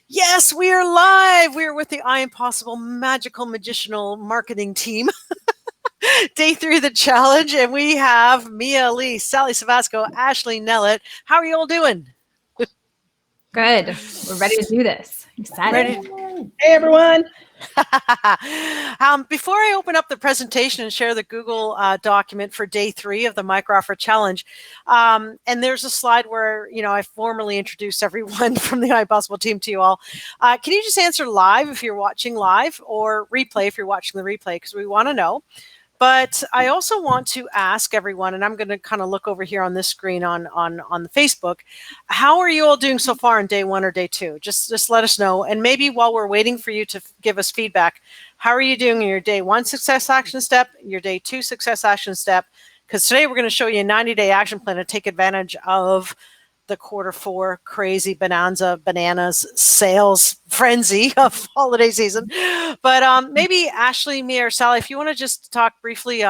Yes, we are live. We are with the I Am Possible Magical Magicianal Marketing Team. Day 3 of the challenge, and we have Mia Elise, Sally Savasco, Ashley Nellett. How are you all doing? Good. We're ready to do this. Excited. Ready? Hey, everyone. Before I open up the presentation and share the Google document for day 3 of the Micro Offer Challenge, and there's a slide where, I formally introduce everyone from the iPossible team to you all. Can you just answer live if you're watching live, or replay if you're watching the replay, because we want to know. But I also want to ask everyone, and I'm going to kind of look over here on this screen on the Facebook, how are you all doing so far in day 1 or day 2? Just let us know. And maybe while we're waiting for you to give us feedback, how are you doing in your day 1 success action step, your day 2 success action step? Because today we're going to show you a 90-day action plan to take advantage of the Q4 crazy bananas sales frenzy of holiday season. But maybe Ashley, Mia, or Sally, if you want to just talk briefly,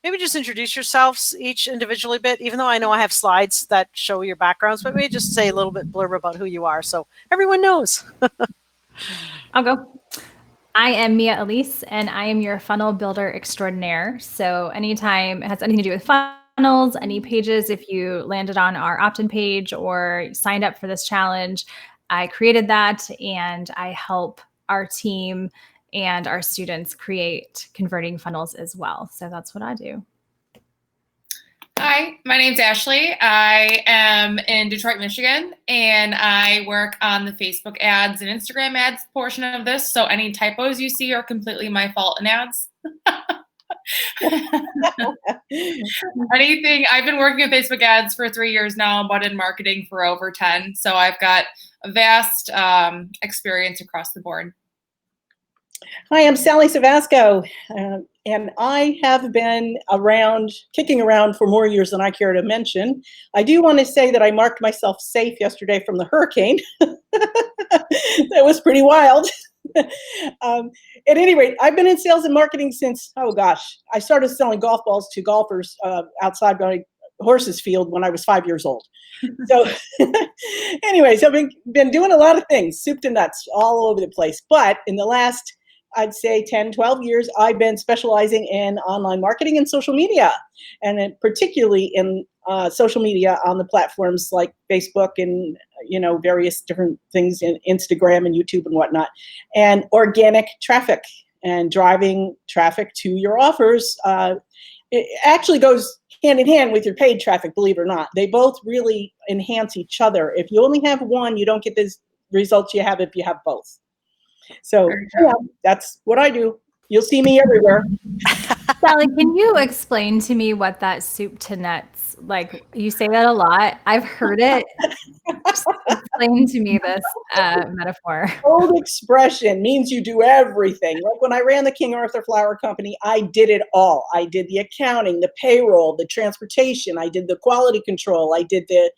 maybe just introduce yourselves each individually a bit, even though I know I have slides that show your backgrounds, but maybe just say a little bit blurb about who you are so everyone knows. I'll go. I am Mia Elise, and I am your funnel builder extraordinaire. So anytime it has anything to do with funnels, any pages, if you landed on our opt-in page or signed up for this challenge, I created that, and I help our team and our students create converting funnels as well. So that's what I do. Hi, my name's Ashley. I am in Detroit, Michigan, and I work on the Facebook ads and Instagram ads portion of this. So any typos you see are completely my fault in ads. Anything, I've been working with Facebook ads for 3 years now, but in marketing for over 10. So I've got a vast experience across the board. Hi, I'm Sally Savasco, and I have been kicking around for more years than I care to mention. I do want to say that I marked myself safe yesterday from the hurricane. That was pretty wild. At any rate, I've been in sales and marketing since, I started selling golf balls to golfers outside my horse's field when I was 5 years old. So anyways, I've been doing a lot of things, soup to nuts, all over the place. But in the last, I'd say 10, 12 years, I've been specializing in online marketing and social media, and particularly in social media on the platforms like Facebook and, various different things in Instagram and YouTube and whatnot, and organic traffic and driving traffic to your offers. It actually goes hand in hand with your paid traffic, believe it or not. They both really enhance each other. If you only have one, you don't get the results you have if you have both. So that's what I do. You'll see me everywhere. Sally, can you explain to me what that soup to nuts, like you say that a lot. I've heard it. Just explain to me this metaphor. Old expression means you do everything. Like when I ran the King Arthur Flour Company, I did it all. I did the accounting, the payroll, the transportation. I did the quality control. I did the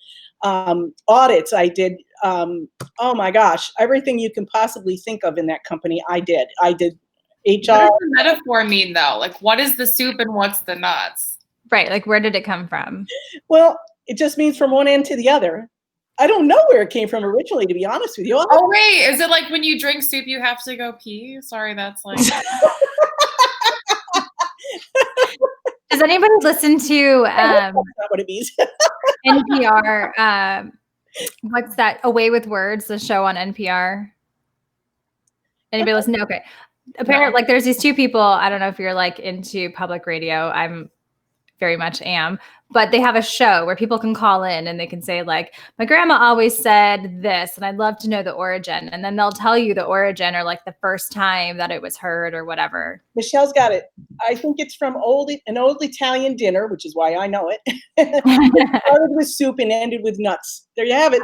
audits. I did, oh my gosh, everything you can possibly think of in that company, I did. I did HR. What does the metaphor mean, though? Like, what is the soup and what's the nuts? Right. Like, where did it come from? Well, it just means from one end to the other. I don't know where it came from originally, to be honest with you. Oh, wait. Is it like when you drink soup, you have to go pee? Sorry, that's like... Does anybody listen to that's not what it means. NPR? What's that? Away with Words, the show on NPR. Anybody listen? No, okay. Apparently, like there's these two people. I don't know if you're like into public radio. I'm very much am, but they have a show where people can call in and they can say like, my grandma always said this, and I'd love to know the origin. And then they'll tell you the origin or like the first time that it was heard or whatever. Michelle's got it. I think it's from an old Italian dinner, which is why I know it. It started with soup and ended with nuts. There you have it.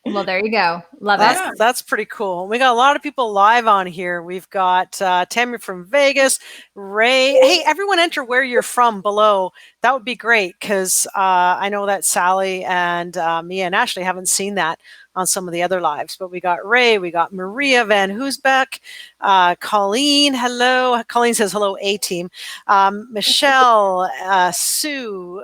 Well, there you go. Love it. That's pretty cool. We got a lot of people live on here. We've got Tammy from Vegas, Ray. Hey, everyone enter where you're from below. That would be great because I know that Sally and Mia and Ashley haven't seen that on some of the other lives. But we got Ray, we got Maria Van Hoosbeck, Colleen, hello. Colleen says hello, A-team. Michelle, Sue,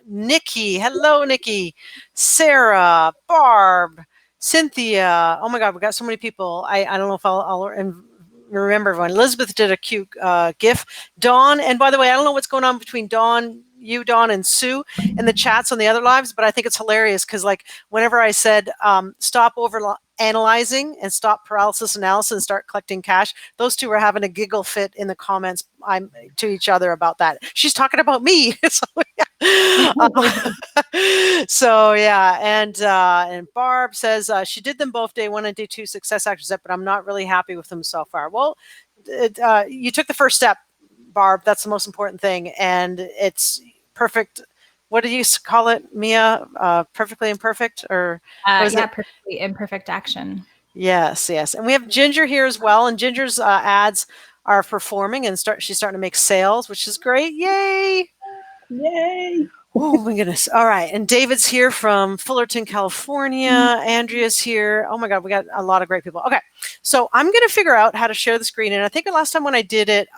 Nikki. Hello, Nikki. Sarah, Barb, Cynthia. Oh my God, we got so many people. I don't know if I'll remember everyone. Elizabeth did a cute GIF. Dawn, and by the way, I don't know what's going on between Dawn, and Sue in the chats on the other lives, but I think it's hilarious because like whenever I said stop over analyzing and stop paralysis analysis and start collecting cash, those two were having a giggle fit in the comments to each other about that. She's talking about me. So yeah. And Barb says she did them both day 1 and day 2 success actions, but I'm not really happy with them so far. Well, you took the first step, Barb. That's the most important thing, and it's perfect. What do you call it, Mia? Perfectly imperfect, or perfectly imperfect action. Yes. And we have Ginger here as well, and Ginger's ads are performing, and she's starting to make sales, which is great. Yay! Oh my goodness. All right. And David's here from Fullerton, California. Andrea's here. Oh my God, we got a lot of great people. Okay. So I'm going to figure out how to share the screen. And I think the last time when I did it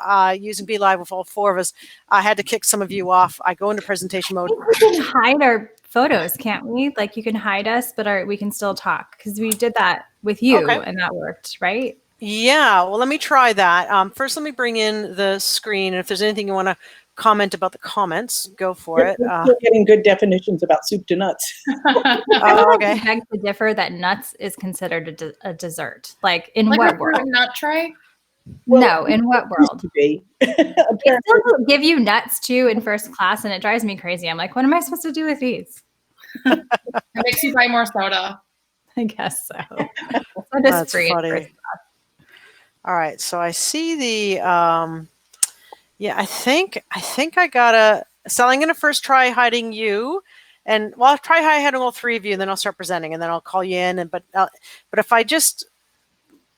using Be Live with all 4 of us, I had to kick some of you off. I go into presentation mode. We can hide our photos, can't we? Like you can hide us, but we can still talk because we did that with you and that worked, right? Yeah. Well, let me try that. First, let me bring in the screen. And if there's anything you want to comment about the comments, go for it. We're getting good definitions about soup to nuts. Okay. I beg to differ that nuts is considered a dessert. Like in what world? Nut tray? Well, no, in what world? They still give you nuts too in first class, and it drives me crazy. I'm like, what am I supposed to do with these? It makes you buy more soda. I guess so. That's funny. All right, so I see the. Yeah, I think I gotta. So I'm gonna first try hiding you, and I'll try hiding all 3 of you, and then I'll start presenting, and then I'll call you in. And but if I just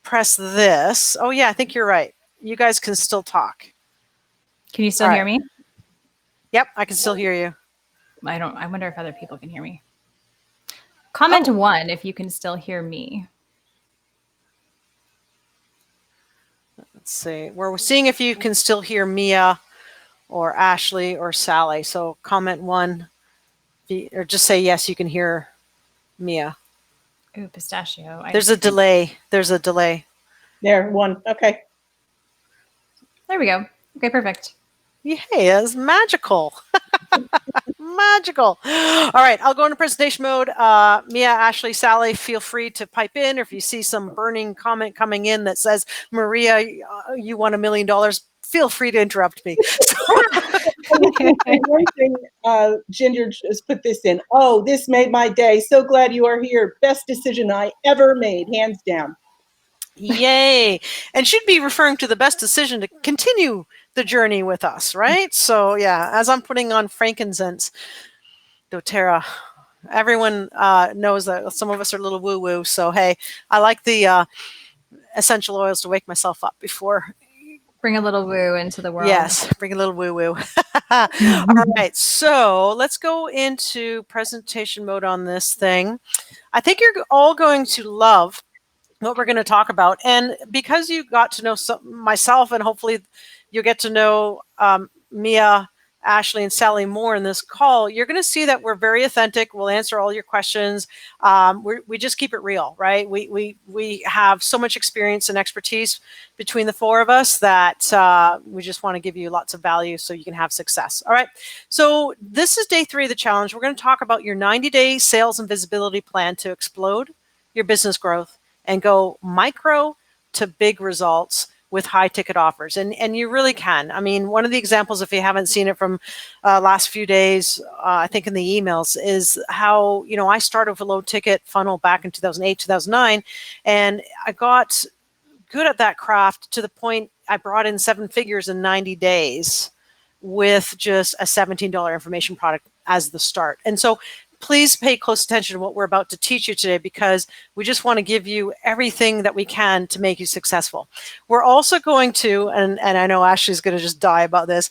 press this, oh yeah, I think you're right. You guys can still talk. Can you still hear me? Yep, I can still hear you. I wonder if other people can hear me. Comment 1 if you can still hear me. Let's see. We're seeing if you can still hear Mia or Ashley or Sally. So comment 1 or just say yes, you can hear Mia. Ooh, pistachio. There's a delay. There, 1. Okay. There we go. Okay, perfect. Yay, that's magical. Magical. All right, I'll go into presentation mode. Mia, Ashley, Sally, feel free to pipe in. Or if you see some burning comment coming in that says, Maria, you won $1 million, feel free to interrupt me. One thing, Ginger just put this in. Oh, this made my day. So glad you are here. Best decision I ever made, hands down. Yay. And should be referring to the best decision to continue the journey with us, right? So yeah, as I'm putting on frankincense, doTERRA, everyone knows that some of us are a little woo-woo. So hey, I like the essential oils to wake myself up before. Bring a little woo into the world. Yes, bring a little woo-woo. All right, so let's go into presentation mode on this thing. I think you're all going to love what we're going to talk about. And because you got to know myself, and hopefully you'll get to know Mia, Ashley, and Sally more in this call, you're going to see that we're very authentic. We'll answer all your questions. We just keep it real, right? We have so much experience and expertise between the 4 of us that we just want to give you lots of value so you can have success. All right. So this is day 3 of the challenge. We're going to talk about your 90-day sales and visibility plan to explode your business growth and go micro to big results with high ticket offers. And you really can. I mean, one of the examples, if you haven't seen it from last few days, I think in the emails, is how, I started with a low ticket funnel back in 2008, 2009, and I got good at that craft to the point I brought in 7 figures in 90 days with just a $17 information product as the start. And so please pay close attention to what we're about to teach you today, because we just want to give you everything that we can to make you successful. We're also going to, and I know Ashley's going to just die about this,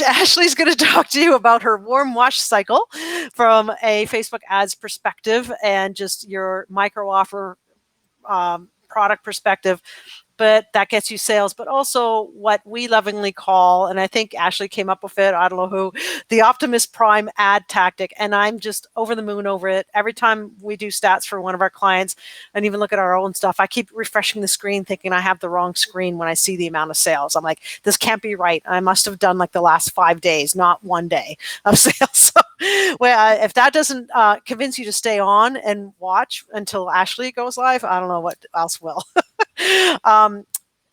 Ashley's going to talk to you about her warm wash cycle from a Facebook ads perspective and just your micro offer product perspective. but that gets you sales, but also what we lovingly call, and I think Ashley came up with it, I don't know who, the Optimus Prime ad tactic. And I'm just over the moon over it. Every time we do stats for one of our clients and even look at our own stuff, I keep refreshing the screen thinking I have the wrong screen when I see the amount of sales. I'm like, this can't be right. I must have done like the last 5 days, not 1 day of sales. So, well, if that doesn't convince you to stay on and watch until Ashley goes live, I don't know what else will.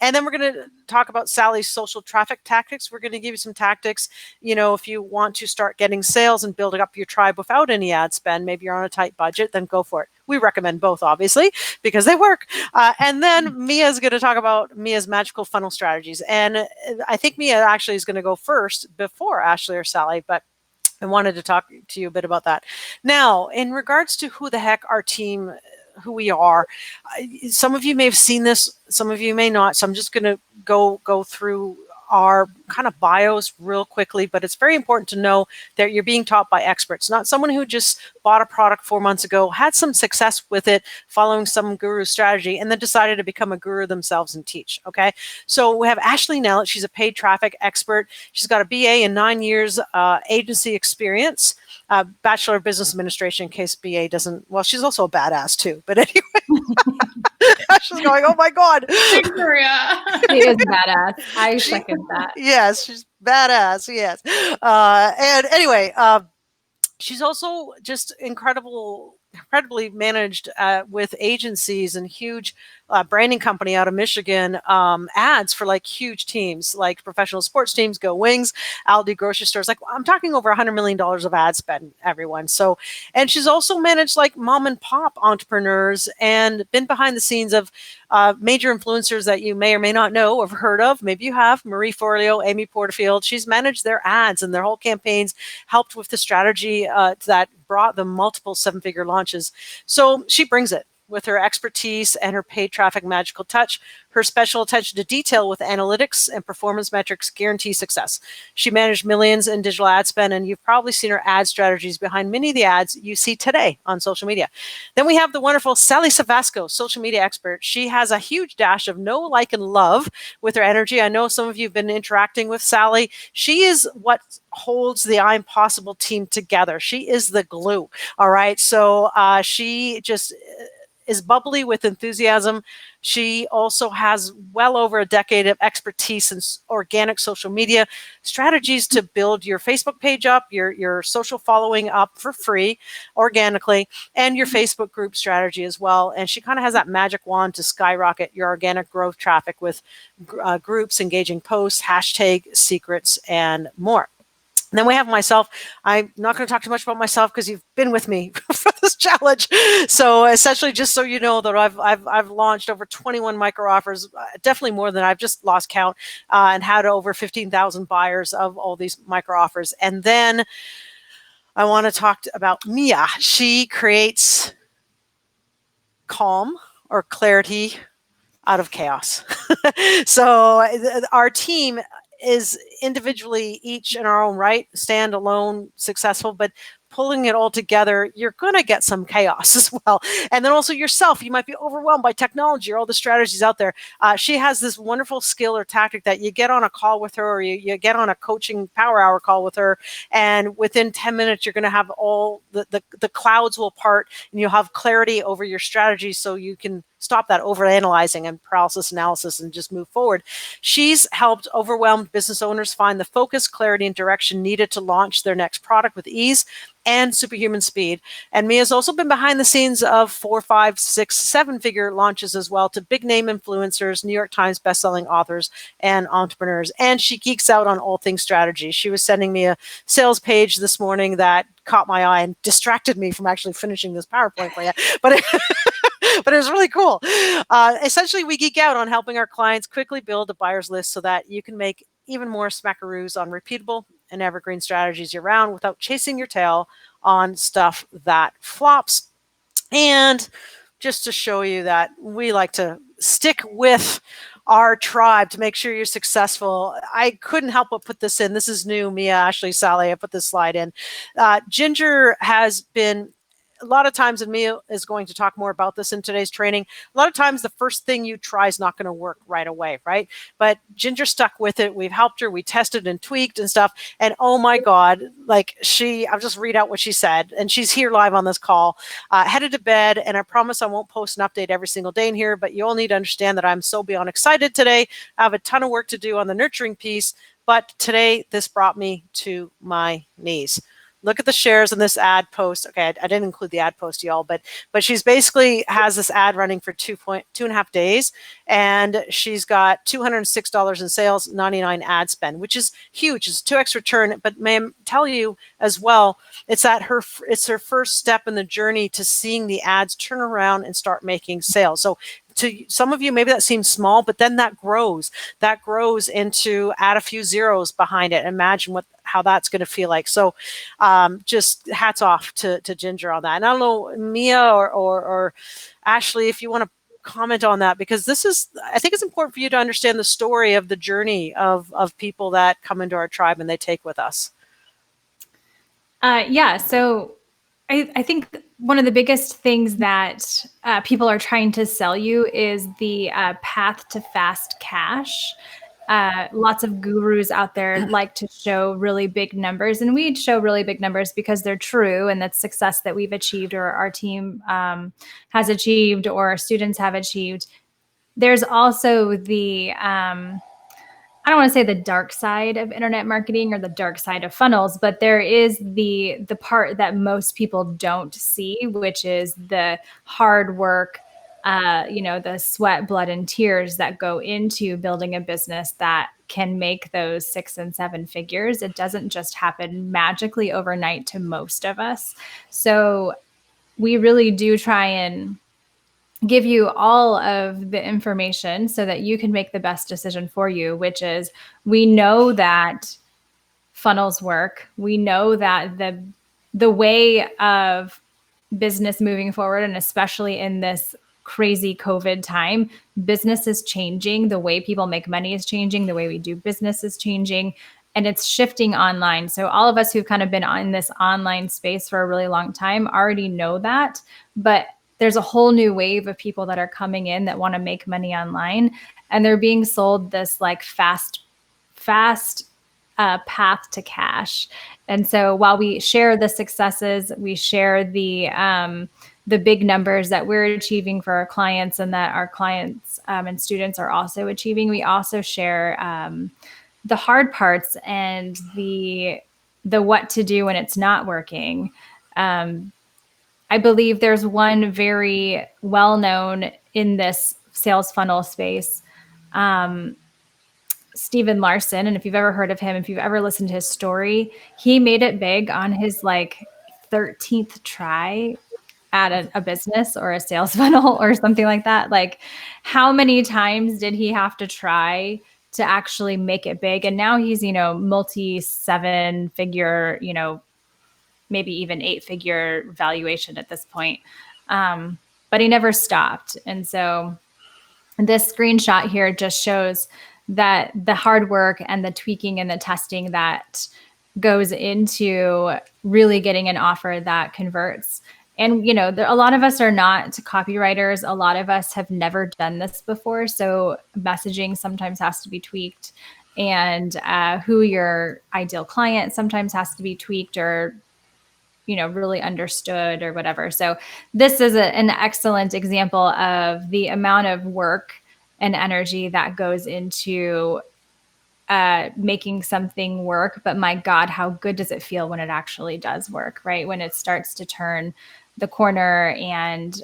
And then we're going to talk about Sally's social traffic tactics. We're going to give you some tactics, if you want to start getting sales and building up your tribe without any ad spend, maybe you're on a tight budget, then go for it. We recommend both, obviously, because they work. And then Mia is going to talk about Mia's magical funnel strategies. And I think Mia actually is going to go first before Ashley or Sally, but I wanted to talk to you a bit about that. Now, in regards to who the heck our team, who we are, some of you may have seen this, some of you may not. So I'm just going to go through our kind of bios real quickly, but it's very important to know that you're being taught by experts, not someone who just bought a product 4 months ago, had some success with it, following some guru strategy, and then decided to become a guru themselves and teach. Okay. So we have Ashley Nellett. She's a paid traffic expert. She's got a BA in 9 years agency experience. Bachelor of Business Administration, in case BA doesn't, well, she's also a badass too, but anyway. She's going, oh my God. Victoria. She is badass. I second that. Yes, she's badass. Yes. And anyway, she's also just incredibly managed with agencies and huge branding company out of Michigan, ads for like huge teams, like professional sports teams, Go Wings, Aldi grocery stores. Like I'm talking over $100 million of ad spend, everyone. So, and she's also managed like mom and pop entrepreneurs and been behind the scenes of major influencers that you may or may not know or have heard of. Maybe you have. Marie Forleo, Amy Porterfield. She's managed their ads and their whole campaigns, helped with the strategy that brought them multiple 7-figure launches. So she brings it with her expertise and her paid traffic magical touch. Her special attention to detail with analytics and performance metrics guarantee success. She managed millions in digital ad spend, and you've probably seen her ad strategies behind many of the ads you see today on social media. Then we have the wonderful Sally Savasco, social media expert. She has a huge dash of know, like, and love with her energy. I know some of you have been interacting with Sally. She is what holds the I'm Possible team together. She is the glue. All right. So she just is bubbly with enthusiasm. She also has well over a decade of expertise in organic social media strategies to build your Facebook page up, your social following up for free organically, and your Facebook group strategy as well. And she kind of has that magic wand to skyrocket your organic growth traffic with groups, engaging posts, hashtag secrets, and more. And then we have myself. I'm not going to talk too much about myself because you've been with me for this challenge. So essentially, just so you know that I've launched over 21 micro offers, definitely more than I've just lost count, and had over 15,000 buyers of all these micro offers. And then I want to talk about Mia. She creates calm or clarity out of chaos. So our team is individually, each in our own right, stand alone, successful, but pulling it all together, you're going to get some chaos as well. And then also yourself, you might be overwhelmed by technology or all the strategies out there. She has this wonderful skill or tactic that you get on a call with her, or you get on a coaching power hour call with her, and within 10 minutes, you're going to have all the clouds will part, and you'll have clarity over your strategy so you can stop that overanalyzing and paralysis analysis and just move forward. She's helped overwhelmed business owners find the focus, clarity, and direction needed to launch their next product with ease and superhuman speed. And Mia's also been behind the scenes of 4, 5, 6, 7-figure launches as well to big name influencers, New York Times bestselling authors, and entrepreneurs. And she geeks out on all things strategy. She was sending me a sales page this morning that caught my eye and distracted me from actually finishing this PowerPoint for you. But but it was really cool. Essentially, we geek out on helping our clients quickly build a buyer's list so that you can make even more smackaroos on repeatable and evergreen strategies year round without chasing your tail on stuff that flops. And just to show you that we like to stick with our tribe to make sure you're successful, I couldn't help but put this in. This is new, Mia, Ashley, Sally. I put this slide in. Ginger has been a lot of times, and Mia is going to talk more about this in today's training, a lot of times the first thing you try is not going to work right away, right? But Ginger stuck with it. We've helped her. We tested and tweaked and stuff. And oh my God, like I'll just read out what she said. And she's here live on this call, headed to bed. And I promise I won't post an update every single day in here, but you all need to understand that I'm so beyond excited today. I have a ton of work to do on the nurturing piece, but today this brought me to my knees. Look at the shares in this ad post. Okay, I didn't include the ad post, y'all, but she's basically has this ad running for 2.5 days, and she's got $206 in sales, 99 ad spend, which is huge. It's 2x return. But may I tell you as well, it's her first step in the journey to seeing the ads turn around and start making sales. So to some of you, maybe that seems small, but then that grows into add a few zeros behind it. Imagine how that's going to feel like. So just hats off to Ginger on that. And I don't know, Mia or Ashley, if you want to comment on that, because I think it's important for you to understand the story of the journey of people that come into our tribe and they take with us. Yeah. So I think one of the biggest things that people are trying to sell you is the path to fast cash. Lots of gurus out there like to show really big numbers, and we show really big numbers because they're true, and that's success that we've achieved or our team has achieved or our students have achieved. There's also the I don't want to say the dark side of internet marketing or the dark side of funnels, but there is the part that most people don't see, which is the hard work, the sweat, blood, and tears that go into building a business that can make those 6 and 7 figures. It doesn't just happen magically overnight to most of us. So we really do try and give you all of the information so that you can make the best decision for you, which is, we know that funnels work. We know that the way of business moving forward, and especially in this crazy COVID time, business is changing. The way people make money is changing. The way we do business is changing, and it's shifting online. So all of us who've kind of been in this online space for a really long time already know that, but there's a whole new wave of people that are coming in that want to make money online, and they're being sold this like fast path to cash. And so while we share the successes, we share the big numbers that we're achieving for our clients and that our clients and students are also achieving, we also share the hard parts and the what to do when it's not working. I believe there's one very well-known in this sales funnel space, Steven Larson. And if you've ever heard of him, if you've ever listened to his story, he made it big on his 13th try at a business or a sales funnel or something like that. Like, how many times did he have to try to actually make it big? And now he's, multi 7-figure, maybe even 8-figure valuation at this point. But he never stopped. And so this screenshot here just shows that the hard work and the tweaking and the testing that goes into really getting an offer that converts. And, a lot of us are not copywriters. A lot of us have never done this before. So messaging sometimes has to be tweaked, and who your ideal client sometimes has to be tweaked or really understood or whatever. So this is an excellent example of the amount of work and energy that goes into making something work. But my God, how good does it feel when it actually does work, right? When it starts to turn the corner and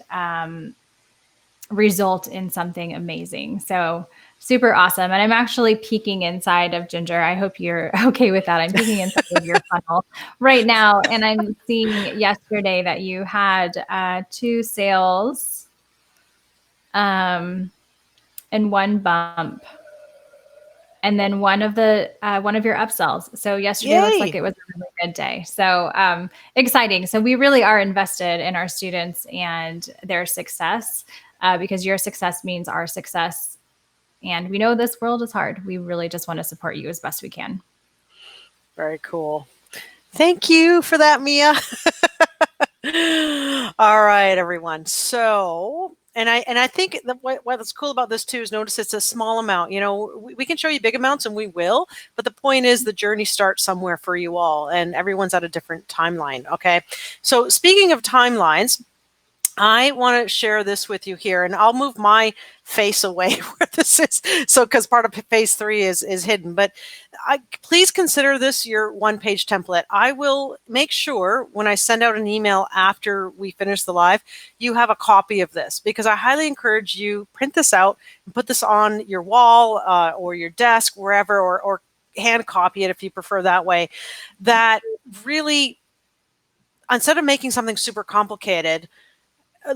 result in something amazing. So super awesome. And I'm actually peeking inside of Ginger. I hope you're okay with that. I'm peeking inside of your funnel right now. And I'm seeing yesterday that you had 2 sales and 1 bump, and then one of your upsells. So yesterday looks like it was a really good day. So exciting. So we really are invested in our students and their success because your success means our success. And we know this world is hard. We really just want to support you as best we can. Very cool. Thank you for that, Mia. All right, everyone. So, and I think that what's cool about this too is notice it's a small amount. You know, we can show you big amounts and we will, but the point is the journey starts somewhere for you all, and everyone's at a different timeline. Okay. So speaking of timelines, I want to share this with you here, and I'll move my face away where this is. So, because part of phase 3 is hidden, but please consider this your one-page template. I will make sure when I send out an email after we finish the live, you have a copy of this, because I highly encourage you print this out and put this on your wall or your desk, wherever, or hand copy it if you prefer that way. That really, instead of making something super complicated,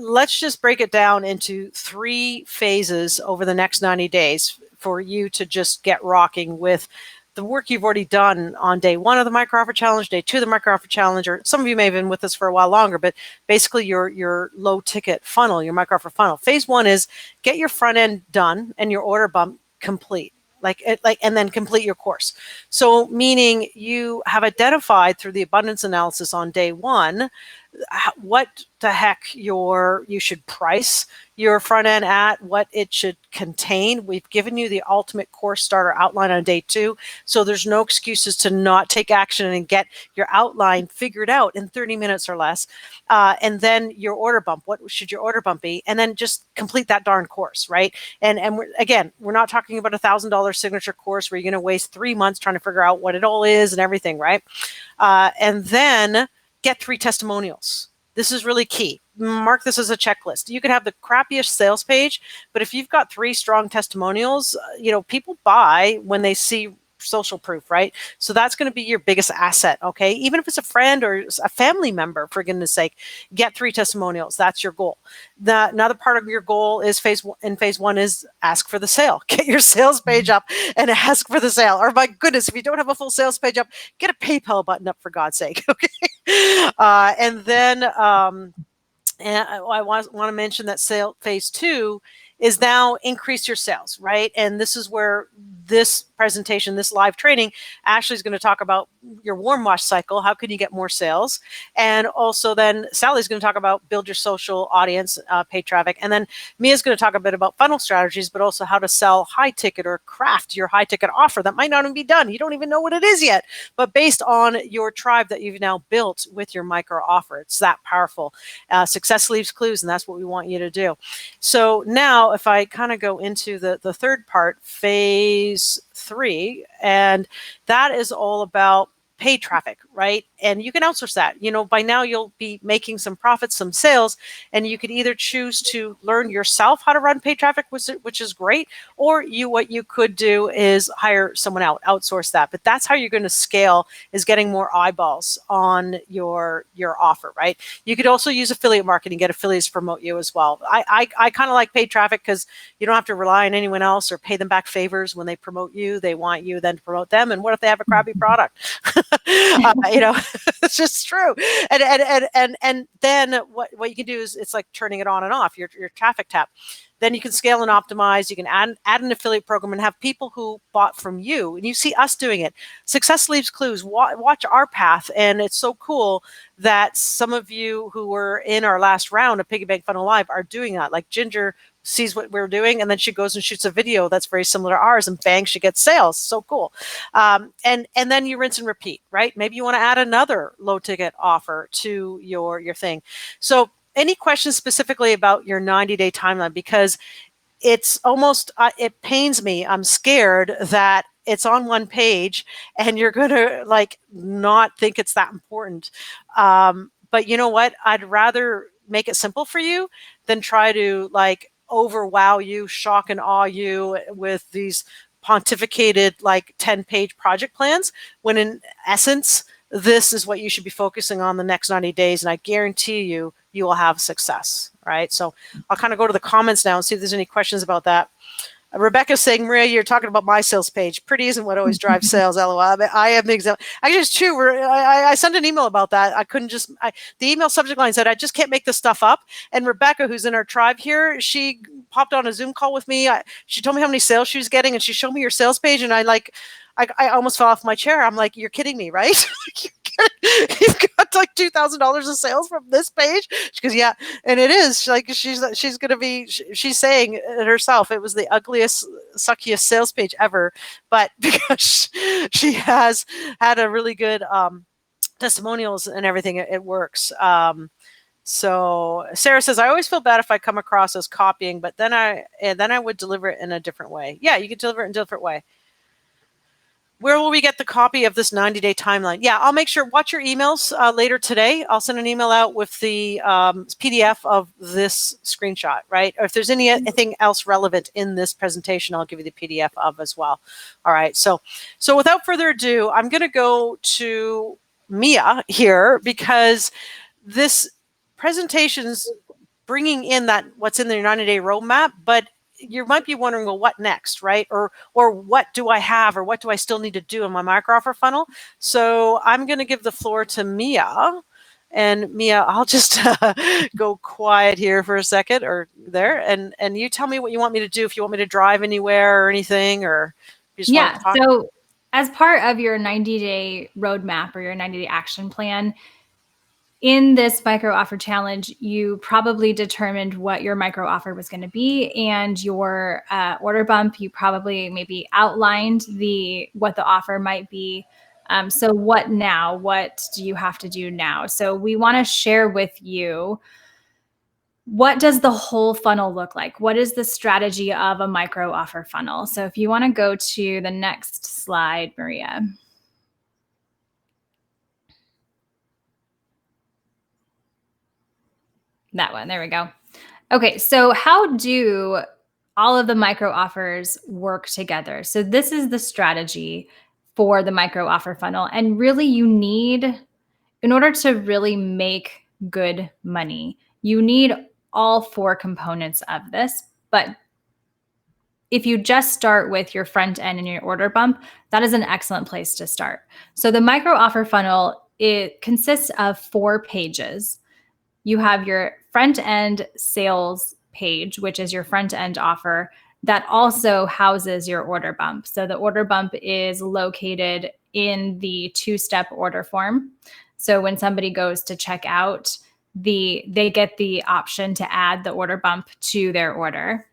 let's just break it down into 3 phases over the next 90 days for you to just get rocking with the work you've already done on day 1 of the micro offer challenge, day 2 of the micro offer challenge, or some of you may have been with us for a while longer, but basically your low ticket funnel, your micro offer funnel. Phase 1 is get your front end done and your order bump complete. And then complete your course. So meaning you have identified through the abundance analysis on day 1 what the heck you should price your front end at, what it should contain. We've given you the ultimate course starter outline on day 2, so there's no excuses to not take action and get your outline figured out in 30 minutes or less. And then your order bump, what should your order bump be? And then just complete that darn course, right? And we're not talking about $1,000 signature course where you're going to waste 3 months trying to figure out what it all is and everything, right? And then get 3 testimonials. This is really key. Mark this as a checklist. You could have the crappiest sales page, but if you've got 3 strong testimonials, people buy when they see social proof, right? So that's going to be your biggest asset, okay? Even if it's a friend or a family member, for goodness sake, get 3 testimonials. That's your goal. Another part of your goal is phase 1 is ask for the sale. Get your sales page up and ask for the sale. Or my goodness, if you don't have a full sales page up, get a PayPal button up, for God's sake, okay? And then and I want to mention that phase 2 is now increase your sales, right? And this is where this presentation, this live training, Ashley is going to talk about your warm wash cycle. How can you get more sales? And also then Sally's going to talk about build your social audience, paid traffic. And then Mia's going to talk a bit about funnel strategies, but also how to sell high ticket or craft your high ticket offer that might not even be done. You don't even know what it is yet, but based on your tribe that you've now built with your micro offer. It's that powerful. Success leaves clues, and that's what we want you to do. So now if I kind of go into the third part, phase 3, and that is all about paid traffic, right? And you can outsource that. By now you'll be making some profits, some sales, and you could either choose to learn yourself how to run paid traffic, which is great, or what you could do is hire someone out, outsource that. But that's how you're going to scale, is getting more eyeballs on your offer, right? You could also use affiliate marketing, get affiliates to promote you as well. I kind of like paid traffic because you don't have to rely on anyone else or pay them back favors when they promote you. They want you then to promote them. And what if they have a crappy product? It's just true. And then what you can do is, it's like turning it on and off, your traffic tap. Then you can scale and optimize. You can add an affiliate program and have people who bought from you. And you see us doing it. Success leaves clues. Watch our path. And it's so cool that some of you who were in our last round of Piggy Bank Funnel Live are doing that. Like Ginger sees what we're doing, and then she goes and shoots a video that's very similar to ours, and bang, she gets sales. So cool. And then you rinse and repeat, right? Maybe you want to add another low ticket offer to your thing. So any questions specifically about your 90-day timeline? Because it's almost, it pains me. I'm scared that it's on one page and you're going to not think it's that important. But you know what? I'd rather make it simple for you than try to overwow you, shock and awe you with these pontificated 10-page project plans, when in essence, this is what you should be focusing on the next 90 days. And I guarantee you will have success, right? So I'll kind of go to the comments now and see if there's any questions about that. Rebecca's saying, Maria, you're talking about my sales page. Pretty isn't what always drives sales, LOL. I am the example. Actually, it's true. I sent an email about that. I couldn't the email subject line said, I just can't make this stuff up. And Rebecca, who's in our tribe here, she popped on a Zoom call with me. She told me how many sales she was getting, and she showed me your sales page. And I almost fell off my chair. I'm like, you're kidding me, right? You've got like $2,000 of sales from this page. She goes, yeah, and it is like she's going to be. She's saying it herself. It was the ugliest, suckiest sales page ever, but because she has had a really good testimonials and everything, it works. So Sarah says, I always feel bad if I come across as copying, but then I would deliver it in a different way. Yeah, you could deliver it in a different way. Where will we get the copy of this 90-day timeline? Yeah, I'll make sure, watch your emails later today. I'll send an email out with the PDF of this screenshot, right? Or if there's anything else relevant in this presentation, I'll give you the PDF of as well. All right, so without further ado, I'm going to go to Mia here because this presentation's bringing in that what's in their 90-day roadmap, but you might be wondering, well, what next, right? Or what do I have, or what do I still need to do in my micro offer funnel? So I'm going to give the floor to Mia. And Mia, I'll just go quiet here for a second, or there, and you tell me what you want me to do. If you want me to drive anywhere or anything, or you just want to talk. So as part of your 90-day roadmap or your 90-day action plan, in this micro offer challenge, you probably determined what your micro offer was going to be, and your order bump. You probably maybe outlined what the offer might be. So what now? What do you have to do now? So we want to share with you, what does the whole funnel look like? What is the strategy of a micro offer funnel? So if you want to go to the next slide, Maria. That one, there we go. Okay, so how do all of the micro offers work together? So this is the strategy for the micro offer funnel. And really you need, in order to really make good money, you need all 4 components of this. But if you just start with your front end and your order bump, that is an excellent place to start. So the micro offer funnel, it consists of 4 pages. You have your front end sales page, which is your front end offer that also houses your order bump. So the order bump is located in the 2-step order form. So when somebody goes to check out, they get the option to add the order bump to their order.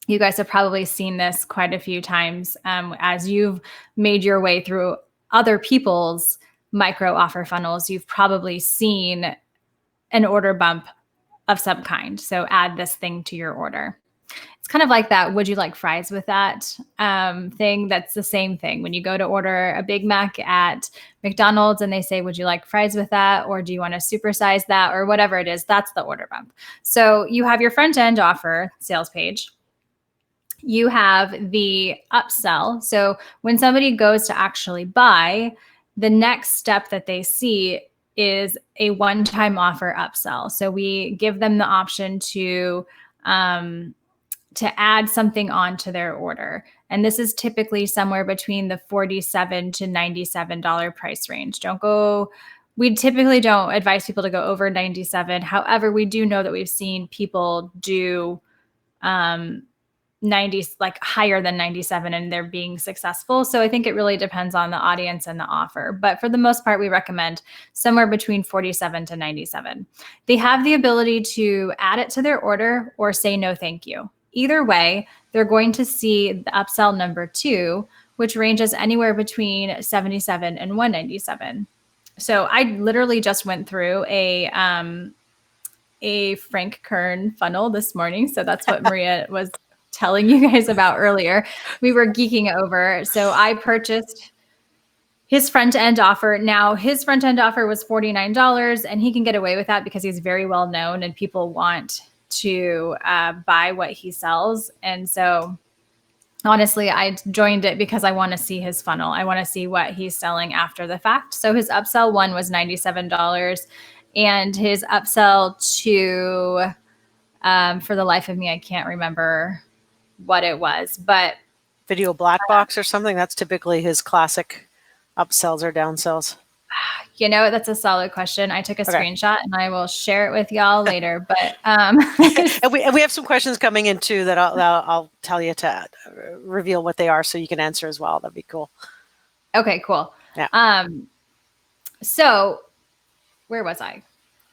You guys have probably seen this quite a few times as you've made your way through other people's micro offer funnels. You've probably seen an order bump of some kind. So add this thing to your order. It's kind of like that, would you like fries with that thing? That's the same thing. When you go to order a Big Mac at McDonald's and they say, would you like fries with that? Or do you want to supersize that? Or whatever it is, that's the order bump. So you have your front end offer sales page. You have the upsell. So when somebody goes to actually buy, the next step that they see is a one-time offer upsell. So we give them the option to add something onto their order. And this is typically somewhere between the $47 to $97 price range. We typically don't advise people to go over 97. However, we do know that we've seen people do 90, like higher than 97, and they're being successful. So I think it really depends on the audience and the offer. But for the most part, we recommend somewhere between 47 to 97. They have the ability to add it to their order or say no, thank you. Either way, they're going to see the upsell number 2, which ranges anywhere between 77 and 197. So I literally just went through a Frank Kern funnel this morning. So that's what Maria was telling you guys about earlier. We were geeking over. So I purchased his front end offer. Now his front end offer was $49, and he can get away with that because he's very well known and people want to buy what he sells. And so honestly, I joined it because I want to see his funnel. I want to see what he's selling after the fact. So his upsell 1 was $97, and his upsell 2, for the life of me, I can't remember what it was, but Video black box or something. That's typically his classic upsells or downsells. You know, that's a solid question. I took a screenshot and I will share it with y'all later. But and we have some questions coming in too that I'll tell you to reveal what they are so you can answer as well. That'd be cool. Okay, cool. Yeah. So where was I?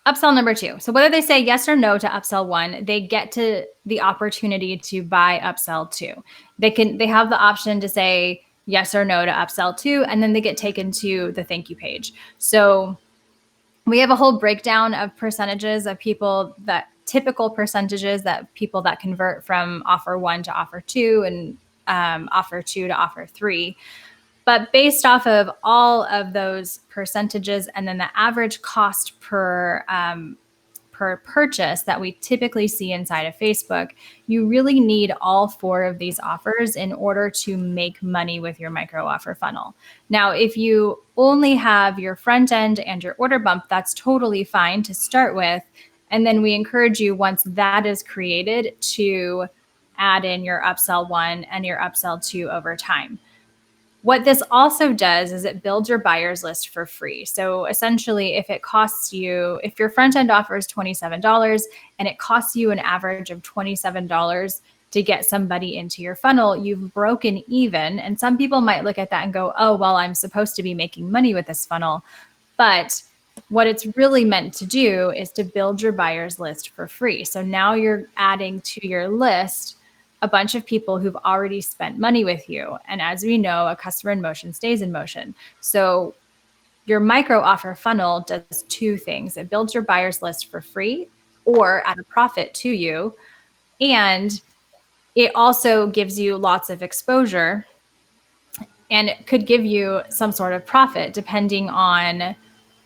Upsell number 2. So whether they say yes or no to upsell 1, they get to the opportunity to buy upsell 2. They have the option to say yes or no to upsell 2, and then they get taken to the thank you page. So we have a whole breakdown of percentages of people that typical percentages that people that convert from offer 1 to offer 2 and offer 2 to offer 3. But based off of all of those percentages and then the average cost per purchase that we typically see inside of Facebook, you really need all 4 of these offers in order to make money with your micro offer funnel. Now, if you only have your front end and your order bump, that's totally fine to start with. And then we encourage you, once that is created, to add in your upsell 1 and your upsell 2 over time. What this also does is it builds your buyers list for free. So essentially, if your front end offer is $27 and it costs you an average of $27 to get somebody into your funnel, you've broken even. And some people might look at that and go, oh, well, I'm supposed to be making money with this funnel. But what it's really meant to do is to build your buyers list for free. So now you're adding to your list a bunch of people who've already spent money with you. And as we know, a customer in motion stays in motion. So your micro offer funnel does 2 things. It builds your buyers list for free or at a profit to you. And it also gives you lots of exposure, and it could give you some sort of profit depending on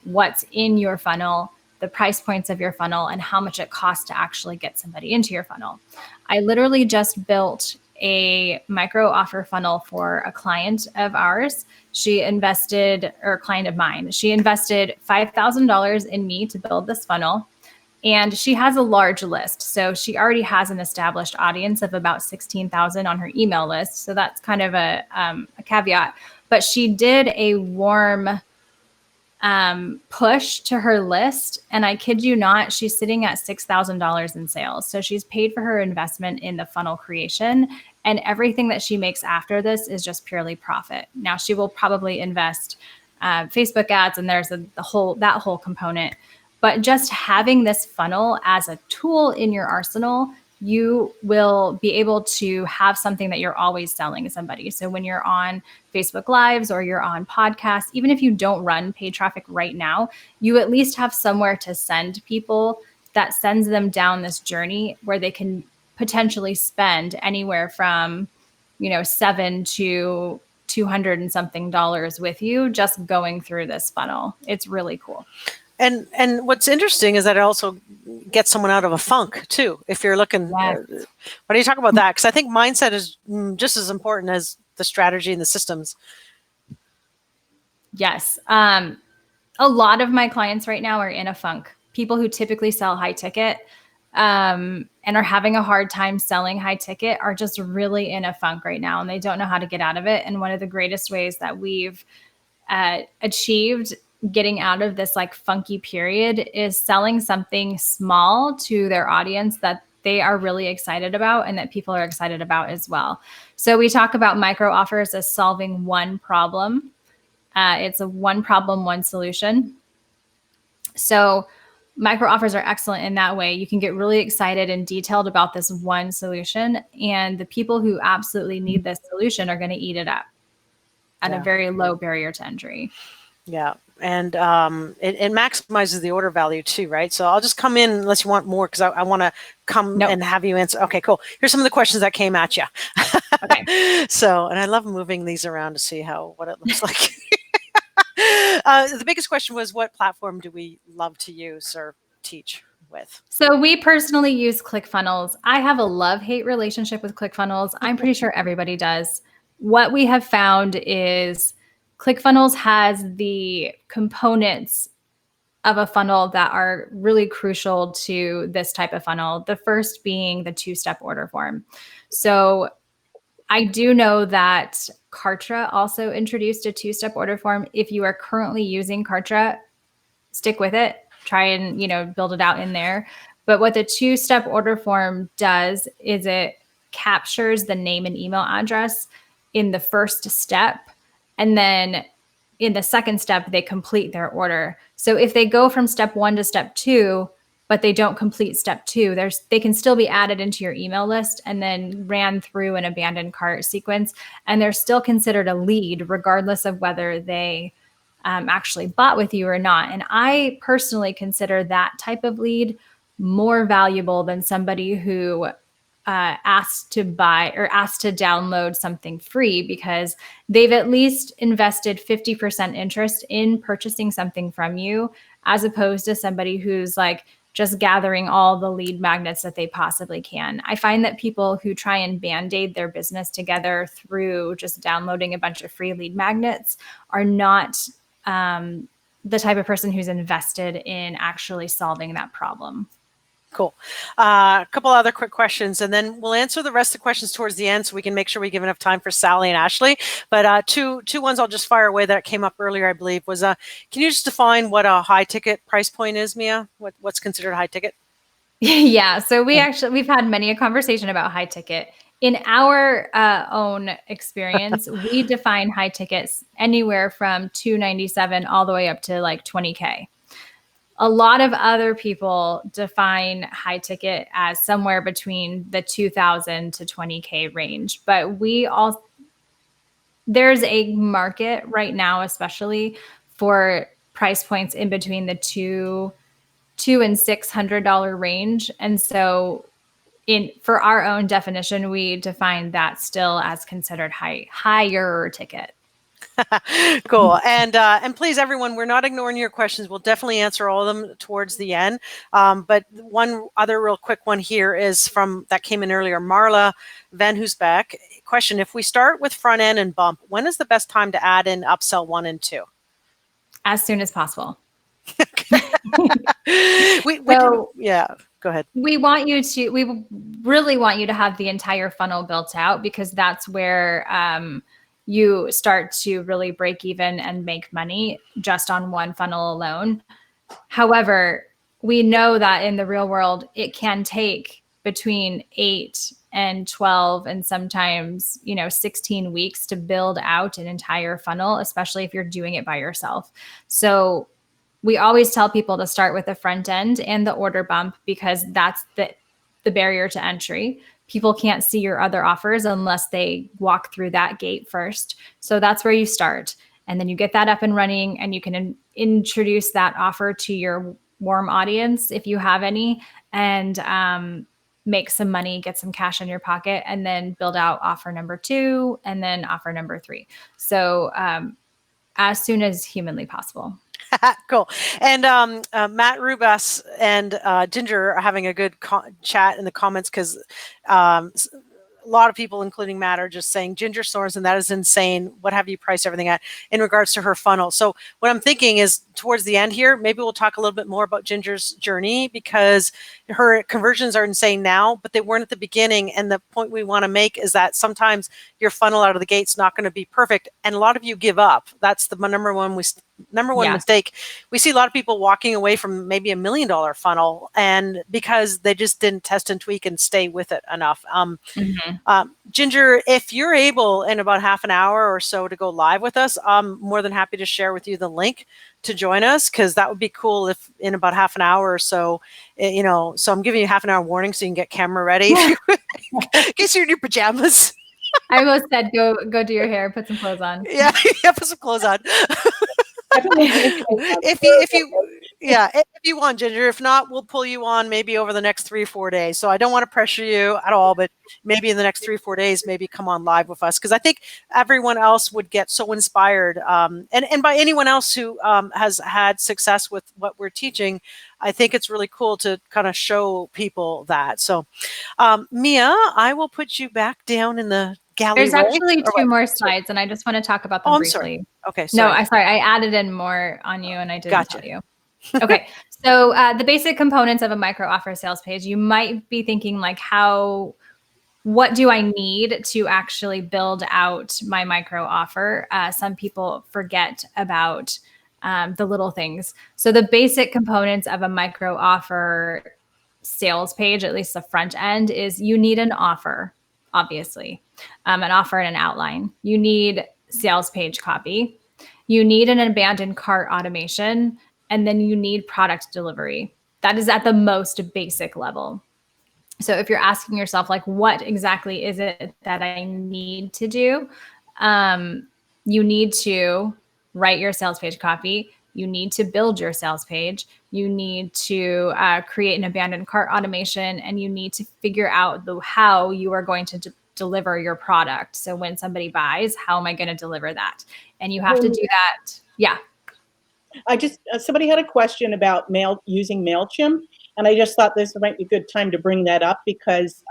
what's in your funnel, the price points of your funnel, and how much it costs to actually get somebody into your funnel. I literally just built a micro offer funnel for a client of ours. Client of mine. She invested $5,000 in me to build this funnel. And she has a large list. So she already has an established audience of about 16,000 on her email list. So that's kind of a caveat. But she did a warm push to her list. And I kid you not, she's sitting at $6,000 in sales. So she's paid for her investment in the funnel creation, and everything that she makes after this is just purely profit. Now she will probably invest Facebook ads, and there's that whole component. But just having this funnel as a tool in your arsenal, you will be able to have something that you're always selling to somebody. So when you're on Facebook Lives or you're on podcasts, even if you don't run paid traffic right now, you at least have somewhere to send people that sends them down this journey where they can potentially spend anywhere from, $7 to $200 and something with you just going through this funnel. It's really cool. And what's interesting is that it also gets someone out of a funk too. If you're looking, Yes. What do you talk about that? Because I think mindset is just as important as the strategy and the systems. Yes. A lot of my clients right now are in a funk. People who typically sell high ticket and are having a hard time selling high ticket are just really in a funk right now, and they don't know how to get out of it. And one of the greatest ways that we've achieved getting out of this funky period is selling something small to their audience that they are really excited about and that people are excited about as well. So we talk about micro offers as solving one problem. It's a one problem, one solution. So micro offers are excellent in that way. You can get really excited and detailed about this one solution, and the people who absolutely need this solution are going to eat it up at a very low barrier to entry. Yeah. And it maximizes the order value too, right? So I'll just come in unless you want more, because I want to come and have you answer. Okay, cool. Here's some of the questions that came at you. Okay. So, and I love moving these around to see what it looks like. The biggest question was, what platform do we love to use or teach with? So we personally use ClickFunnels. I have a love-hate relationship with ClickFunnels. I'm pretty sure everybody does. What we have found is ClickFunnels has the components of a funnel that are really crucial to this type of funnel. The first being the 2-step order form. So I do know that Kartra also introduced a 2-step order form. If you are currently using Kartra, stick with it. Try and build it out in there. But what the 2-step order form does is it captures the name and email address in the first step, and then in the second step, they complete their order. So if they go from step 1 to step 2, but they don't complete step 2, they can still be added into your email list and then ran through an abandoned cart sequence. And they're still considered a lead, regardless of whether they actually bought with you or not. And I personally consider that type of lead more valuable than somebody who asked to buy or asked to download something free, because they've at least invested 50% interest in purchasing something from you, as opposed to somebody who's like just gathering all the lead magnets that they possibly can. I find that people who try and band-aid their business together through just downloading a bunch of free lead magnets are not the type of person who's invested in actually solving that problem. Cool. A couple other quick questions, and then we'll answer the rest of the questions towards the end so we can make sure we give enough time for Sally and Ashley. But two ones I'll just fire away that came up earlier, I believe, was can you just define what a high ticket price point is, Mia? What's considered high ticket? Yeah. So we've had many a conversation about high ticket. In our own experience, we define high tickets anywhere from $297 all the way up to like $20K. A lot of other people define high ticket as somewhere between the $2,000 to $20K range. But there's a market right now, especially for price points in between the $200 and $600 range. And so for our own definition, we define that still as considered higher ticket. Cool. And please, everyone, we're not ignoring your questions. We'll definitely answer all of them towards the end. But one other real quick one here is that came in earlier, Marla Van Hoosbeck. Question: if we start with front end and bump, when is the best time to add in upsell 1 and 2? As soon as possible. Yeah, go ahead. We really want you to have the entire funnel built out, because that's where you start to really break even and make money just on one funnel alone. However, we know that in the real world, it can take between 8 and 12 and sometimes 16 weeks to build out an entire funnel, especially if you're doing it by yourself. So we always tell people to start with the front end and the order bump, because that's the barrier to entry. People can't see your other offers unless they walk through that gate first. So that's where you start. And then you get that up and running, and you can introduce that offer to your warm audience, if you have any, and make some money, get some cash in your pocket, and then build out offer number 2 and then offer number 3. So as soon as humanly possible. Cool. And Matt Rubas and Ginger are having a good chat in the comments, because a lot of people, including Matt, are just saying Ginger Sorensen, that is insane. What have you priced everything at in regards to her funnel? So what I'm thinking is towards the end here, maybe we'll talk a little bit more about Ginger's journey, because her conversions are insane now, but they weren't at the beginning. And the point we want to make is that sometimes your funnel out of the gate's not going to be perfect. And a lot of you give up. That's the number one mistake. We see a lot of people walking away from maybe $1 million funnel, and because they just didn't test and tweak and stay with it enough. Ginger, if you're able in about half an hour or so to go live with us, I'm more than happy to share with you the link to join us, because that would be cool if in about half an hour or so, so I'm giving you half an hour warning so you can get camera ready. In case you're in your pajamas. I almost said go do your hair, put some clothes on. Yeah, put some clothes on. If you want, Ginger. If not, we'll pull you on maybe over the next 3 or 4 days. So I don't want to pressure you at all, but maybe in the next 3 or 4 days, maybe come on live with us, because I think everyone else would get so inspired. And by anyone else who has had success with what we're teaching, I think it's really cool to kind of show people that. So, Mia, I will put you back down in the gallery. There's actually 2 more slides, and I just want to talk about them briefly. Sorry. Okay. Sorry. No, I'm sorry. I added in more on you, and I didn't tell you. Okay. So the basic components of a micro offer sales page, you might be thinking like, what do I need to actually build out my micro offer? Some people forget about the little things. So the basic components of a micro offer sales page, at least the front end, is you need an offer, obviously, an offer and an outline. You need sales page copy. you need an abandoned cart automation, and then you need product delivery. That is at the most basic level. So if you're asking yourself, like, what exactly is it that I need to do? You need to write your sales page copy. You need to build your sales page. You need to create an abandoned cart automation, and you need to figure out how you are going to deliver your product. So when somebody buys, how am I going to deliver that? And you have to do that. Yeah. I just, somebody had a question about using MailChimp, and I just thought this might be a good time to bring that up because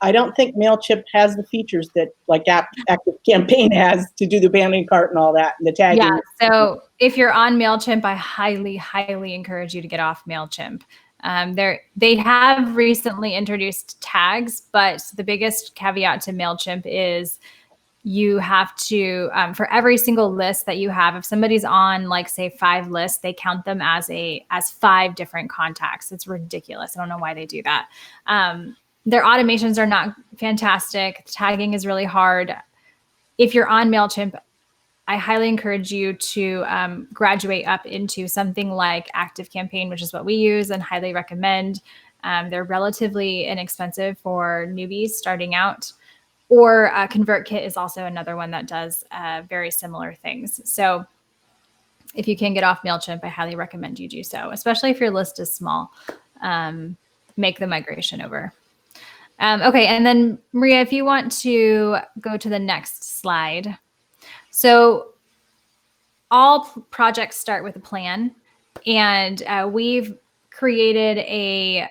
I don't think MailChimp has the features that like Active Campaign has to do the abandoned cart and all that and the tagging. Yeah. So if you're on MailChimp, I highly, highly encourage you to get off MailChimp. They have recently introduced tags, but the biggest caveat to MailChimp is you have to, for every single list that you have, if somebody's on like say 5 lists, they count them as 5 different contacts. It's ridiculous. I don't know why they do that. Their automations are not fantastic. Tagging is really hard. If you're on MailChimp, I highly encourage you to graduate up into something like Active Campaign, which is what we use and highly recommend. They're relatively inexpensive for newbies starting out. Or ConvertKit is also another one that does very similar things. So if you can get off MailChimp, I highly recommend you do so, especially if your list is small. Make the migration over. Okay, and then Maria, if you want to go to the next slide. So all projects start with a plan, and we've created a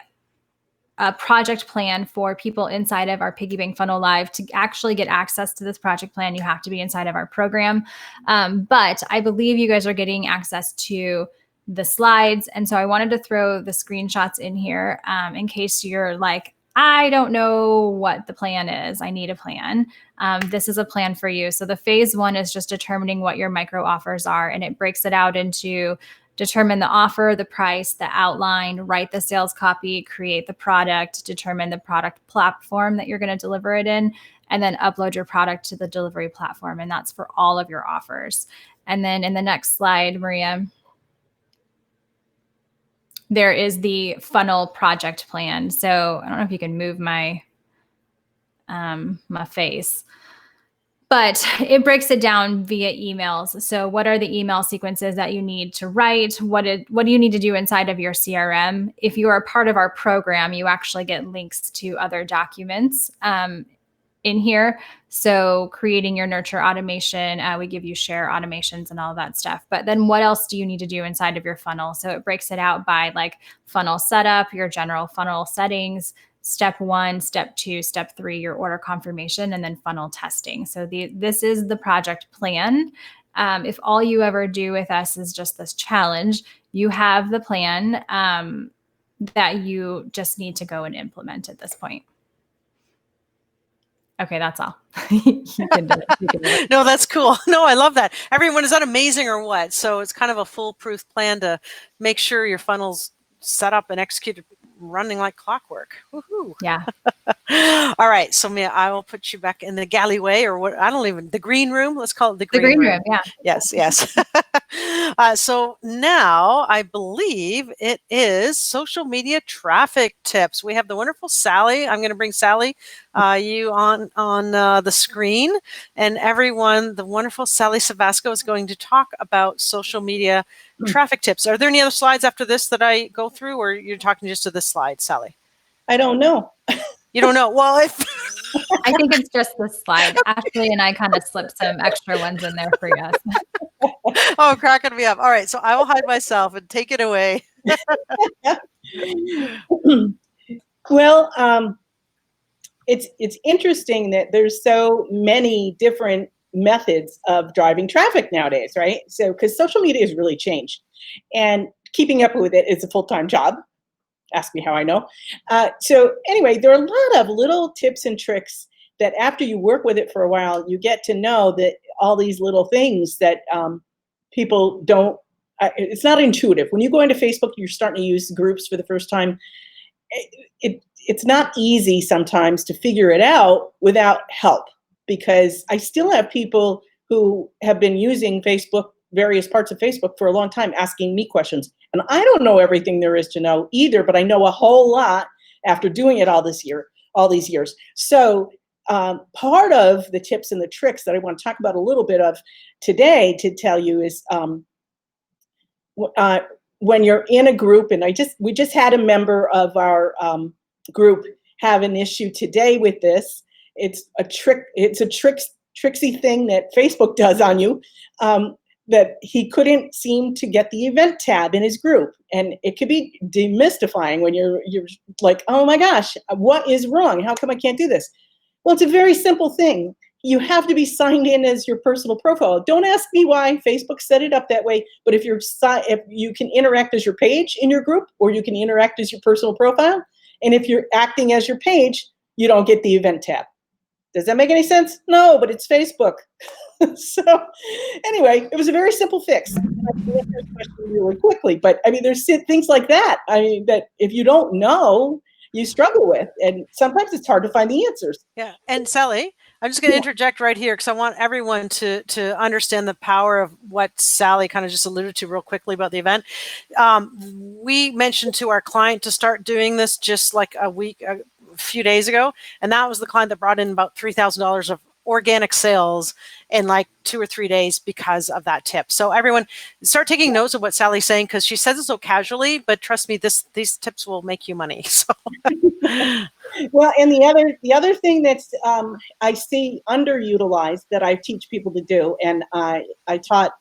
project plan for people inside of our Piggy Bank Funnel Live. To actually get access to this project plan, you have to be inside of our program. But I believe you guys are getting access to the slides. And so I wanted to throw the screenshots in here in case you're like, I don't know what the plan is. I need a plan. This is a plan for you. So the phase 1 is just determining what your micro offers are, and it breaks it out into determine the offer, the price, the outline, write the sales copy, create the product, determine the product platform that you're going to deliver it in, and then upload your product to the delivery platform. And that's for all of your offers. And then in the next slide, Maria, there is the funnel project plan. So I don't know if you can move my my face, but it breaks it down via emails. So what are the email sequences that you need to write? What do you need to do inside of your CRM? If you are a part of our program, you actually get links to other documents in here. So creating your nurture automation, we give you share automations and all that stuff. But then what else do you need to do inside of your funnel? So it breaks it out by like funnel setup, your general funnel settings, step 1, step 2, step 3, your order confirmation, and then funnel testing. So this is the project plan. If all you ever do with us is just this challenge, you have the plan that you just need to go and implement at this point. Okay, that's all. You can do it. You can do it. No, that's cool. No, I love that. Everyone, is that amazing or what? So it's kind of a foolproof plan to make sure your funnel's set up and executed, running like clockwork. Woohoo. Yeah. All right. So Mia, I will put you back in the galleyway, or what? I don't even, the green room. Let's call it the green room. Yeah. Yes. Yes. So now I believe it is social media traffic tips. We have the wonderful Sally. I'm going to bring Sally, you on the screen, and everyone, the wonderful Sally Savasco is going to talk about social media traffic tips. Are there any other slides after this that I go through, or you're talking just to this slide, Sally? I don't know. You don't know? Well, if I think it's just this slide. Ashley and I kind of slipped some extra ones in there for you. Oh, cracking me up. All right, so I will hide myself and take it away. Well, it's interesting that there's so many different methods of driving traffic nowadays, right? So, because social media has really changed, and keeping up with it is a full-time job. Ask me how I know. So anyway, there are a lot of little tips and tricks that after you work with it for a while, you get to know that all these little things that people don't, it's not intuitive. When you go into Facebook, you're starting to use groups for the first time. It's not easy sometimes to figure it out without help, because I still have people who have been using Facebook various parts of Facebook for a long time asking me questions. And I don't know everything there is to know either, but I know a whole lot after doing it all these years. So part of the tips and the tricks that I want to talk about a little bit of today to tell you is when you're in a group, and we just had a member of our group have an issue today with this. It's a tricksy thing that Facebook does on you, that he couldn't seem to get the event tab in his group. And it could be demystifying when you're like, oh my gosh, what is wrong? How come I can't do this? Well, it's a very simple thing. You have to be signed in as your personal profile. Don't ask me why Facebook set it up that way, but if you can interact as your page in your group, or you can interact as your personal profile, and if you're acting as your page, you don't get the event tab. Does that make any sense? No, but it's Facebook. So anyway, it was a very simple fix. I can answer this question really quickly, but I mean, there's things like that. I mean, that if you don't know, you struggle with, and sometimes it's hard to find the answers. Yeah, and Sally, I'm just going to interject right here because I want everyone to understand the power of what Sally kind of just alluded to real quickly about the event. We mentioned to our client to start doing this just like a few days ago, and that was the client that brought in about $3,000 of organic sales in like 2 or 3 days because of that tip. So everyone start taking notes of what Sally's saying, because she says it so casually, but trust me, these tips will make you money. So well, and the other thing that's I see underutilized that I teach people to do, and I had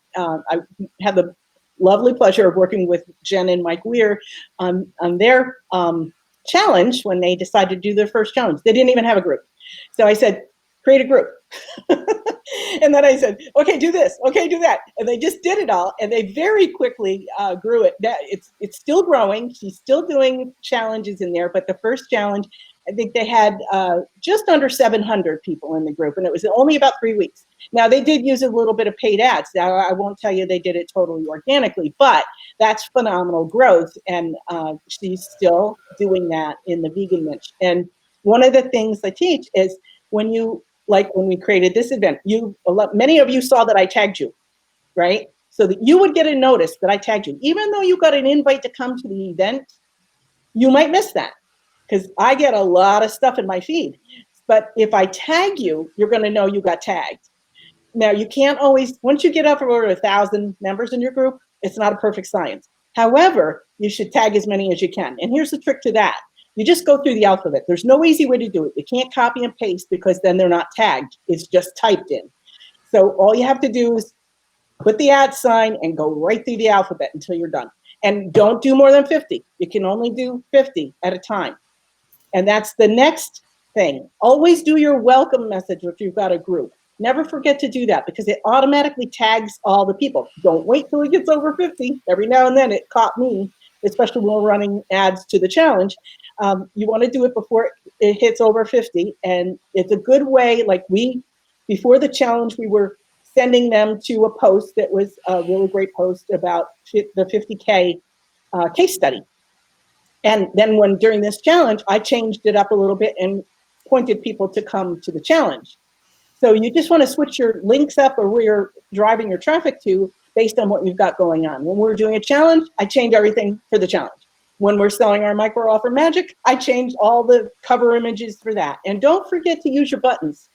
the lovely pleasure of working with Jen and Mike Weir on their challenge when they decided to do their first challenge. They didn't even have a group. So I said, create a group. And then I said, okay, do this, okay, do that. And they just did it all, and they very quickly grew it. It's still growing. She's still doing challenges in there, but the first challenge, I think they had just under 700 people in the group, and it was only about 3 weeks. Now, they did use a little bit of paid ads. Now, I won't tell you they did it totally organically, but that's phenomenal growth, and she's still doing that in the vegan niche. And one of the things I teach is when we created this event, many of you saw that I tagged you, right? So that you would get a notice that I tagged you. Even though you got an invite to come to the event, you might miss that, because I get a lot of stuff in my feed. But if I tag you, you're going to know you got tagged. Now, you can't always, once you get up over 1,000 members in your group, it's not a perfect science. However, you should tag as many as you can. And here's the trick to that. You just go through the alphabet. There's no easy way to do it. You can't copy and paste, because then they're not tagged. It's just typed in. So all you have to do is put the @ sign and go right through the alphabet until you're done. And don't do more than 50. You can only do 50 at a time. And that's the next thing. Always do your welcome message if you've got a group. Never forget to do that, because it automatically tags all the people. Don't wait till it gets over 50. Every now and then it caught me, especially when we're running ads to the challenge. You want to do it before it hits over 50. And it's a good way, before the challenge, we were sending them to a post that was a really great post about the 50K case study. And then during this challenge, I changed it up a little bit and pointed people to come to the challenge. So you just want to switch your links up, or where you're driving your traffic to, based on what you've got going on. When we're doing a challenge, I change everything for the challenge. When we're selling our micro offer magic, I changed all the cover images for that. And don't forget to use your buttons.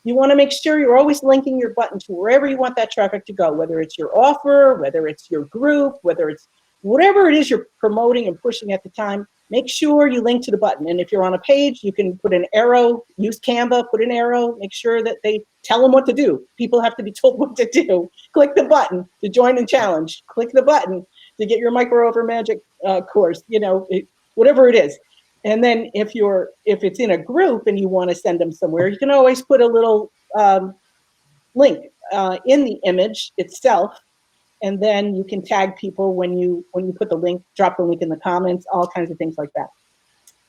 You want to make sure you're always linking your button to wherever you want that traffic to go, whether it's your offer, whether it's your group, whether it's whatever it is you're promoting and pushing at the time. Make sure you link to the button. And if you're on a page, you can put an arrow, use Canva, put an arrow, make sure that they tell them what to do. People have to be told what to do. Click the button to join the challenge. Click the button to get your micro offer magic course, whatever it is. And then if it's in a group and you want to send them somewhere, you can always put a little link in the image itself. And then you can tag people when you put the link, drop the link in the comments, all kinds of things like that.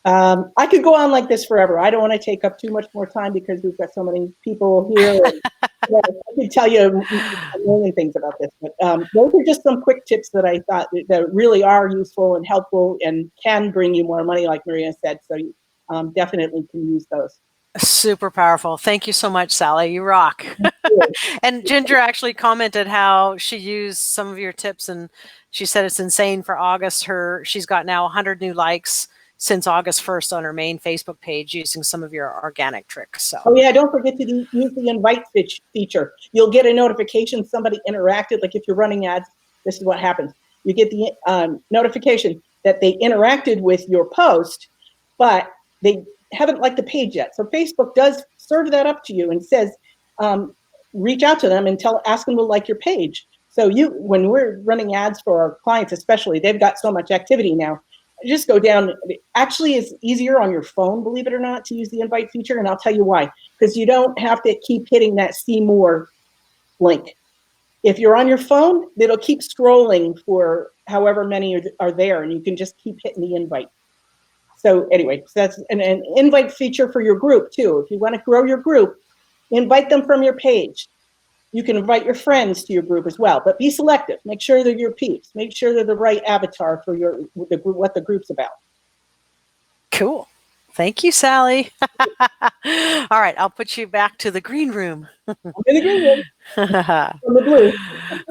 I could go on like this forever. I don't want to take up too much more time, because we've got so many people here. I could tell you a million things about this, but those are just some quick tips that I thought that really are useful and helpful and can bring you more money, like Maria said. So you definitely can use those. Super powerful. Thank you so much, Sally. You rock. And Ginger actually commented how she used some of your tips, and she said it's insane for August. She's got now 100 new likes since August 1st on her main Facebook page using some of your organic tricks. So. Oh yeah, don't forget to use the invite feature. You'll get a notification somebody interacted. Like if you're running ads, this is what happens. You get the notification that they interacted with your post, but they haven't liked the page yet. So Facebook does serve that up to you and says, reach out to them and ask them to like your page. So when we're running ads for our clients, especially, they've got so much activity now. Just go down. Actually, it's easier on your phone, believe it or not, to use the invite feature, and I'll tell you why. Because you don't have to keep hitting that see more link. If you're on your phone, it'll keep scrolling for however many are there, and you can just keep hitting the invite. So anyway, so that's an invite feature for your group too. If you want to grow your group, invite them from your page. You can invite your friends to your group as well, but be selective. Make sure they're your peeps. Make sure they're the right avatar for what the group's about. Cool. Thank you, Sally. All right, I'll put you back to the green room. I'm in the green room. From the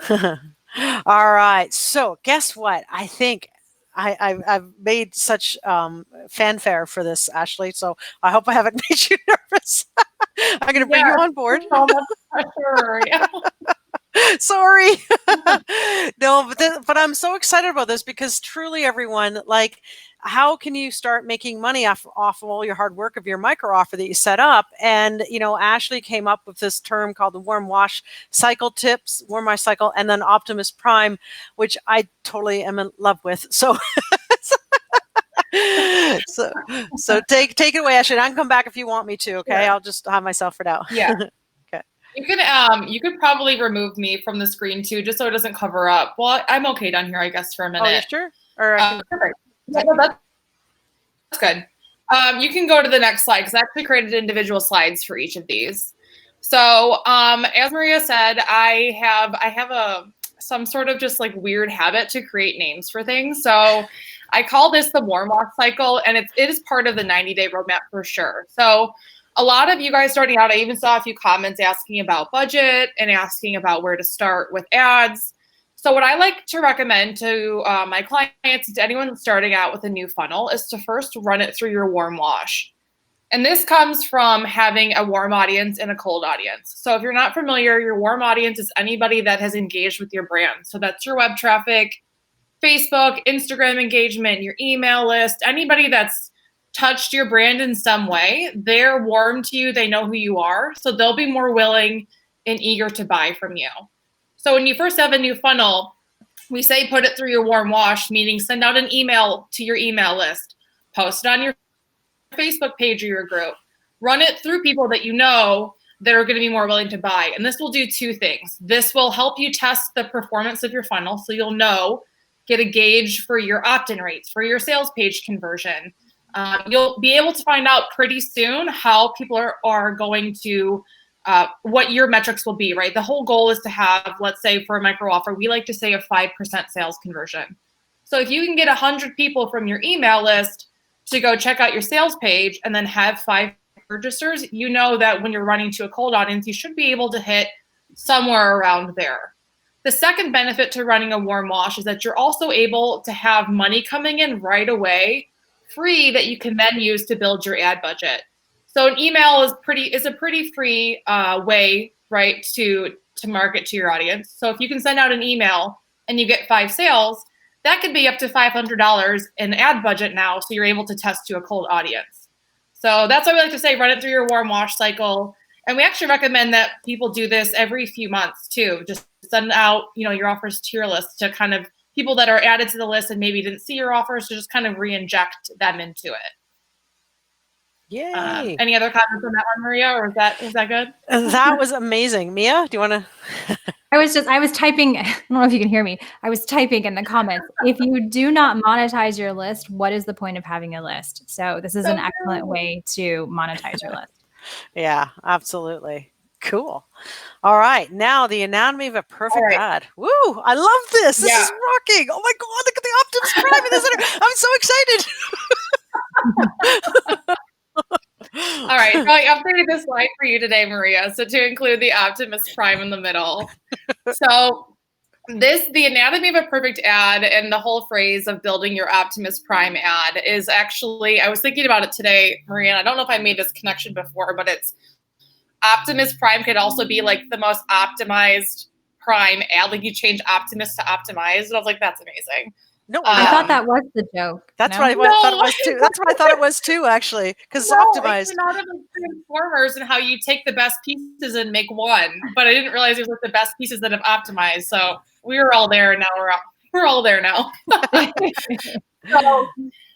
blue. All right. So guess what? I think I've made such fanfare for this, Ashley. So I hope I haven't made you nervous. I'm going to bring you on board. So much pressure. Yeah. Sorry. No, but I'm so excited about this because truly, everyone, like, how can you start making money off of all your hard work of your micro offer that you set up? And, Ashley came up with this term called the warm wash cycle tips, warm wash cycle, and then Optimus Prime, which I totally am in love with. So, so take it away, Ashley. I can come back if you want me to. Okay. Yeah. I'll just have myself for now. Yeah. Okay. You could probably remove me from the screen too, just so it doesn't cover up. Well, I'm okay down here, I guess, for a minute. Oh, you sure? Or perfect. Yeah, no, that's good. You can go to the next slide because I actually created individual slides for each of these. So as Maria said, I have some sort of just like weird habit to create names for things. So I call this the warm wash cycle, and it is part of the 90-day roadmap for sure. So a lot of you guys starting out, I even saw a few comments asking about budget and asking about where to start with ads. So what I like to recommend to my clients, to anyone starting out with a new funnel, is to first run it through your warm wash. And this comes from having a warm audience and a cold audience. So if you're not familiar, your warm audience is anybody that has engaged with your brand. So that's your web traffic, Facebook, Instagram engagement, your email list, anybody that's touched your brand in some way. They're warm to you. They know who you are. So they'll be more willing and eager to buy from you. So when you first have a new funnel, we say put it through your warm wash, meaning send out an email to your email list, post it on your Facebook page or your group, run it through people that you know that are going to be more willing to buy. And this will do two things. This will help you test the performance of your funnel, so you'll get a gauge for your opt-in rates, for your sales page conversion. You'll be able to find out pretty soon how people are going to what your metrics will be, right? The whole goal is to have, let's say for a micro offer, we like to say a 5% sales conversion. So if you can get 100 people from your email list to go check out your sales page and then have 5 purchasers, you know that when you're running to a cold audience, you should be able to hit somewhere around there. The second benefit to running a warm wash is that you're also able to have money coming in right away, free, that you can then use to build your ad budget. So an email is a pretty free way, right, to market to your audience. So if you can send out an email and you get 5 sales, that could be up to $500 in ad budget now. So you're able to test to a cold audience. So that's why we like to say, run it through your warm wash cycle. And we actually recommend that people do this every few months too. Just send out, your offers to your list to kind of people that are added to the list and maybe didn't see your offers, to just kind of re-inject them into it. Yay. Any other comments on that one, Maria, or is that good? That was amazing. Mia, do you want to? I was typing, I don't know if you can hear me. I was typing in the comments. If you do not monetize your list, what is the point of having a list? So this is an excellent way to monetize your list. Yeah, absolutely. Cool. All right. Now the anatomy of a perfect ad. Woo! I love this. This is rocking. Oh my God, look at the Optimus Prime in this. I'm so excited. All right, so I updated this slide for you today, Maria, so to include the Optimus Prime in the middle. So the anatomy of a perfect ad and the whole phrase of building your Optimus Prime ad is actually, I was thinking about it today, Maria, and I don't know if I made this connection before, but it's Optimus Prime could also be like the most optimized Prime ad. Like you change Optimus to optimized, and I was like, that's amazing. No, I thought that was the joke. That's no? what I thought it was too. That's what I thought it was too, actually, because it's optimized. It's not about Transformers and how you take the best pieces and make one, but I didn't realize it was like the best pieces that have optimized. So we were all there, and now we're all there now. So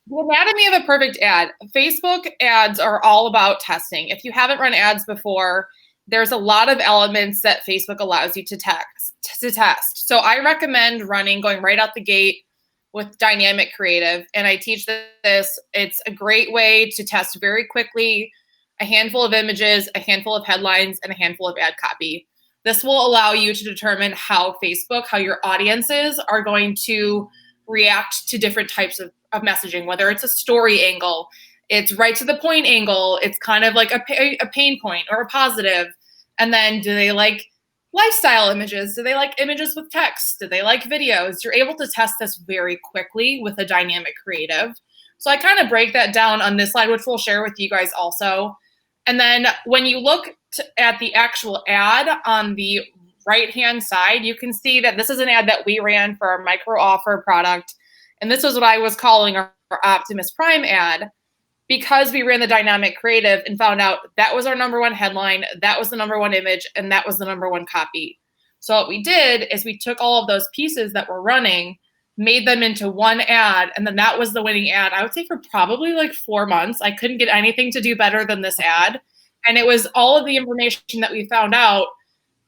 the anatomy of a perfect ad. Facebook ads are all about testing. If you haven't run ads before, there's a lot of elements that Facebook allows you to test. So I recommend going right out the gate with dynamic creative. And I teach this. It's a great way to test very quickly a handful of images, a handful of headlines, and a handful of ad copy. This will allow you to determine how your audiences are going to react to different types of messaging, whether it's a story angle, it's right to the point angle, it's kind of like a pain point or a positive. And then do they like lifestyle images? Do they like images with text? Do they like videos? You're able to test this very quickly with a dynamic creative. So I kind of break that down on this slide, which we'll share with you guys also. And then when you look at the actual ad on the right-hand side, you can see that this is an ad that we ran for our micro offer product. And this was what I was calling our Optimus Prime ad, because we ran the dynamic creative and found out that was our number one headline, that was the number one image, and that was the number one copy. So what we did is we took all of those pieces that were running, made them into one ad, and then that was the winning ad. I would say for probably like 4 months. I couldn't get anything to do better than this ad. And it was all of the information that we found out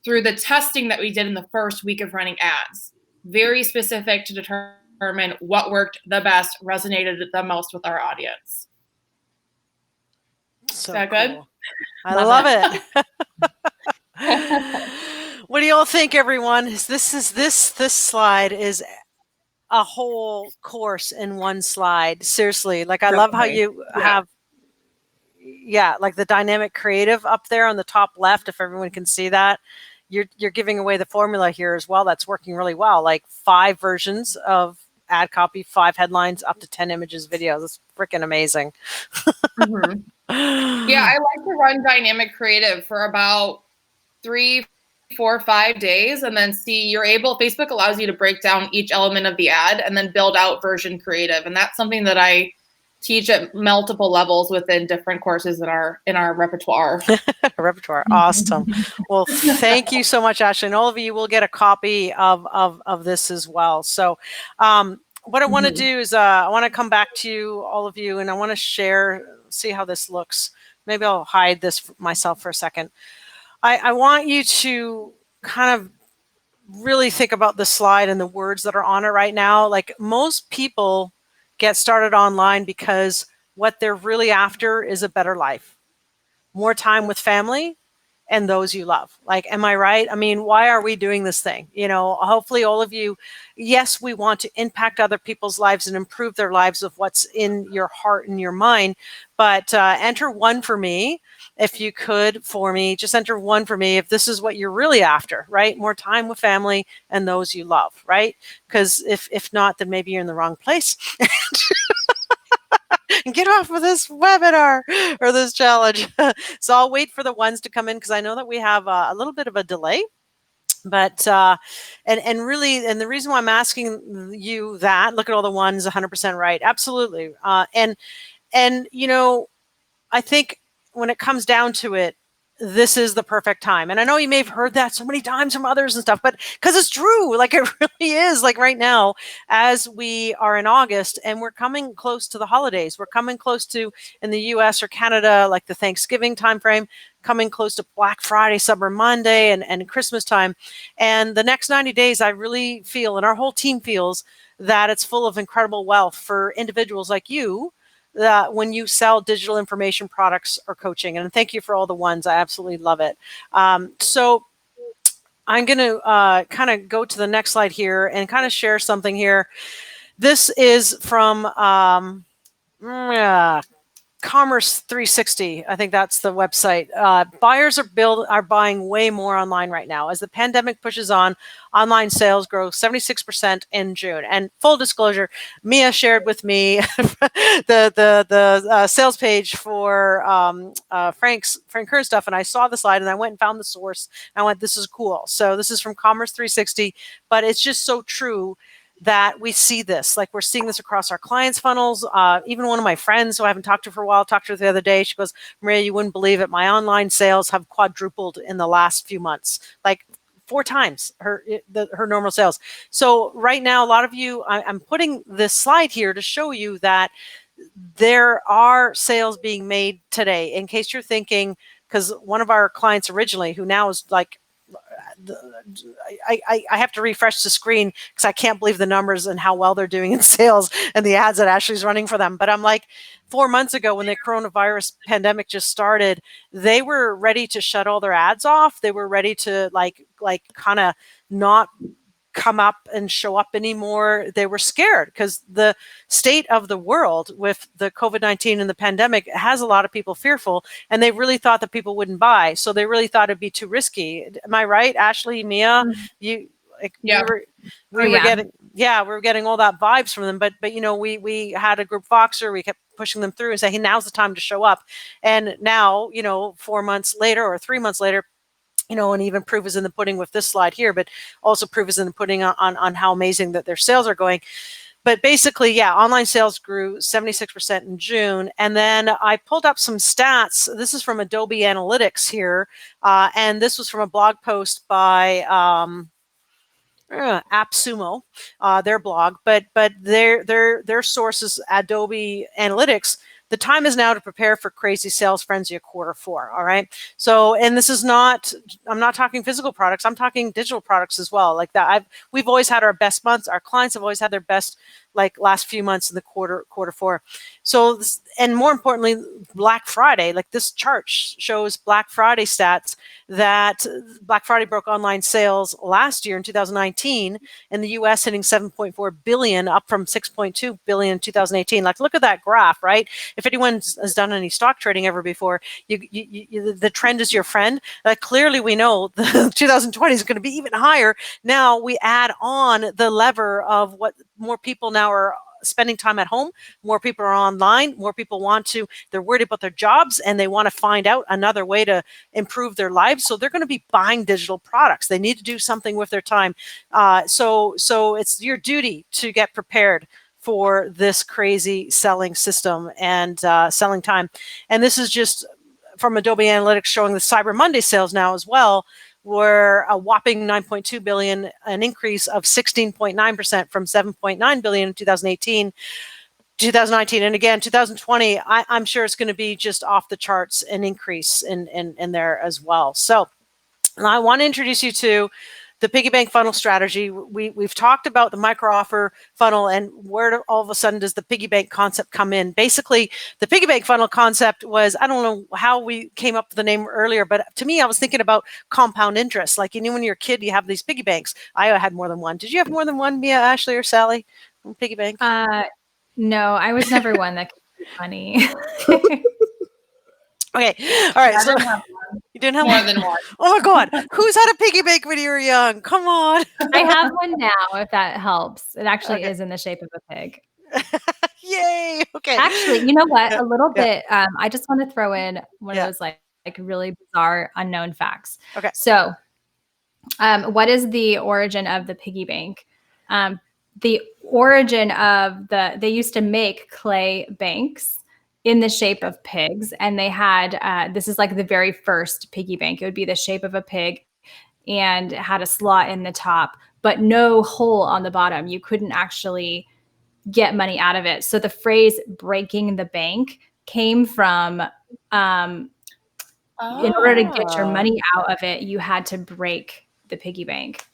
through the testing that we did in the first week of running ads. Very specific to determine what worked the best, resonated the most with our audience. So Is that good? cool. I love it. What do you all think, everyone? This slide is a whole course in one slide. Seriously, like I love how you have, like the dynamic creative up there on the top left. If everyone can see that, you're giving away the formula here as well. That's working really well. Like 5 versions of ad copy, 5 headlines, up to 10 images, videos. It's freaking amazing. Mm-hmm. Yeah, I like to run dynamic creative for about 3, 4, 5 days, and then Facebook allows you to break down each element of the ad and then build out version creative. And that's something that I teach at multiple levels within different courses in our repertoire. Awesome. Well, thank you so much, Ashley. And all of you will get a copy of this as well. So what I want to do is I want to come back to you, all of you, and I want to see how this looks. Maybe I'll hide this myself for a second. I want you to kind of really think about the slide and the words that are on it right now. Like most people get started online because what they're really after is a better life, more time with family and those you love. Like, am I right? I mean, why are we doing this thing? Hopefully all of you, yes, we want to impact other people's lives and improve their lives of what's in your heart and your mind, but enter 1 for me. If you could, for me, just enter 1 for me if this is what you're really after, right? More time with family and those you love, right? Because if not, then maybe you're in the wrong place. And get off of this webinar or this challenge. So I'll wait for the ones to come in because I know that we have a little bit of a delay. But and really, and the reason why I'm asking you that, look at all the ones, 100% right, absolutely. And I think when it comes down to it, this is the perfect time. And I know you may have heard that so many times from others and stuff, but because it's true, like it really is. Like right now, as we are in August and we're coming close to the holidays, we're coming close to, in the US or Canada, like the Thanksgiving timeframe, coming close to Black Friday, Cyber Monday, and Christmas time. And the next 90 days, I really feel, and our whole team feels, that it's full of incredible wealth for individuals like you, that when you sell digital information products or coaching. And thank you for all the ones. I absolutely love it. So I'm going to kind of go to the next slide here and kind of share something here. This is from Commerce 360. I think that's the website. Buyers are buying way more online right now. As the pandemic pushes on, online sales grow 76% in June. And full disclosure, Mia shared with me the sales page for Frank Kern's stuff, and I saw the slide and I went and found the source. And I went, this is cool. So this is from Commerce 360, but it's just so true that we see this, like we're seeing this across our clients' funnels. Even one of my friends who I haven't talked to for a while, talked to her the other day. She goes, Maria, you wouldn't believe it. My online sales have quadrupled in the last few months, like 4 times her normal sales. So right now, a lot of you, I'm putting this slide here to show you that there are sales being made today. In case you're thinking, because one of our clients originally, who now is like, I have to refresh the screen because I can't believe the numbers and how well they're doing in sales and the ads that Ashley's running for them. But I'm like, 4 months ago when the coronavirus pandemic just started, they were ready to shut all their ads off. They were ready to like kind of not come up and show up anymore. They were scared because the state of the world with the COVID-19 and the pandemic has a lot of people fearful, and they really thought that people wouldn't buy. So they really thought it'd be too risky. Am I right, Ashley, Mia? You like, yeah. we were getting all that vibes from them. But you know, we had a group Voxer, we kept pushing them through and saying, hey, now's the time to show up. And now, you know, 4 months later or 3 months later, you know, and even proof is in the pudding with this slide here, but also proof is in the pudding on how amazing that their sales are going. But basically, yeah, online sales grew 76% in June. And then I pulled up some stats. This is from Adobe Analytics here. And this was from a blog post by AppSumo, their blog, but their source is Adobe Analytics. The time is now to prepare for crazy sales frenzy of Q4. All right. So, and this is not, I'm not talking physical products. I'm talking digital products as well. Like that, we've always had our best months. Our clients have always had their best, like last few months in the Q4. So, this, and more importantly, Black Friday, like this chart shows Black Friday stats that Black Friday broke online sales last year in 2019 in the US, hitting 7.4 billion, up from 6.2 billion in 2018. Like, look at that graph, right? If anyone has done any stock trading ever before, the trend is your friend. Clearly, we know the 2020 is going to be even higher. Now we add on the lever of what more people now are spending time at home, more people are online, more people they're worried about their jobs and they want to find out another way to improve their lives. So they're going to be buying digital products. They need to do something with their time. So it's your duty to get prepared for this crazy selling system and selling time. And this is just from Adobe Analytics showing the Cyber Monday sales now as well, were a whopping 9.2 billion, an increase of 16.9% from 7.9 billion in 2019. And again, 2020, I'm sure it's going to be just off the charts, an increase in there as well. So I want to introduce you to the Piggy Bank Funnel strategy. We've talked about the micro offer funnel and where all of a sudden does the Piggy Bank concept come in. Basically, the Piggy Bank Funnel concept was, I don't know how we came up with the name earlier, but to me, I was thinking about compound interest. Like, you know, when you're a kid, you have these piggy banks. I had more than one. Did you have more than one, Mia, Ashley, or Sally? Piggy bank? No, I was never one that could be funny. Okay. All right. So you didn't have more than one. Oh my God. Who's had a piggy bank when you were young? Come on. I have one now, if that helps. It actually is in the shape of a pig. Yay. Okay. Actually, you know what? A little bit. I just want to throw in one of those like really bizarre unknown facts. Okay. So, what is the origin of the piggy bank? The origin of they used to make clay banks in the shape of pigs. And they had, this is like the very first piggy bank. It would be the shape of a pig and it had a slot in the top, but no hole on the bottom. You couldn't actually get money out of it. So the phrase breaking the bank came from, in order to get your money out of it, you had to break the piggy bank.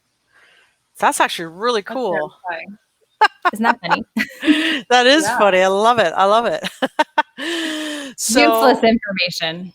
That's actually really cool. Isn't that funny? That is funny. I love it. I love it. Useless information.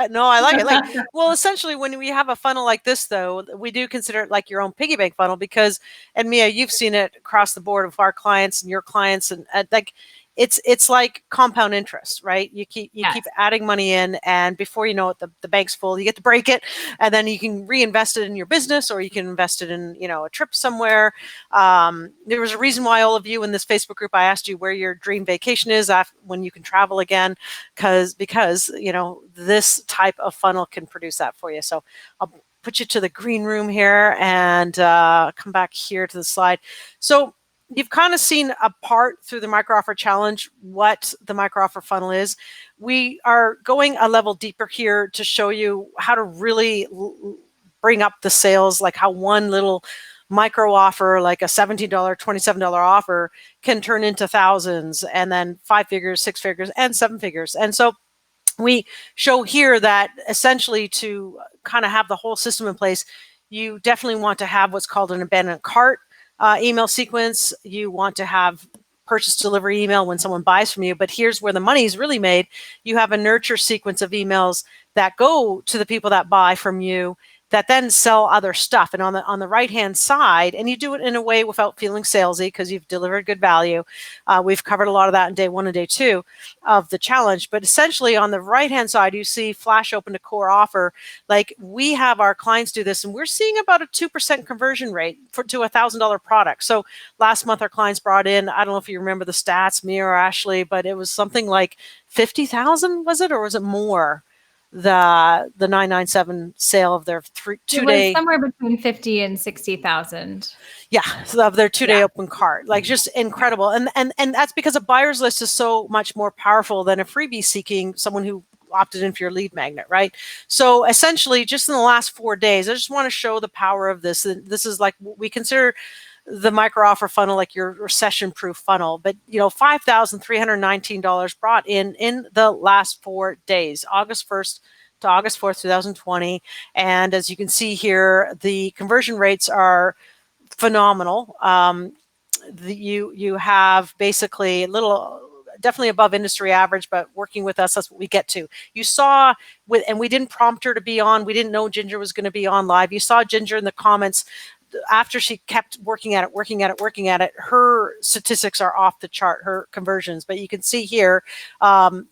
No, I like it. Well, essentially, when we have a funnel like this, though, we do consider it like your own piggy bank funnel because, and Mia, you've seen it across the board of our clients and your clients, and like it's like compound interest, right? You keep adding money in, and before you know it, the bank's full. You get to break it, and then you can reinvest it in your business, or you can invest it in, you know, a trip somewhere. There was a reason why all of you in this Facebook group, I asked you where your dream vacation is when you can travel again, because you know, this type of funnel can produce that for you. So I'll put you to the green room here and come back here to the slide. So you've kind of seen a part through the micro offer challenge what the micro offer funnel is. We are going a level deeper here to show you how to really bring up the sales, like how one little micro offer, like a $17, $27 offer, can turn into thousands, and then 5 figures, 6 figures, and 7 figures. And so we show here that essentially to kind of have the whole system in place, you definitely want to have what's called an abandoned cart email sequence. You want to have purchase delivery email when someone buys from you. But here's where the money is really made. You have a nurture sequence of emails that go to the people that buy from you, that then sell other stuff. And on the right-hand side, and you do it in a way without feeling salesy because you've delivered good value. We've covered a lot of that in day 1 and day 2 of the challenge. But essentially on the right-hand side, you see flash open to core offer. Like, we have our clients do this, and we're seeing about a 2% conversion rate to a $1,000 product. So last month, our clients brought in, I don't know if you remember the stats, me or Ashley, but it was something like 50,000, was it? Or was it more? The 997 sale of their 2-day, somewhere between 50 and 60,000. Yeah, so of their 2-day open cart, like, just incredible. And that's because a buyer's list is so much more powerful than a freebie seeking someone who opted in for your lead magnet, right? So essentially, just in the last 4 days, I just want to show the power of this. This is like, we consider the micro offer funnel like your recession proof funnel, but you know, $5,319 brought in the last 4 days, August 1st to August 4th, 2020. And as you can see here, the conversion rates are phenomenal. You have basically a little, definitely above industry average, but working with us, that's what we get to. You saw and we didn't prompt her to be on. We didn't know Ginger was going to be on live. You saw Ginger in the comments. After she kept working at it, her statistics are off the chart, her conversions. But you can see here,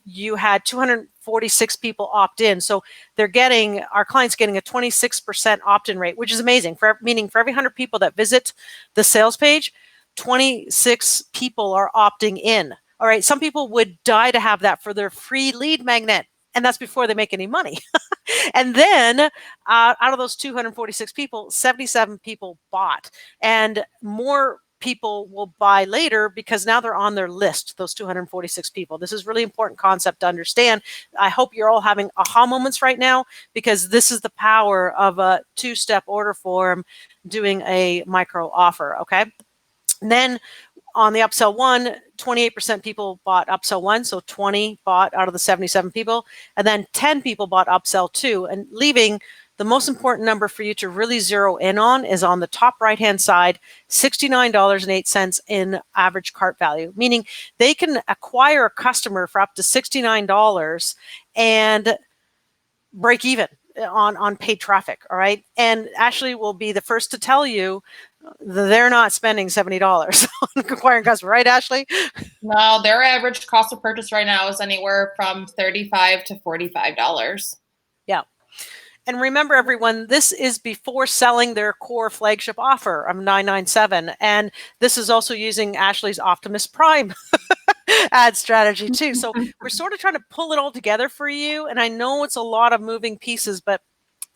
you had 246 people opt in. So our clients getting a 26% opt-in rate, which is amazing. Meaning for every 100 people that visit the sales page, 26 people are opting in. All right, some people would die to have that for their free lead magnet, and that's before they make any money. And then out of those 246 people, 77 people bought, and more people will buy later because now they're on their list, those 246 people. This is really important concept to understand. I hope you're all having aha moments right now, because this is the power of a 2-step order form doing a micro offer, okay? And then on the upsell 1, 28% people bought upsell 1, so 20 bought out of the 77 people, and then 10 people bought upsell 2, and leaving the most important number for you to really zero in on is on the top right-hand side, $69.08 in average cart value, meaning they can acquire a customer for up to $69 and break even on paid traffic, all right? And Ashley will be the first to tell you they're not spending $70 on acquiring customers, right, Ashley? No, their average cost of purchase right now is anywhere from $35 to $45. Yeah. And remember, everyone, this is before selling their core flagship offer of $997. And this is also using Ashley's Optimus Prime ad strategy too. So we're sort of trying to pull it all together for you. And I know it's a lot of moving pieces, but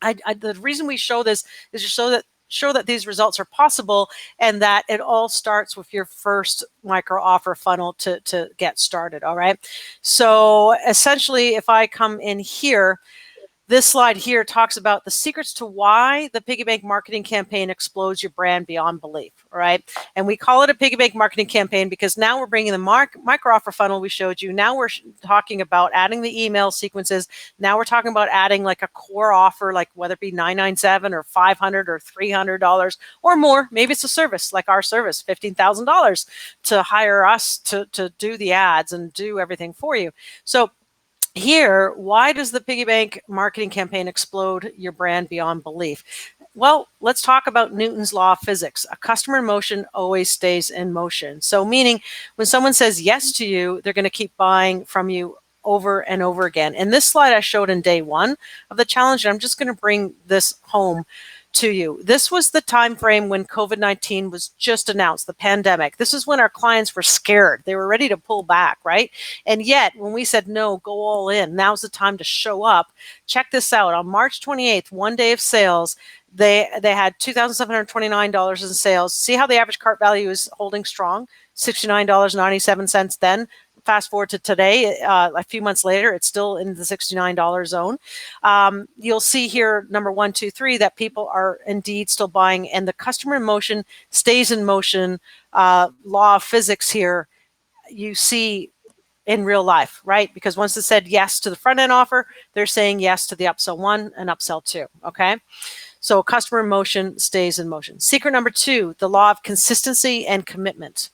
the reason we show this is to show that these results are possible, and that it all starts with your first micro offer funnel to get started. All right. So essentially, if I come in here, this slide here talks about the secrets to why the Piggy Bank marketing campaign explodes your brand beyond belief, all right? And we call it a Piggy Bank marketing campaign because now we're bringing the micro offer funnel we showed you. Now we're talking about adding the email sequences. Now we're talking about adding like a core offer, like whether it be $997 or $500 or $300 or more. Maybe it's a service like our service, $15,000 to hire us to do the ads and do everything for you. So here, why does the Piggy Bank marketing campaign explode your brand beyond belief? Well, let's talk about Newton's law of physics. A customer in motion always stays in motion. So meaning when someone says yes to you, they're going to keep buying from you over and over again. And this slide I showed in day one of the challenge, and I'm just going to bring this home to you. This was the time frame when COVID-19 was just announced, the pandemic. This is when our clients were scared. They were ready to pull back, right? And yet, when we said, no, go all in, now's the time to show up. Check this out. On March 28th, one day of sales, they had $2,729 in sales. See how the average cart value is holding strong? $69.97 then. Fast forward to today, a few months later, it's still in the $69 zone. You'll see here, number 1, 2, 3, that people are indeed still buying, and the customer in motion stays in motion. Law of physics here, you see in real life, right? Because once it said yes to the front end offer, they're saying yes to the upsell 1 and upsell 2, okay? So customer in motion stays in motion. Secret number 2, the law of consistency and commitment.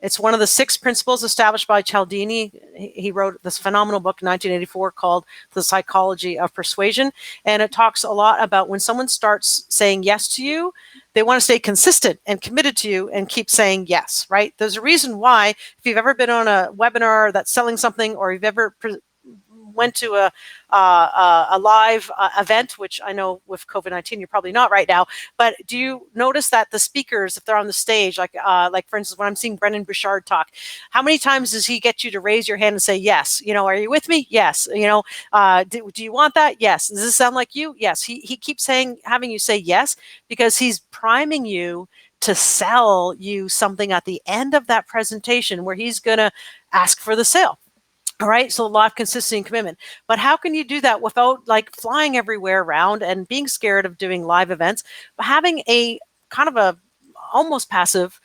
It's one of the 6 principles established by Cialdini. He wrote this phenomenal book in 1984 called The Psychology of Persuasion. And it talks a lot about when someone starts saying yes to you, they want to stay consistent and committed to you and keep saying yes, right? There's a reason why, if you've ever been on a webinar that's selling something, or you've ever went to a live event, which I know with COVID-19 you're probably not right now, but do you notice that the speakers, if they're on the stage, like for instance, when I'm seeing Brendan Bouchard talk, how many times does he get you to raise your hand and say yes? You know, are you with me? Yes. You know, do you want that? Yes. Does this sound like you? Yes. He keeps having you say yes, because he's priming you to sell you something at the end of that presentation where he's going to ask for the sale. All right, so a lot of consistency and commitment. But how can you do that without like flying everywhere around and being scared of doing live events, but having a kind of a almost passive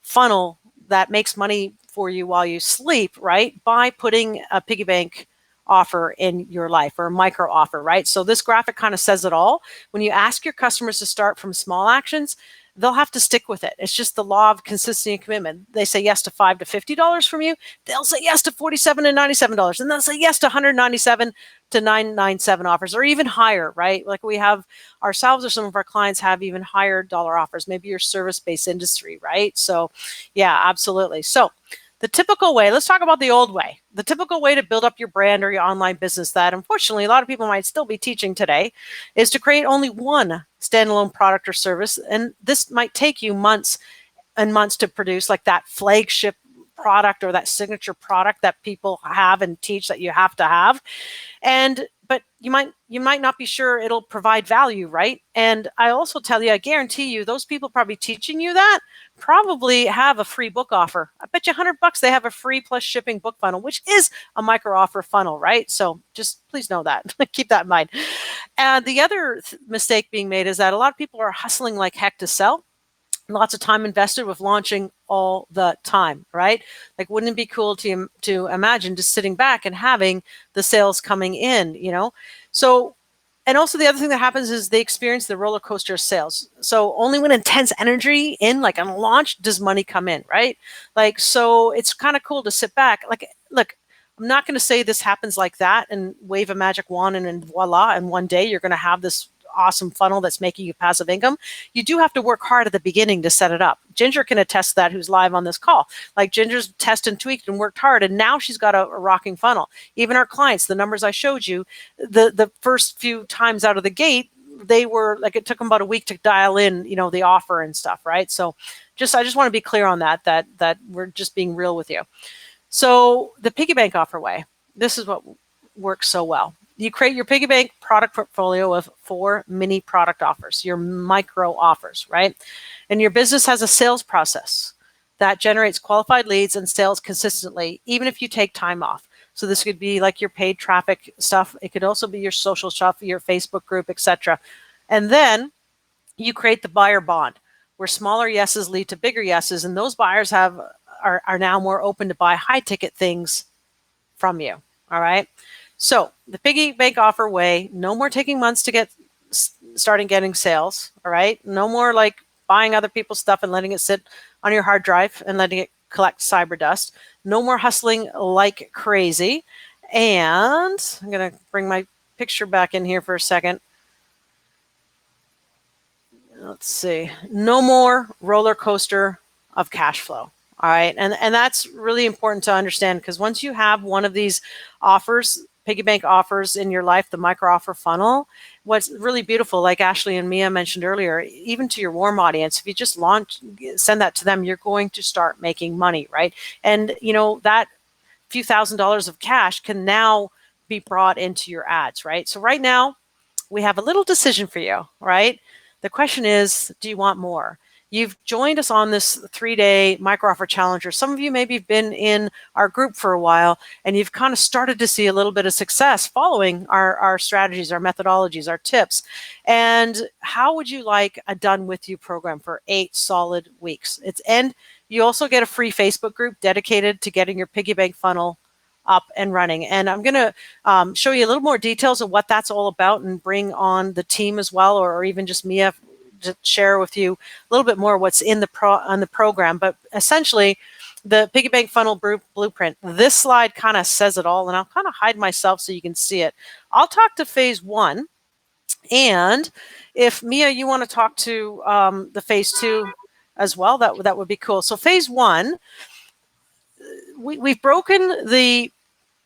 funnel that makes money for you while you sleep, right? By putting a piggy bank offer in your life, or a micro offer, right? So this graphic kind of says it all. When you ask your customers to start from small actions, they'll have to stick with it. It's just the law of consistency and commitment. They say yes to $5 to $50 from you. They'll say yes to $47 to $97, and they'll say yes to $197 to $997 offers, or even higher, right? Like we have ourselves, or some of our clients have even higher dollar offers. Maybe your service-based industry, right? So, yeah, absolutely. So, the typical way, let's talk about the old way. The typical way to build up your brand or your online business that unfortunately a lot of people might still be teaching today is to create only one standalone product or service. And this might take you months and months to produce, like that flagship product or that signature product that people have and teach that you have to have. But you might not be sure it'll provide value, right? And I also tell you, I guarantee you, those people probably teaching you that probably have a free book offer. I bet you $100 they have a free plus shipping book funnel, which is a micro offer funnel, right? So just please know that. Keep that in mind. And the other mistake being made is that a lot of people are hustling like heck to sell. Lots of time invested with launching all the time, right? Like, wouldn't it be cool to imagine just sitting back and having the sales coming in, you know? So, and also the other thing that happens is they experience the roller coaster of sales. So only when intense energy in, like on launch, does money come in, right? Like, so it's kind of cool to sit back. Like, look, I'm not going to say this happens like that and wave a magic wand and voila, and one day you're going to have this awesome funnel that's making you passive income. You do have to work hard at the beginning to set it up. Ginger can attest to that, who's live on this call. Like, Ginger's tested and tweaked and worked hard, and now she's got a rocking funnel. Even our clients, the numbers I showed you, the first few times out of the gate, they were like, it took them about a week to dial in, you know, the offer and stuff, right? So I just want to be clear on that we're just being real with you. So the piggy bank offer way, this is what works so well. You create your piggy bank product portfolio of 4 mini product offers, your micro offers, right? And your business has a sales process that generates qualified leads and sales consistently, even if you take time off. So this could be like your paid traffic stuff. It could also be your social stuff, your Facebook group, etc. And then you create the buyer bond, where smaller yeses lead to bigger yeses, and those buyers are now more open to buy high ticket things from you. All right. So the piggy bank offer way, no more taking months to starting getting sales. All right. No more like buying other people's stuff and letting it sit on your hard drive and letting it collect cyber dust. No more hustling like crazy. And I'm going to bring my picture back in here for a second. let's see, no more roller coaster of cash flow. All right. And that's really important to understand, because once you have one of these offers, piggy bank offers in your life, the micro offer funnel, what's really beautiful, like Ashley and Mia mentioned earlier, even to your warm audience, if you just send that to them, you're going to start making money, right? And that few $1,000s of cash can now be brought into your ads, right? So right now we have a little decision for you, right? The question is, do you want more? You've joined us on this 3-day micro offer challenge, or some of you maybe have been in our group for a while, and you've kind of started to see a little bit of success following our strategies, our methodologies, our tips. And how would you like a done with you program for 8 solid weeks? And you also get a free Facebook group dedicated to getting your piggy bank funnel up and running. And I'm going to show you a little more details of what that's all about, and bring on the team as well, or even just Mia to share with you a little bit more what's in the program. But essentially, the Piggy Bank Funnel Blueprint, this slide kind of says it all, and I'll kind of hide myself so you can see it. I'll talk to phase 1, and if Mia, you want to talk to the phase 2 as well, that would be cool. So phase 1, we've broken the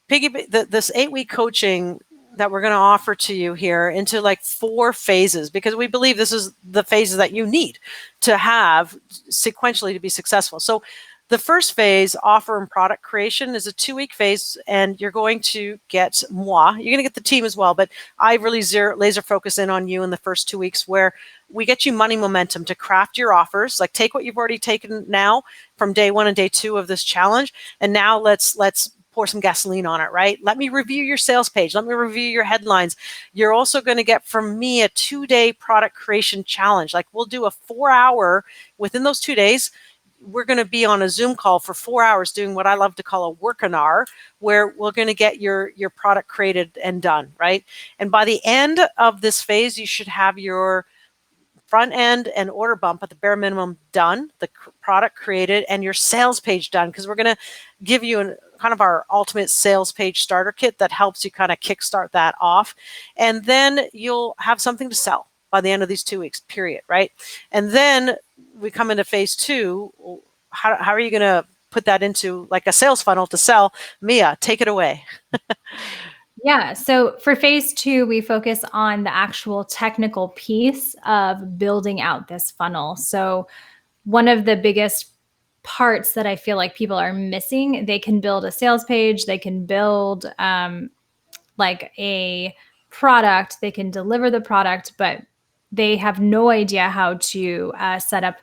this 8-week coaching that we're going to offer to you here into like 4 phases, because we believe this is the phases that you need to have sequentially to be successful. So the first phase, offer and product creation, is a 2-week phase, and you're going to get moi. You're going to get the team as well, but I really laser focus in on you in the first 2 weeks, where we get you money momentum to craft your offers. Like, take what you've already taken now from day 1 and day 2 of this challenge, and now let's pour some gasoline on it, right? Let me review your sales page. Let me review your headlines. You're also going to get from me a 2-day product creation challenge. Like, we'll do a 4-hour within those 2 days. We're going to be on a Zoom call for 4 hours doing what I love to call a workinar, where we're going to get your product created and done, right? And by the end of this phase, you should have your front end and order bump at the bare minimum done, the product created, and your sales page done, because we're going to give you kind of our ultimate sales page starter kit that helps you kind of kickstart that off. And then you'll have something to sell by the end of these 2 weeks, period, right? And then we come into phase 2. How are you going to put that into like a sales funnel to sell? Mia, take it away. Yeah. So for phase 2, we focus on the actual technical piece of building out this funnel. So one of the biggest parts that I feel like people are missing, they can build a sales page, they can build like a product, they can deliver the product, but they have no idea how to set up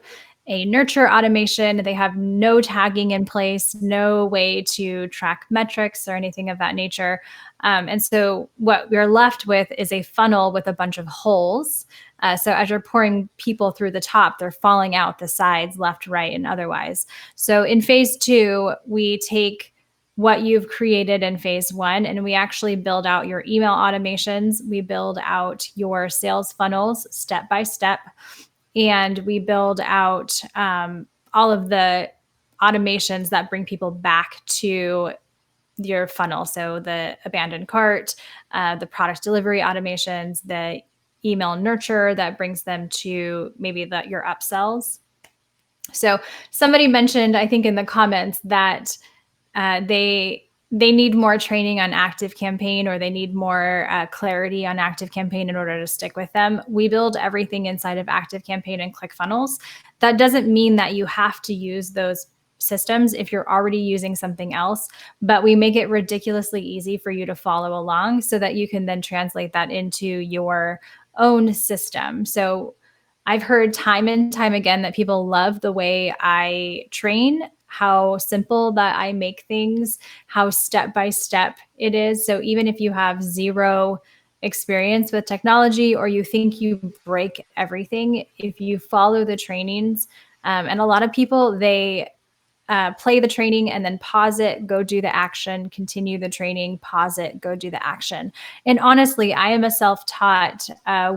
a nurture automation. They have no tagging in place, no way to track metrics or anything of that nature. And so what we're left with is a funnel with a bunch of holes. So as you're pouring people through the top, they're falling out the sides, left, right, and otherwise. So in phase 2, we take what you've created in phase 1, and we actually build out your email automations. We build out your sales funnels step by step. And we build out all of the automations that bring people back to your funnel. So the abandoned cart, the product delivery automations, the email nurture that brings them to maybe your upsells. So somebody mentioned, I think in the comments, that they need more training on ActiveCampaign, or they need more clarity on ActiveCampaign in order to stick with them. We build everything inside of ActiveCampaign and ClickFunnels. That doesn't mean that you have to use those systems if you're already using something else, but we make it ridiculously easy for you to follow along so that you can then translate that into your own system. So I've heard time and time again that people love the way I train, how simple that I make things, how step-by-step it is. So even if you have zero experience with technology, or you think you break everything, if you follow the trainings, and a lot of people, they play the training and then pause it, go do the action, continue the training, pause it, go do the action. And honestly, I am a self-taught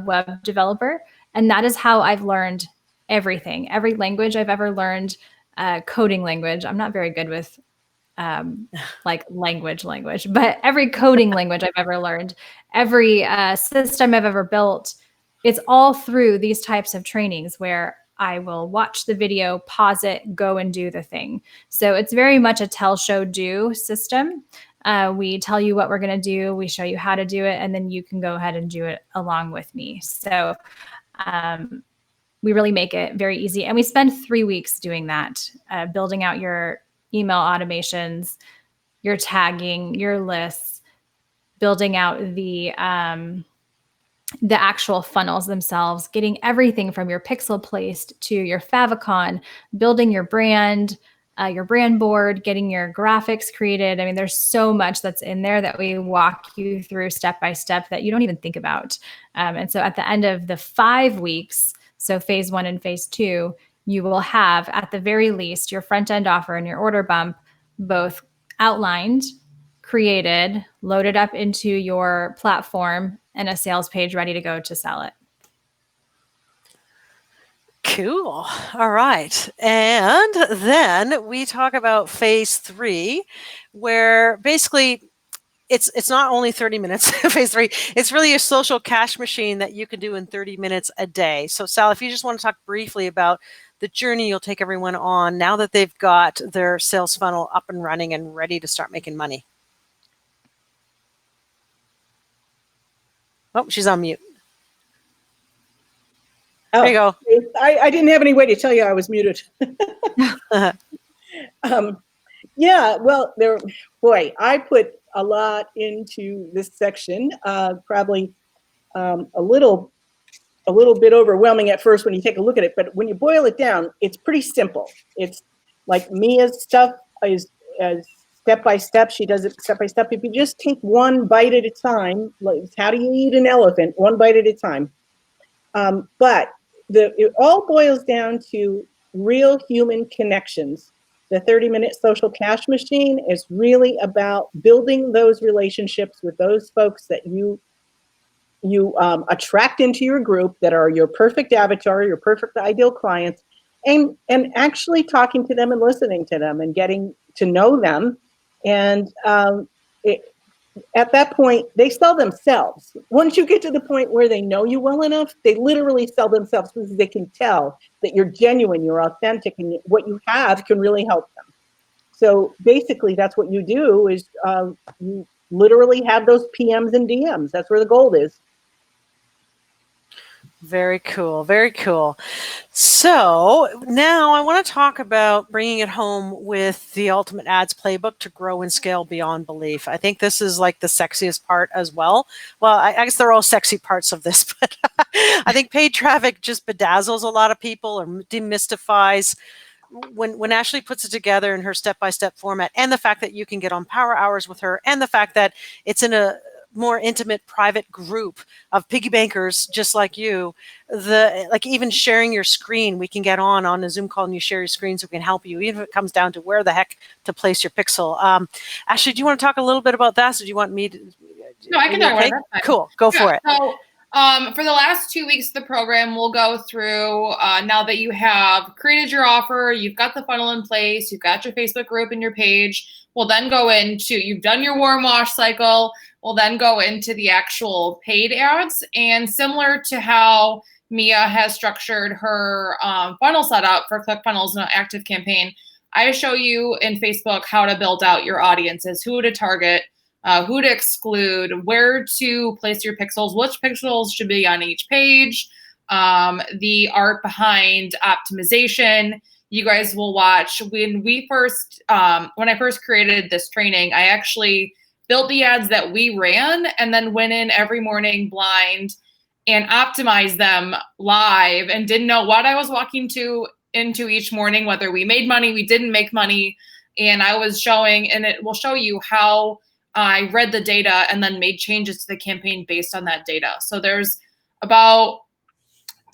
web developer, and that is how I've learned everything. Every language I've ever learned, coding language. I'm not very good with like language, but every coding language I've ever learned, every system I've ever built, it's all through these types of trainings where I will watch the video, pause it, go and do the thing. So it's very much a tell, show, do system. We tell you what we're going to do, we show you how to do it, and then you can go ahead and do it along with me. So we really make it very easy. And we spend 3 weeks doing that, building out your email automations, your tagging, your lists, building out the actual funnels themselves, getting everything from your pixel placed to your favicon, building your brand board, getting your graphics created. I mean, there's so much that's in there that we walk you through step by step that you don't even think about. And so at the end of the 5 weeks, so phase 1 and phase 2, you will have at the very least your front end offer and your order bump both outlined, created, loaded up into your platform, and a sales page ready to go to sell it. Cool. All right. And then we talk about phase 3, where basically it's not only 30 minutes, phase 3, it's really a social cash machine that you can do in 30 minutes a day. So Sal, if you just want to talk briefly about the journey you'll take everyone on now that they've got their sales funnel up and running and ready to start making money. Oh, she's on mute. Oh, there you go. I didn't have any way to tell you I was muted. Yeah, well, I put a lot into this section. Probably a little bit overwhelming at first when you take a look at it, but when you boil it down, it's pretty simple. It's like Mia's stuff is step by step. She does it step by step. If you just take one bite at a time, like how do you eat an elephant? One bite at a time. But it all boils down to real human connections. The 30-minute social cash machine is really about building those relationships with those folks that you attract into your group, that are your perfect avatar, your perfect ideal clients, and actually talking to them and listening to them and getting to know them. And at that point, they sell themselves. Once you get to the point where they know you well enough, they literally sell themselves because they can tell that you're genuine, you're authentic, and what you have can really help them. So basically, that's what you do is you literally have those PMs and DMs. That's where the gold is. Very cool. Very cool. So now I want to talk about bringing it home with the Ultimate Ads Playbook to grow and scale beyond belief. I think this is like the sexiest part as well. Well, I guess they're all sexy parts of this, but I think paid traffic just bedazzles a lot of people or demystifies. When Ashley puts it together in her step-by-step format, and the fact that you can get on power hours with her, and the fact that it's in a more intimate private group of piggy bankers just like you, like even sharing your screen, we can get on a Zoom call and you share your screen so we can help you, even if it comes down to where the heck to place your pixel. Ashley, do you want to talk a little bit about that? So do you want me to? No, I can talk about it. Cool, go for it. So for the last 2 weeks of the program, we'll go through, now that you have created your offer, you've got the funnel in place, you've got your Facebook group and your page, we'll then go into, you've done your warm wash cycle, we'll then go into the actual paid ads. And similar to how Mia has structured her funnel setup for ClickFunnels and Active Campaign, I show you in Facebook how to build out your audiences, who to target, who to exclude, where to place your pixels, which pixels should be on each page, the art behind optimization. You guys will watch when I first created this training, I actually built the ads that we ran and then went in every morning blind and optimized them live and didn't know what I was walking into each morning, whether we made money, we didn't make money. And I was showing, and it will show you how I read the data and then made changes to the campaign based on that data. So there's about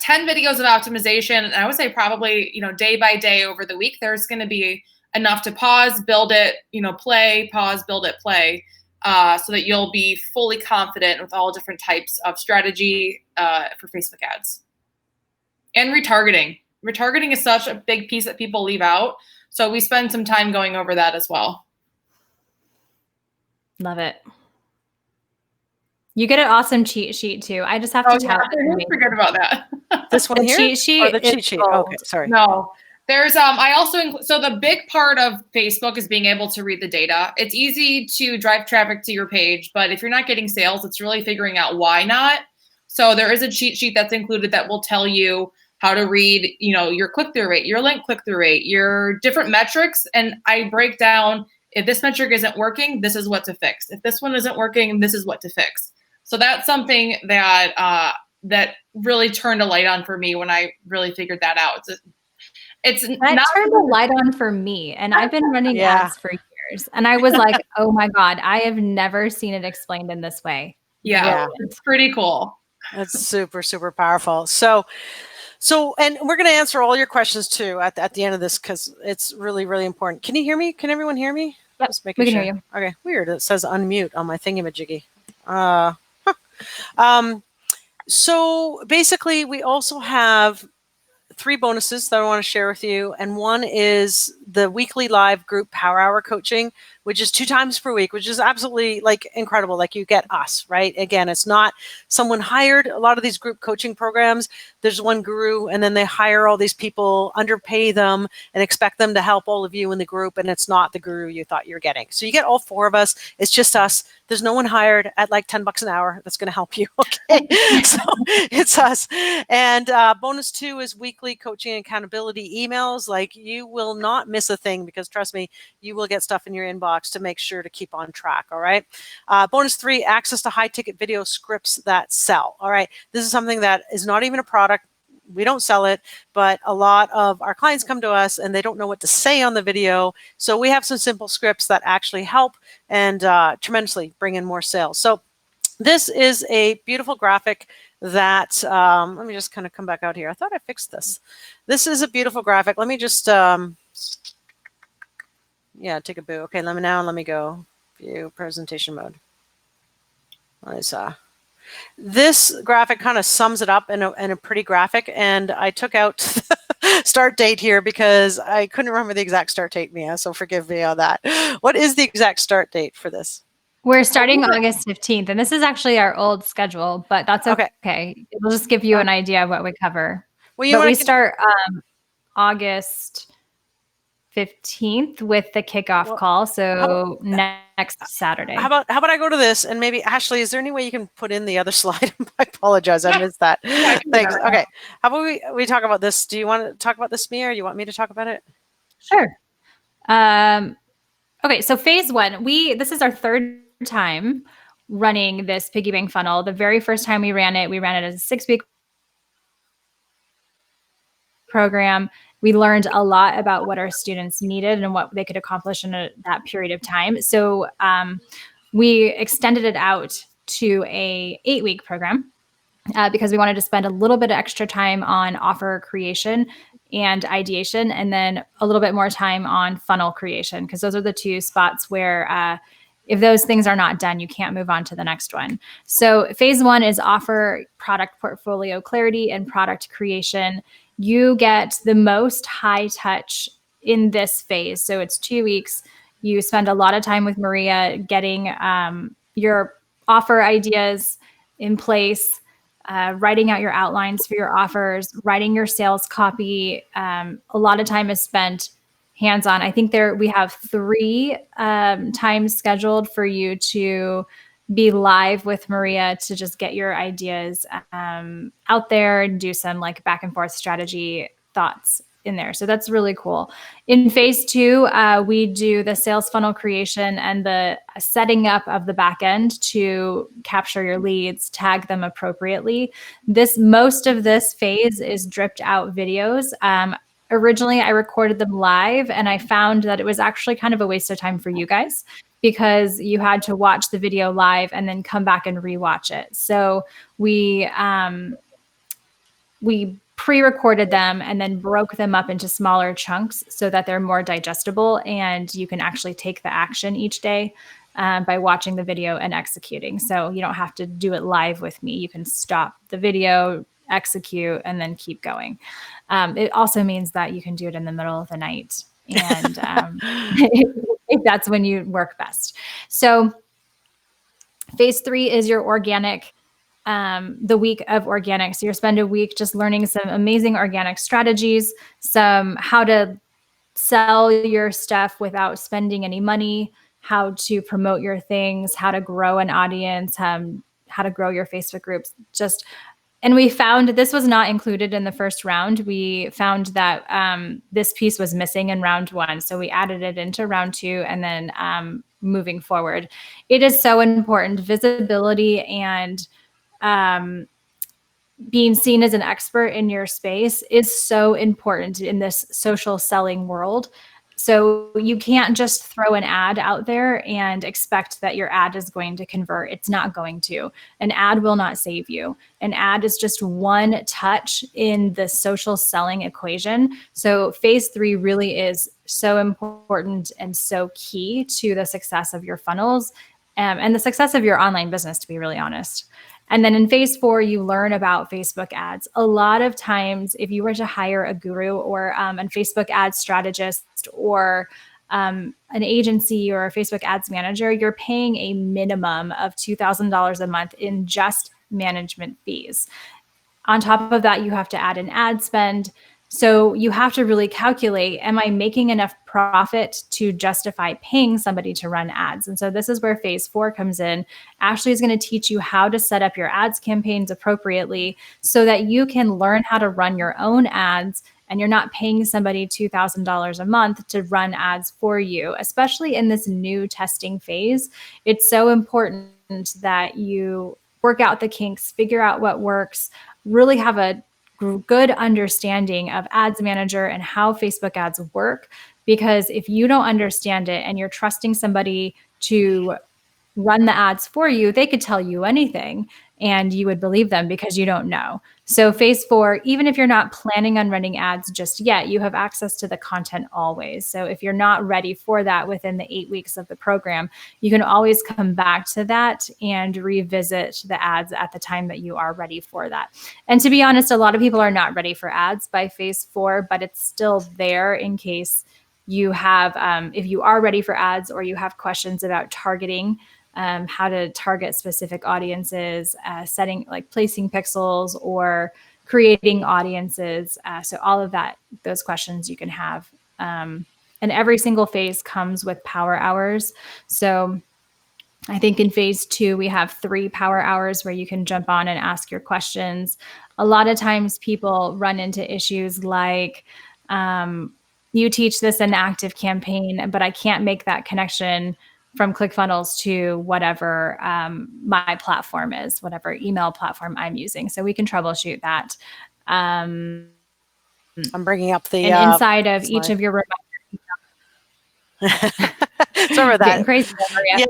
10 videos of optimization. And I would say probably, day by day over the week, there's going to be enough to pause, build it, play, pause, build it, play, so that you'll be fully confident with all different types of strategy for Facebook ads. And retargeting. Retargeting is such a big piece that people leave out. So we spend some time going over that as well. Love it. You get an awesome cheat sheet too. I just have to tell you. Forget about that. This one The here? cheat sheet Or the cheat is sheet? gold. Okay, sorry. No. There's I also so the big part of Facebook is being able to read the data. It's easy to drive traffic to your page, but if you're not getting sales, it's really figuring out why not. So there is a cheat sheet that's included that will tell you how to read, your click-through rate, your link click-through rate, your different metrics, and I break down, if this metric isn't working, this is what to fix. If this one isn't working, this is what to fix. So that's something that that really turned a light on for me when I really figured that out. It's that not turned a light on for me, and I've been running ads for years, and I was like, oh my God, I have never seen it explained in this way. Yeah. It's pretty cool. That's super, super powerful. So, and we're going to answer all your questions too at the end of this, because it's really, really important. Can you hear me? Can everyone hear me? Yep, Just making we can sure. hear you. Okay, weird. It says unmute on my thingamajiggy. So basically, we also have 3 bonuses that I want to share with you. And one is the weekly live group power hour coaching, which is 2 times per week, which is absolutely like incredible. Like you get us, right? Again, it's not someone hired. A lot of these group coaching programs, there's one guru and then they hire all these people, underpay them and expect them to help all of you in the group. And it's not the guru you thought you were getting. So you get all 4 of us. It's just us. There's no one hired at like $10 an hour that's going to help you. Okay. So it's us. And bonus 2 is weekly coaching and accountability emails. Like you will not miss a thing, because trust me, you will get stuff in your inbox to make sure to keep on track. All right. Bonus 3, access to high ticket video scripts that sell. All right. This is something that is not even a product. We don't sell it, but a lot of our clients come to us and they don't know what to say on the video. So we have some simple scripts that actually help and tremendously bring in more sales. So this is a beautiful graphic that, let me just kind of come back out here. I thought I fixed this. This is a beautiful graphic. Let me just, take a boo. Okay, let me go view presentation mode. This graphic kind of sums it up in a pretty graphic, and I took out start date here because I couldn't remember the exact start date, Mia, so forgive me on that. What is the exact start date for this? We're starting August 15th, and this is actually our old schedule, but that's okay. It'll just give you an idea of what we cover. Well, we start August 15th with the kickoff call, so next Saturday. How about I go to this, and maybe Ashley, is there any way you can put in the other slide? I apologize, I missed that. Thanks. Okay, how about we talk about this? Do you want to talk about this, Mia, or you want me to talk about it? Sure. Okay, so phase 1, this is our 3rd time running this Piggy Bank Funnel. The very first time we ran it as a 6-week program. We learned a lot about what our students needed and what they could accomplish in that period of time. So we extended it out to a 8-week program because we wanted to spend a little bit of extra time on offer creation and ideation, and then a little bit more time on funnel creation, because those are the 2 spots where if those things are not done, you can't move on to the next one. So phase 1 is offer product portfolio clarity and product creation. You get the most high touch in this phase. So it's 2 weeks. You spend a lot of time with Maria getting your offer ideas in place, writing out your outlines for your offers, writing your sales copy. A lot of time is spent hands-on. I think we have 3 times scheduled for you to be live with Maria to just get your ideas out there and do some like back and forth strategy thoughts in there. So that's really cool. In phase 2, we do the sales funnel creation and the setting up of the back end to capture your leads, tag them appropriately. Most of this phase is dripped out videos. Originally, I recorded them live, and I found that it was actually kind of a waste of time for you guys because you had to watch the video live and then come back and rewatch it. So we pre-recorded them and then broke them up into smaller chunks so that they're more digestible and you can actually take the action each day by watching the video and executing. So you don't have to do it live with me. You can stop the video, execute, and then keep going. It also means that you can do it in the middle of the night, and if that's when you work best. So Phase 3 is your organic, the week of organic. So you spend a week just learning some amazing organic strategies, some how to sell your stuff without spending any money, how to promote your things, how to grow an audience, how to grow your Facebook groups. And we found this was not included in the first round. We found that this piece was missing in round 1. So we added it into round 2, and then moving forward. It is so important. Visibility and being seen as an expert in your space is so important in this social selling world. So you can't just throw an ad out there and expect that your ad is going to convert. It's not going to. An ad will not save you. An ad is just one touch in the social selling equation. So phase 3 really is so important and so key to the success of your funnels and the success of your online business, to be really honest. And then in phase 4, you learn about Facebook ads. A lot of times, if you were to hire a guru or a Facebook ad strategist or an agency or a Facebook ads manager, you're paying a minimum of $2,000 a month in just management fees. On top of that, you have to add an ad spend. So you have to really calculate, am I making enough profit to justify paying somebody to run ads? And so this is where phase 4 comes in. Ashley is going to teach you how to set up your ads campaigns appropriately so that you can learn how to run your own ads and you're not paying somebody $2,000 a month to run ads for you, especially in this new testing phase. It's so important that you work out the kinks, figure out what works, really have a good understanding of Ads Manager and how Facebook ads work. Because if you don't understand it and you're trusting somebody to run the ads for you, they could tell you anything and you would believe them because you don't know. So phase 4, even if you're not planning on running ads just yet, you have access to the content always. So if you're not ready for that within the 8 weeks of the program, you can always come back to that and revisit the ads at the time that you are ready for that. And to be honest, a lot of people are not ready for ads by phase 4, but it's still there in case you have, if you are ready for ads or you have questions about targeting, how to target specific audiences, setting like placing pixels or creating audiences. So all of that, those questions you can have. And every single phase comes with power hours. So I think in phase 2, we have 3 power hours where you can jump on and ask your questions. A lot of times people run into issues like, you teach this in active campaign, but I can't make that connection from ClickFunnels to whatever my platform is, whatever email platform I'm using. So we can troubleshoot that. I'm bringing up the and inside of slide. each of your Sorry about that. Getting crazy.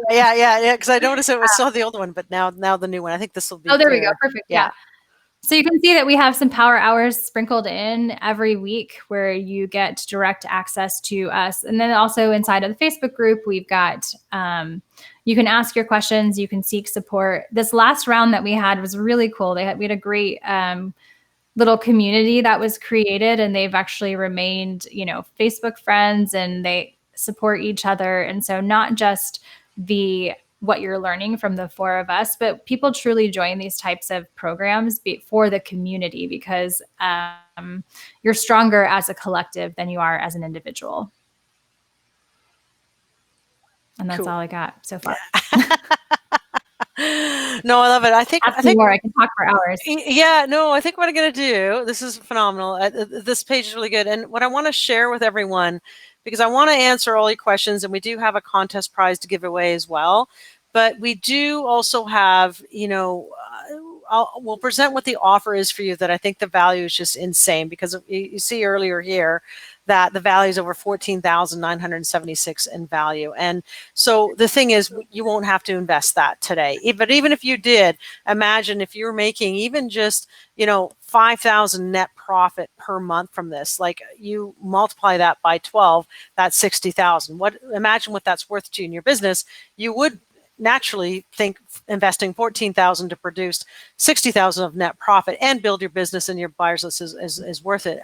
Yeah. Because I noticed it was still the old one, but now the new one. I think this will be. Oh, there clear. we go. Perfect. Yeah. So you can see that we have some power hours sprinkled in every week where you get direct access to us. And then also inside of the Facebook group, we've got, you can ask your questions, you can seek support. This last round that we had was really cool. We had a great little community that was created, and they've actually remained, Facebook friends, and they support each other. And so not just what you're learning from the 4 of us, but people truly join these types of programs for the community because you're stronger as a collective than you are as an individual. And that's cool. all I got so far. No, I love it. I think more. I can talk for hours. Yeah, no, I think what I'm going to do, this is phenomenal. This page is really good. And what I want to share with everyone, because I want to answer all your questions, and we do have a contest prize to give away as well. But we do also have, we'll present what the offer is for you that I think the value is just insane, because you see earlier here that the value is over $14,976 in value. And so the thing is, you won't have to invest that today. But even if you did, imagine if you're making even just, 5,000 net profit per month from this, like you multiply that by 12, that's 60,000. Imagine what that's worth to you in your business. You would naturally think investing 14,000 to produce 60,000 of net profit and build your business and your buyers list is worth it.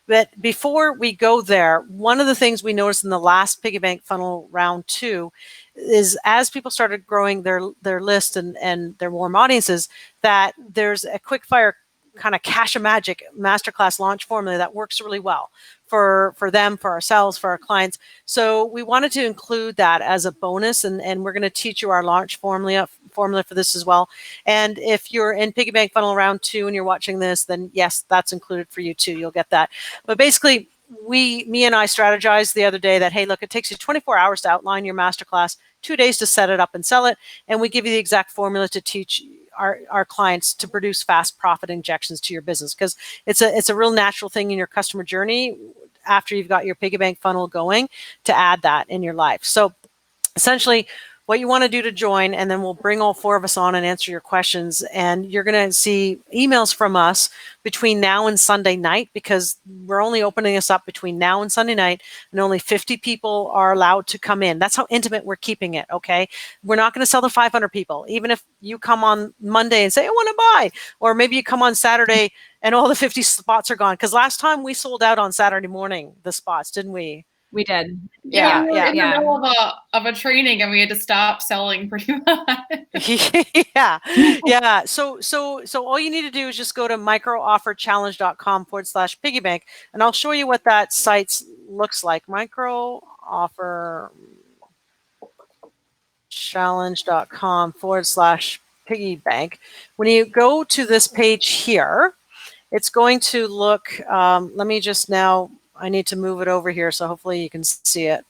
But before we go there, one of the things we noticed in the last Piggy Bank Funnel round 2 is as people started growing their list and their warm audiences, that there's a quick fire kind of cash of magic masterclass launch formula that works really well for them, for ourselves, for our clients. So we wanted to include that as a bonus, and we're going to teach you our launch formula for this as well. And if you're in Piggy Bank Funnel round 2 and you're watching this, then yes, that's included for you too. You'll get that. But basically, me and I strategized the other day that, hey, look, it takes you 24 hours to outline your masterclass, 2 days to set it up and sell it, and we give you the exact formula to teach our clients to produce fast profit injections to your business, because it's a real natural thing in your customer journey after you've got your Piggy Bank funnel going to add that in your life. So essentially, what you want to do to join, and then we'll bring all 4 of us on and answer your questions. And you're going to see emails from us between now and Sunday night, because we're only opening this up between now and Sunday night, and only 50 people are allowed to come in. That's how intimate we're keeping it, okay? We're not going to sell to 500 people. Even if you come on Monday and say, I want to buy, or maybe you come on Saturday and all the 50 spots are gone. Because last time we sold out on Saturday morning, the spots, didn't we? We did. Yeah, we were in the yeah. middle of a training and we had to stop selling pretty much. Yeah. So all you need to do is just go to microofferchallenge.com/piggybank, and I'll show you what that site looks like. microofferchallenge.com/piggybank. When you go to this page here, it's going to look, let me just I need to move it over here, so hopefully you can see it.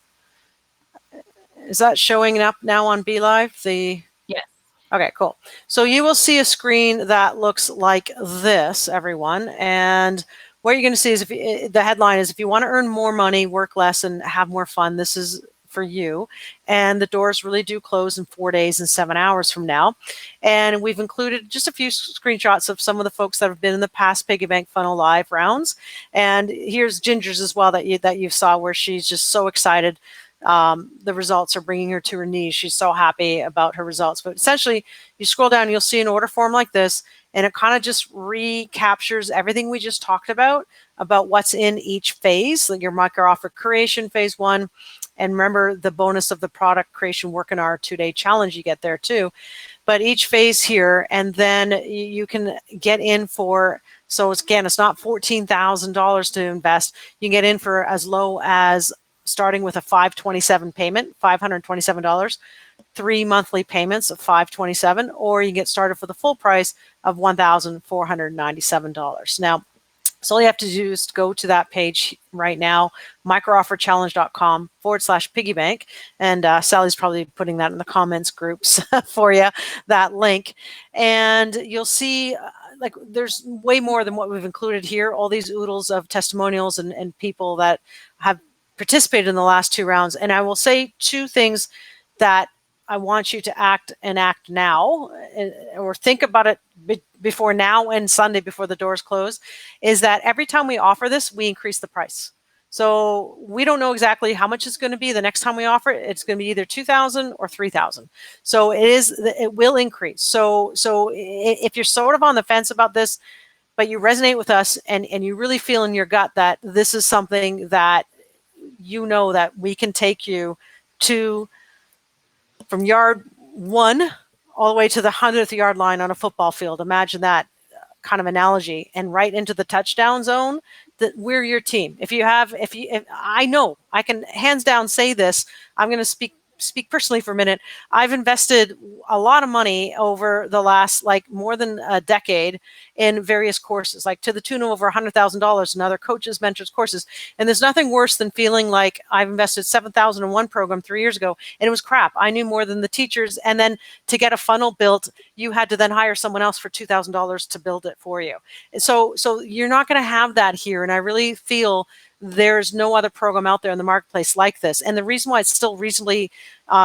Is that showing up now on BeLive? Yes. Okay, cool. So you will see a screen that looks like this, everyone. And what you're going to see is, the headline is, if you want to earn more money, work less, and have more fun, this is for you. And the doors really do close in 4 days and 7 hours from now. And we've included just a few screenshots of some of the folks that have been in the past Piggy Bank Funnel live rounds. And here's Ginger's as well that you saw, where she's just so excited. The results are bringing her to her knees. She's so happy about her results. But essentially, you scroll down, you'll see an order form like this, and it kind of just recaptures everything we just talked about what's in each phase, like your micro offer creation, phase 1. And remember the bonus of the product creation work in our 2-day challenge, you get there too. But each phase here, and then you can get in for, so again, it's not $14,000 to invest. You can get in for as low as, starting with a $527 payment, $527, 3 monthly payments of $527, or you can get started for the full price of $1,497. Now, so all you have to do is go to that page right now, microofferchallenge.com/piggybank. And Sally's probably putting that in the comments groups for you, that link. And you'll see like there's way more than what we've included here, all these oodles of testimonials and people that have participated in the last 2 rounds. And I will say 2 things that I want you to act now, or think about it before now and Sunday before the doors close, is that every time we offer this, we increase the price. So we don't know exactly how much it's going to be. The next time we offer it, it's going to be either $2,000 or $3,000. So it will increase. So if you're sort of on the fence about this, but you resonate with us and you really feel in your gut that this is something that you know that we can take you to, from yard 1 all the way to the 100th yard line on a football field. Imagine that kind of analogy, and right into the touchdown zone, that we're your team. If I know, I can hands down say this, I'm going to speak personally for a minute. I've invested a lot of money over the last more than a decade in various courses, like to the tune of over $100,000 in other coaches, mentors, courses. And there's nothing worse than feeling like I've invested $7,000 in one program 3 years ago and it was crap. I knew more than the teachers. And then to get a funnel built, you had to then hire someone else for $2,000 to build it for you. So you're not going to have that here. And I really feel there's no other program out there in the marketplace like this. And the reason why it's still reasonably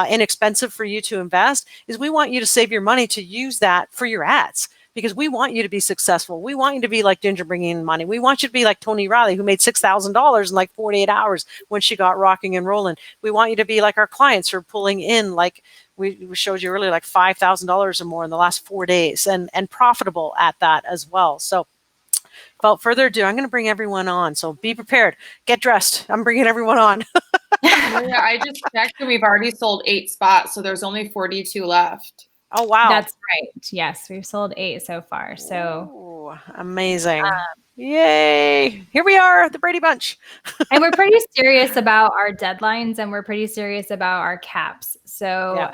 inexpensive for you to invest is we want you to save your money to use that for your ads, because we want you to be successful. We want you to be like Ginger bringing in money. We want you to be like Tony Riley, who made $6,000 in 48 hours when she got rocking and rolling. We want you to be like our clients who are pulling in, like we showed you earlier, like $5,000 or more in the last 4 days, and profitable at that as well. So without further ado, I'm going to bring everyone on. So be prepared. Get dressed. I'm bringing everyone on. Maria, I just checked and we've already sold 8 spots, so there's only 42 left. Oh, wow. That's right. Yes, we've sold 8 so far. So ooh, amazing. Yay. Here we are, the Brady Bunch. and we're pretty serious about our deadlines, and we're pretty serious about our caps. So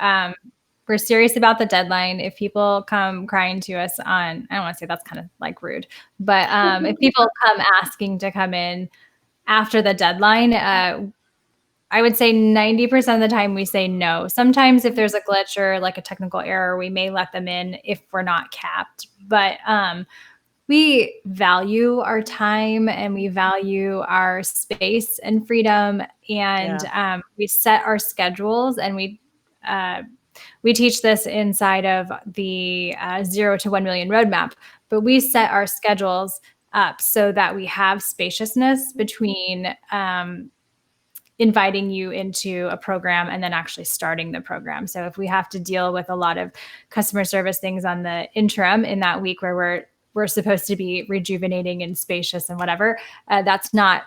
we're serious about the deadline. If people come crying to us on, I don't want to say that's kind of like rude, but if people come asking to come in after the deadline, I would say 90% of the time we say no. Sometimes if there's a glitch or like a technical error, we may let them in if we're not capped. But we value our time and we value our space and freedom. And we set our schedules, and we teach this inside of the 0 to 1 million roadmap. But we set our schedules up so that we have spaciousness between inviting you into a program and then actually starting the program. So if we have to deal with a lot of customer service things on the interim in that week where we're supposed to be rejuvenating and spacious and whatever, that's not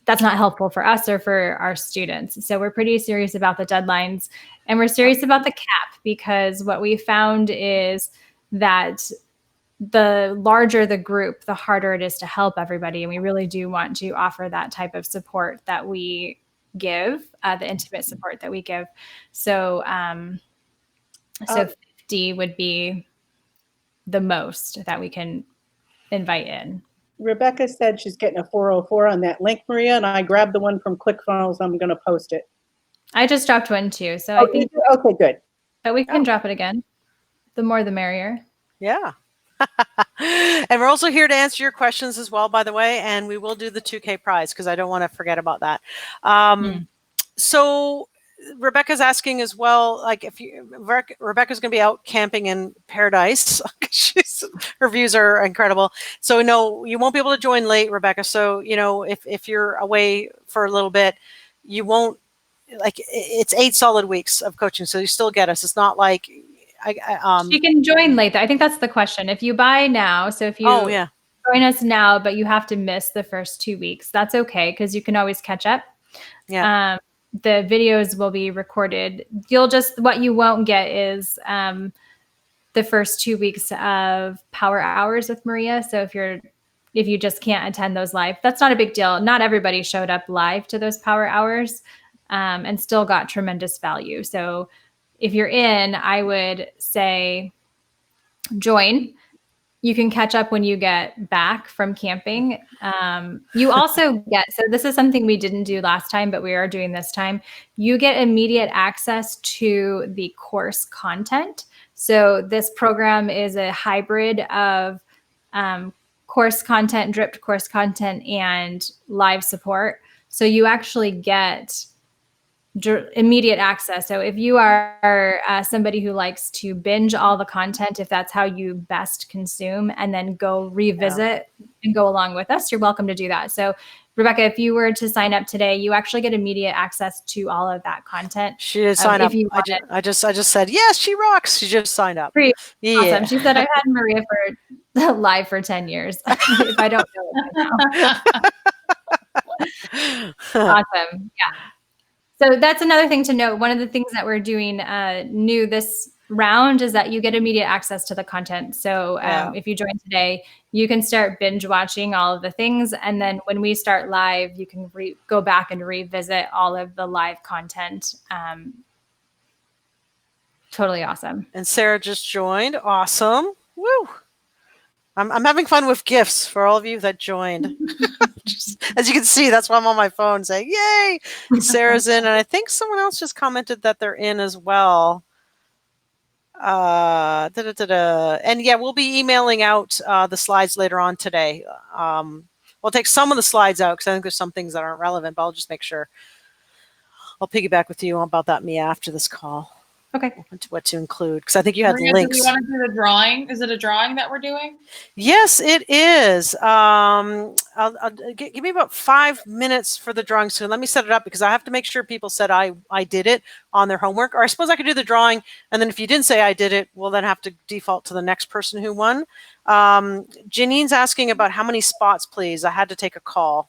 helpful for us or for our students. So we're pretty serious about the deadlines, and we're serious about the cap, because what we found is that the larger the group, the harder it is to help everybody. And we really do want to offer that type of support that we give, the intimate support that we give. So, so 50 would be the most that we can invite in. Rebecca said she's getting a 404 on that link, Maria, and I grabbed the one from ClickFunnels. I'm going to post it. I just dropped one too. So I think, okay, good. But we can drop it again. The more, the merrier. Yeah. And we're also here to answer your questions as well, by the way, and we will do the 2K prize because I don't want to forget about that. So Rebecca's asking as well, like if Rebecca's going to be out camping in Paradise. Her views are incredible. So no, you won't be able to join late, Rebecca. So, if you're away for a little bit, you won't, like, it's 8 solid weeks of coaching. So you still get us. It's not like, you can join late. I think that's the question. If you buy now, so if you join us now, but you have to miss the first 2 weeks, that's okay, because you can always catch up. Yeah. The videos will be recorded. What you won't get is the first 2 weeks of power hours with Maria. So if you just can't attend those live, that's not a big deal. Not everybody showed up live to those power hours and still got tremendous value. So if you're in, I would say join. You can catch up when you get back from camping. You also get, so this is something we didn't do last time, but we are doing this time. You get immediate access to the course content. So this program is a hybrid of course content, dripped course content, and live support. So you actually get immediate access. So if you are somebody who likes to binge all the content, if that's how you best consume, and then go revisit and go along with us, you're welcome to do that. So Rebecca, if you were to sign up today, you actually get immediate access to all of that content. She did sign up. I just said, yes, she rocks. She just signed up. Awesome. She said, I've had Maria for live for 10 years. If I don't know it by now. Awesome. Yeah. So that's another thing to note. One of the things that we're doing new this round is that you get immediate access to the content. So if you join today, you can start binge watching all of the things. And then when we start live, you can go back and revisit all of the live content. Totally awesome. And Sarah just joined. Awesome. Woo. I'm having fun with gifts for all of you that joined. As you can see, that's why I'm on my phone saying, yay, Sarah's in. And I think someone else just commented that they're in as well. And yeah, we'll be emailing out the slides later on today. We'll take some of the slides out because I think there's some things that aren't relevant, but I'll just make sure. I'll piggyback with you about that, Mia, after this call. Okay. what to include, because I think you had Maria, links. do we want to do the drawing? Is it a drawing that we're doing? Yes, it is. Give me about 5 minutes for the drawing. So let me set it up, because I have to make sure people said I did it on their homework. Or I suppose I could do the drawing, and then if you didn't say I did it, we'll then have to default to the next person who won. Janine's asking about how many spots, please. I had to take a call.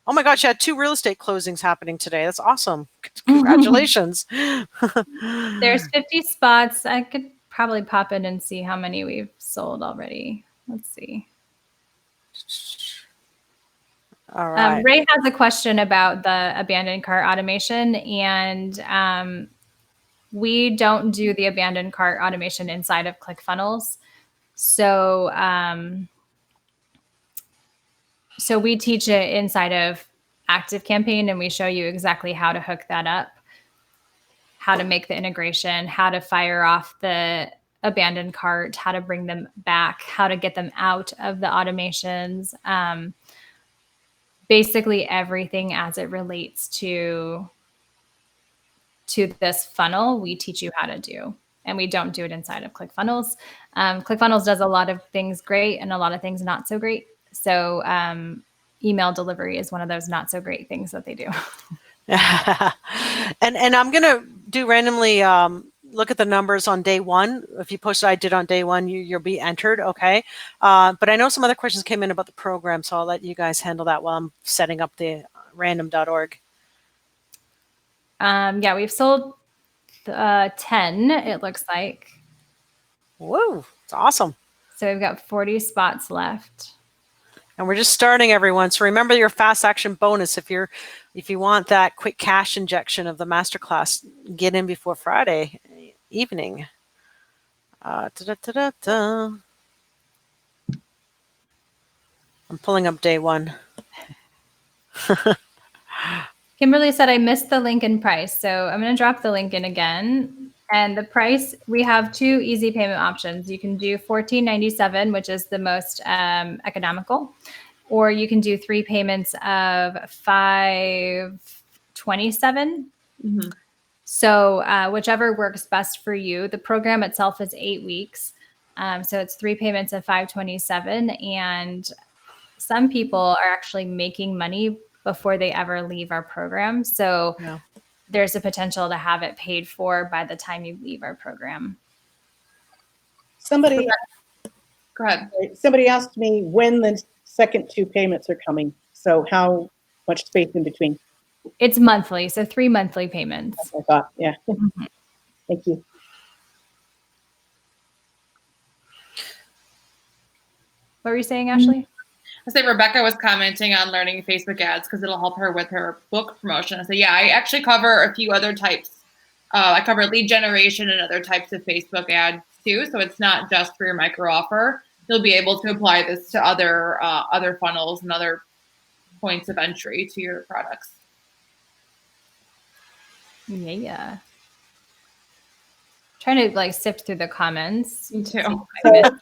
Oh my gosh, you had 2 real estate closings happening today. That's awesome. Congratulations. There's 50 spots. I could probably pop in and see how many we've sold already. Let's see. All right. Ray has a question about the abandoned cart automation, and we don't do the abandoned cart automation inside of ClickFunnels. So, so we teach it inside of ActiveCampaign, and we show you exactly how to hook that up, how to make the integration, how to fire off the abandoned cart, how to bring them back, how to get them out of the automations. Basically everything as it relates to this funnel, we teach you how to do. And we don't do it inside of ClickFunnels. ClickFunnels does a lot of things great and a lot of things not so great. So email delivery is one of those not so great things that they do. And I'm going to do randomly look at the numbers on day one. If you posted I did on day one, you'll be entered, okay? But I know some other questions came in about the program, so I'll let you guys handle that while I'm setting up the random.org. Yeah, we've sold 10, it looks like. Whoa, it's awesome. So we've got 40 spots left. And we're just starting, everyone. So remember your fast action bonus. If you want that quick cash injection of the masterclass, get in before Friday evening. I'm pulling up day one. Kimberly said, I missed the link in price. So I'm going to drop the link in again. And the price, we have 2 easy payment options. You can do $14.97, which is the most economical, or you can do 3 payments of $5.27. Mm-hmm. So whichever works best for you. The program itself is 8 weeks. So it's 3 payments of $5.27. And some people are actually making money before they ever leave our program. So Yeah. There's a potential to have it paid for by the time you leave our program. Somebody Go ahead. Somebody asked me when the second 2 payments are coming. So how much space in between? It's monthly, so 3 monthly payments. I thought, yeah. Mm-hmm. Thank you. What were you saying, Ashley? I say Rebecca was commenting on learning Facebook ads because it'll help her with her book promotion. I say, yeah, I actually cover a few other types. I cover lead generation and other types of Facebook ads too. So it's not just for your micro offer. You'll be able to apply this to other funnels and other points of entry to your products. Yeah. Trying to sift through the comments. Me too. If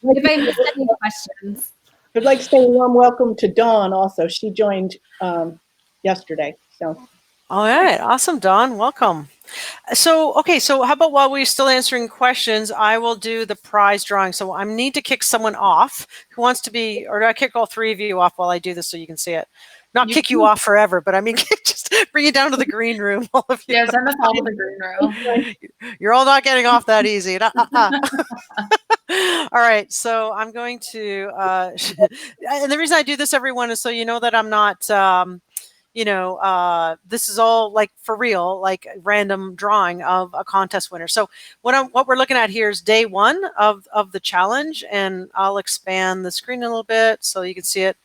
I missed any questions. I'd like to say a warm welcome to Dawn also. She joined yesterday. So. All right. Awesome, Dawn. Welcome. So, okay. So how about while we're still answering questions, I will do the prize drawing. So I need to kick someone off who wants to be, or do I kick all 3 of you off while I do this so you can see it? Not kick you off forever, but I mean, just bring you down to the green room, all of you. Yeah, send us all to the green room. You're all not getting off that easy. All right, so I'm going to, and the reason I do this, everyone, is so you know that I'm not, this is all for real, random drawing of a contest winner. So what we're looking at here is day 1 of the challenge, and I'll expand the screen a little bit so you can see it.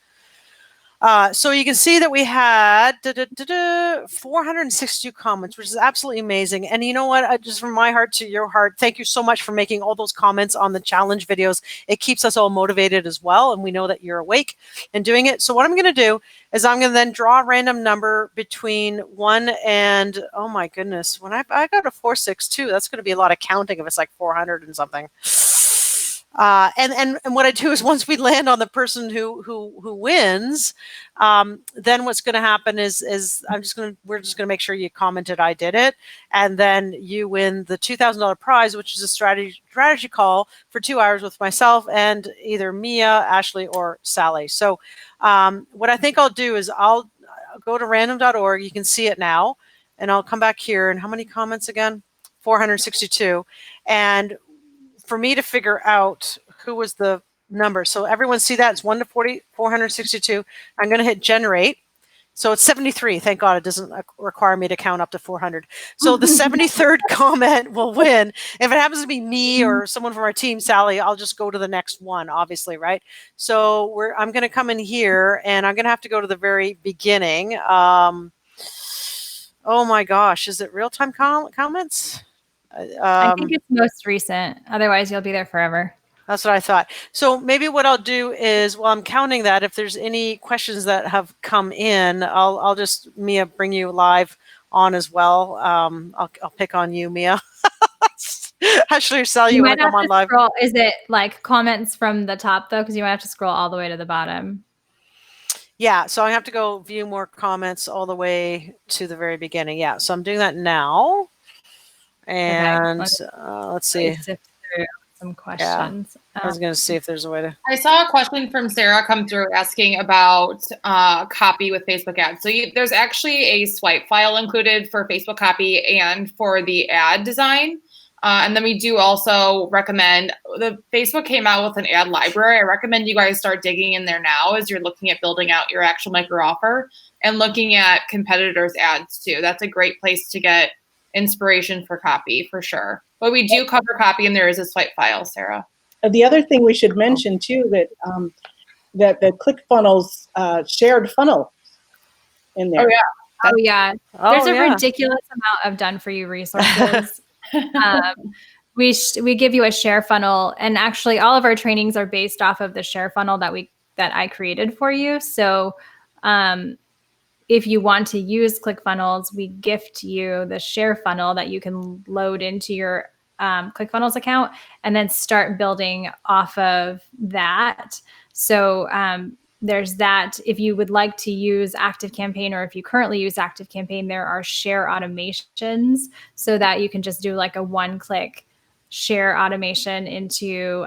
So you can see that we had 462 comments, which is absolutely amazing. And you know what? Just from my heart to your heart, thank you so much for making all those comments on the challenge videos. It keeps us all motivated as well, and we know that you're awake and doing it. So what I'm going to do is I'm going to then draw a random number between 1 and, oh my goodness, when I got a 462, that's going to be a lot of counting if it's 400 and something. And what I do is once we land on the person who wins, then what's going to happen is we're just going to make sure you commented I did it, and then you win the $2,000 prize, which is a strategy call for 2 hours with myself and either Mia, Ashley, or Sally. So what I think I'll do is I'll go to random.org. You can see it now, and I'll come back here. And how many comments again? 462. And for me to figure out who was the number. So everyone see that? It's 1 to 40, 462. I'm going to hit generate. So it's 73. Thank God it doesn't require me to count up to 400. So the 73rd comment will win. If it happens to be me or someone from our team, Sally, I'll just go to the next one, obviously, right? So I'm going to come in here, and I'm going to have to go to the very beginning. Oh my gosh, is it real-time comments? I think it's most recent. Otherwise, you'll be there forever. That's what I thought. So maybe what I'll do is, while I'm counting that, if there's any questions that have come in, I'll just, Mia, bring you live on as well. I'll pick on you, Mia. Actually, Sally, you want to come on live? Scroll. Is it like comments from the top though? Because you might have to scroll all the way to the bottom. Yeah, so I have to go view more comments all the way to the very beginning. Yeah, so I'm doing that now. And okay. Let's see. Some questions. Yeah. I was going to see if there's a way to. I saw a question from Sarah come through asking about copy with Facebook ads. So there's actually a swipe file included for Facebook copy and for the ad design. And then we do also recommend, the Facebook came out with an ad library. I recommend you guys start digging in there now as you're looking at building out your actual micro offer and looking at competitors' ads too. That's a great place to get inspiration for copy for sure. But we do cover copy, and there is a swipe file, Sarah. The other thing we should mention too, that that the ClickFunnels shared funnel in there. Oh yeah. There's a ridiculous amount of done for you resources. We give you a share funnel, and actually all of our trainings are based off of the share funnel that I created for you. So if you want to use ClickFunnels, we gift you the share funnel that you can load into your ClickFunnels account and then start building off of that. So there's that. If you would like to use ActiveCampaign, or if you currently use ActiveCampaign, there are share automations so that you can just do like a one-click share automation into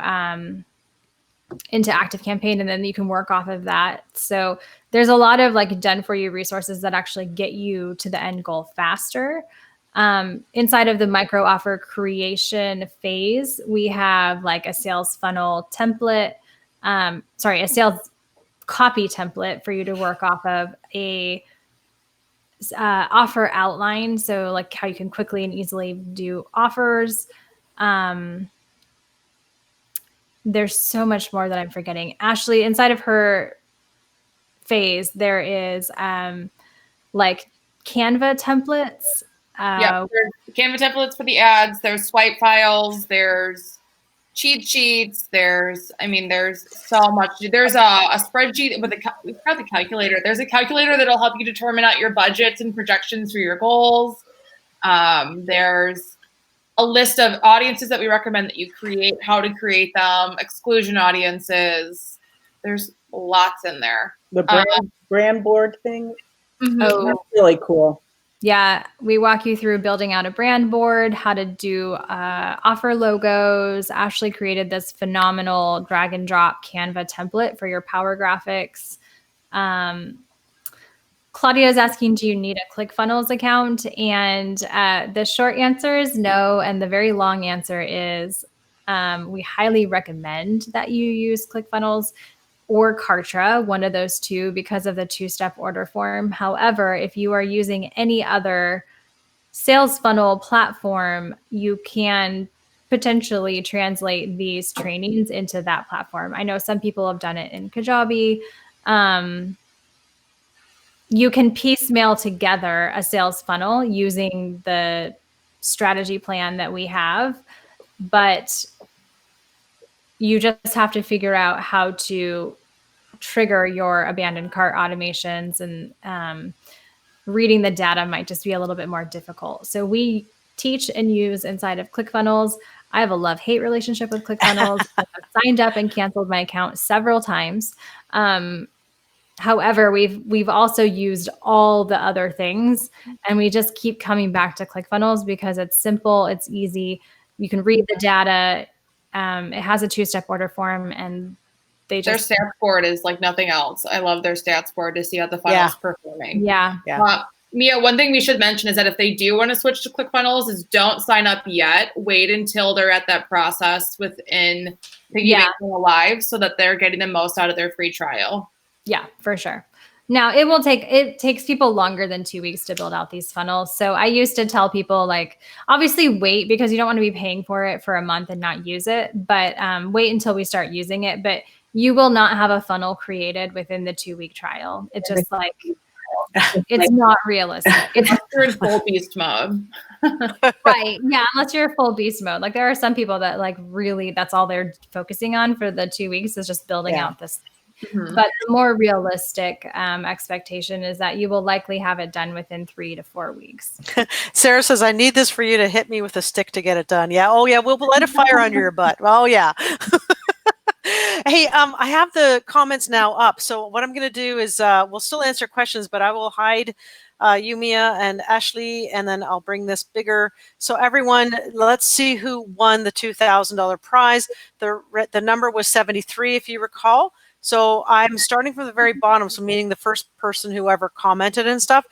ActiveCampaign, and then you can work off of that. So there's a lot of like done for you resources that actually get you to the end goal faster. Inside of the micro offer creation phase, we have like a sales funnel template, a sales copy template for you to work off of, a offer outline. So like how you can quickly and easily do offers. There's so much more that I'm forgetting. Ashley, inside of her phase, there is like Canva templates. There's Canva templates for the ads. There's swipe files. There's cheat sheets. There's so much. There's a spreadsheet with we've got the calculator. There's a calculator that'll help you determine out your budgets and projections for your goals. There's a list of audiences that we recommend that you create, how to create them, exclusion audiences. There's lots in there. The brand board thing. Mm-hmm. Oh, that's really cool. Yeah, we walk you through building out a brand board, how to do offer logos. Ashley created this phenomenal drag and drop Canva template for your power graphics. Claudia is asking, do you need a ClickFunnels account? And the short answer is no. And the very long answer is we highly recommend that you use ClickFunnels or Kartra, one of those two, because of the two-step order form. However, if you are using any other sales funnel platform, you can potentially translate these trainings into that platform. I know some people have done it in Kajabi. You can piecemeal together a sales funnel using the strategy plan that we have, but you just have to figure out how to trigger your abandoned cart automations, and reading the data might just be a little bit more difficult. So we teach and use inside of ClickFunnels. I have a love-hate relationship with ClickFunnels. I've signed up and canceled my account several times. However, we've also used all the other things, and we just keep coming back to ClickFunnels because it's simple, it's easy. You can read the data. It has a 2-step order form, and their stats board is like nothing else. I love their stats board to see how the funnel is performing. Yeah. Mia, one thing we should mention is that if they do want to switch to ClickFunnels, is don't sign up yet. Wait until they're at that process within Piggy Bank Funnel Live so that they're getting the most out of their free trial. Yeah, for sure. Now it takes people longer than 2 weeks to build out these funnels. So I used to tell people, like, obviously wait, because you don't want to be paying for it for a month and not use it, but wait until we start using it. But you will not have a funnel created within the 2-week trial. It's just like, it's not realistic. Unless you're in full beast mode. Right. Yeah. Unless you're full beast mode. Like, there are some people that like really, that's all they're focusing on for the 2 weeks is just building out this. Mm-hmm. But the more realistic expectation is that you will likely have it done within 3 to 4 weeks. Sarah says, I need this for you to hit me with a stick to get it done. Yeah. Oh, yeah. We'll light a fire under your butt. Oh, yeah. Hey, I have the comments now up. So what I'm going to do is we'll still answer questions, but I will hide you, Mia, and Ashley, and then I'll bring this bigger. So everyone, let's see who won the $2,000 prize. The number was 73, if you recall. So I'm starting from the very bottom, so meaning the first person who ever commented and stuff.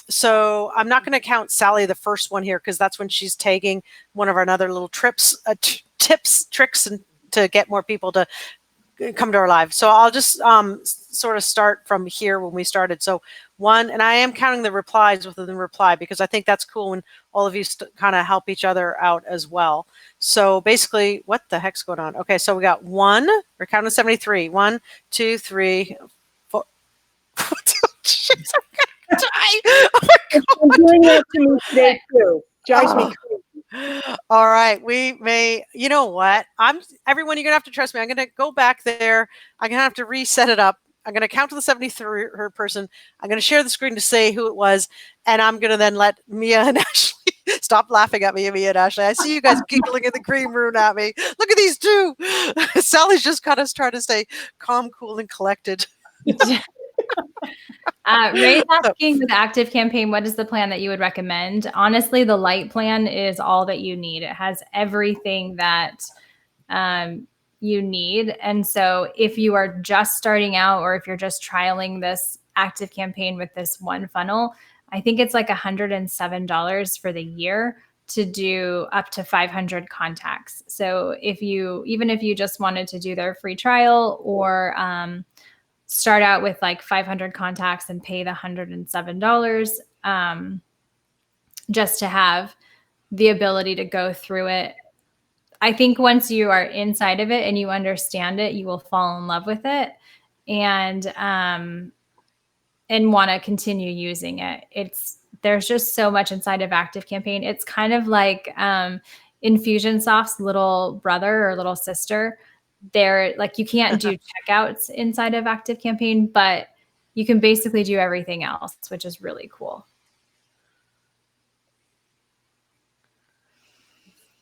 So I'm not going to count Sally, the first one here, because that's when she's tagging one of our other little tips, tricks, and to get more people to come to our live. So I'll just sort of start from here when we started. So 1, and I am counting the replies within the reply because I think that's cool when all of you kind of help each other out as well. So basically, what the heck's going on? Okay, so we got 1, we're counting 73. 1, 2, 3, 4. Jeez, I'm gonna die. Oh my God. I'm doing that to me today too. Drives me crazy. All right, we may, you know what? Everyone, you're gonna have to trust me. I'm gonna go back there. I'm gonna have to reset it up. I'm gonna count to the 73 person. I'm gonna share the screen to say who it was, and I'm gonna then let Mia and Ashley stop laughing at me, Mia and Ashley. I see you guys giggling in the green room at me. Look at these two. Sally's just kind of trying to stay calm, cool, and collected. Ray's asking with Active Campaign, what is the plan that you would recommend? Honestly, the light plan is all that you need. It has everything that you need. And so if you are just starting out, or if you're just trialing this Active Campaign with this one funnel, I think it's like $107 for the year to do up to 500 contacts. So even if you just wanted to do their free trial, or start out with like 500 contacts and pay the $107 just to have the ability to go through it. I think once you are inside of it and you understand it, you will fall in love with it and want to continue using it. There's just so much inside of Active Campaign. It's kind of like Infusionsoft's little brother or little sister. They're like, you can't do checkouts inside of Active Campaign, but you can basically do everything else, which is really cool.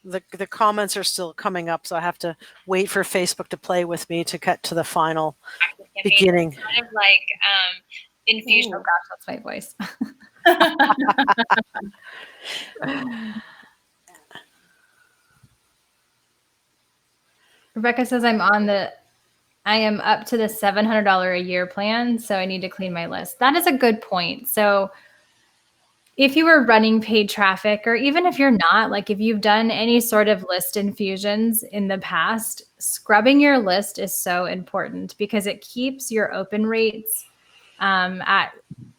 The comments are still coming up, so I have to wait for Facebook to play with me to cut to the final beginning. It's kind of like Infusion. Oh gosh, that's my voice. Rebecca says I am up to the $700 a year plan, so I need to clean my list. That is a good point. So if you were running paid traffic, or even if you're not, like if you've done any sort of list infusions in the past, scrubbing your list is so important because it keeps your open rates at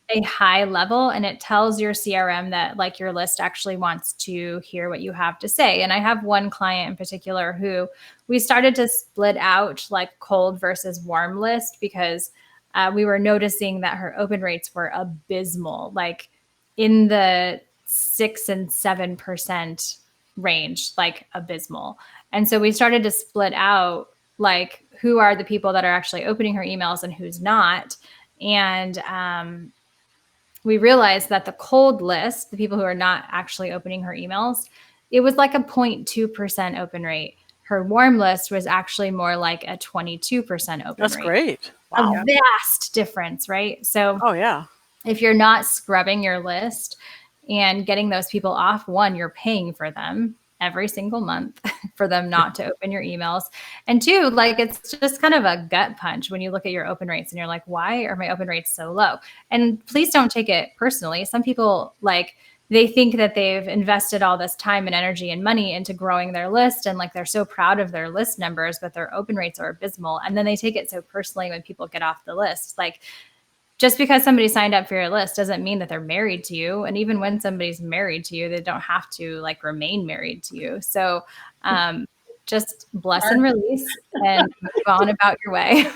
a high level, and it tells your CRM that like your list actually wants to hear what you have to say. And I have one client in particular who we started to split out like cold versus warm list because we were noticing that her open rates were abysmal, like in the 6 and 7% range, like abysmal. And so we started to split out like who are the people that are actually opening her emails and who's not. And we realized that the cold list, the people who are not actually opening her emails, it was like a 0.2% open rate. Her warm list was actually more like a 22% open rate. That's great. Wow. A vast difference, right? So Oh yeah. if you're not scrubbing your list and getting those people off, one, you're paying for them every single month for them not to open your emails. And two, like, it's just kind of a gut punch when you look at your open rates and you're like, why are my open rates so low? And please don't take it personally. Some people, like, they think that they've invested all this time and energy and money into growing their list, and like they're so proud of their list numbers, but their open rates are abysmal. And then they take it so personally when people get off the list. Like, just because somebody signed up for your list doesn't mean that they're married to you. And even when somebody's married to you, they don't have to like remain married to you. So just bless and release and move on about your way.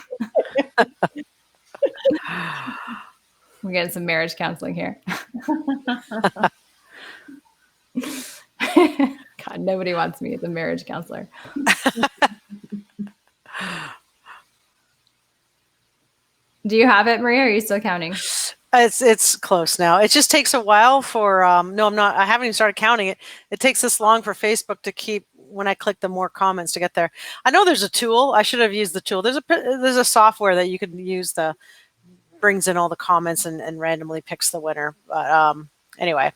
We're getting some marriage counseling here. God, nobody wants me as a marriage counselor. Do you have it, Maria? Or are you still counting? It's close now. It just takes a while for no, I'm not. I haven't even started counting it. It takes this long for Facebook to keep when I click the more comments to get there. I know there's a tool. I should have used the tool. There's a software that you can use that brings in all the comments and randomly picks the winner. But anyway,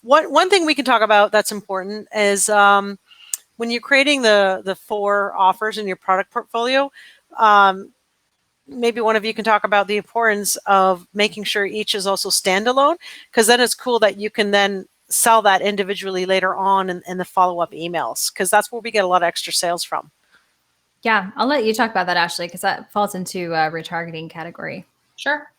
one thing we can talk about that's important is when you're creating the 4 offers in your product portfolio. Maybe one of you can talk about the importance of making sure each is also standalone, because then it's cool that you can then sell that individually later on in the follow-up emails, because that's where we get a lot of extra sales from. Yeah, I'll let you talk about that, Ashley, because that falls into retargeting category. Sure.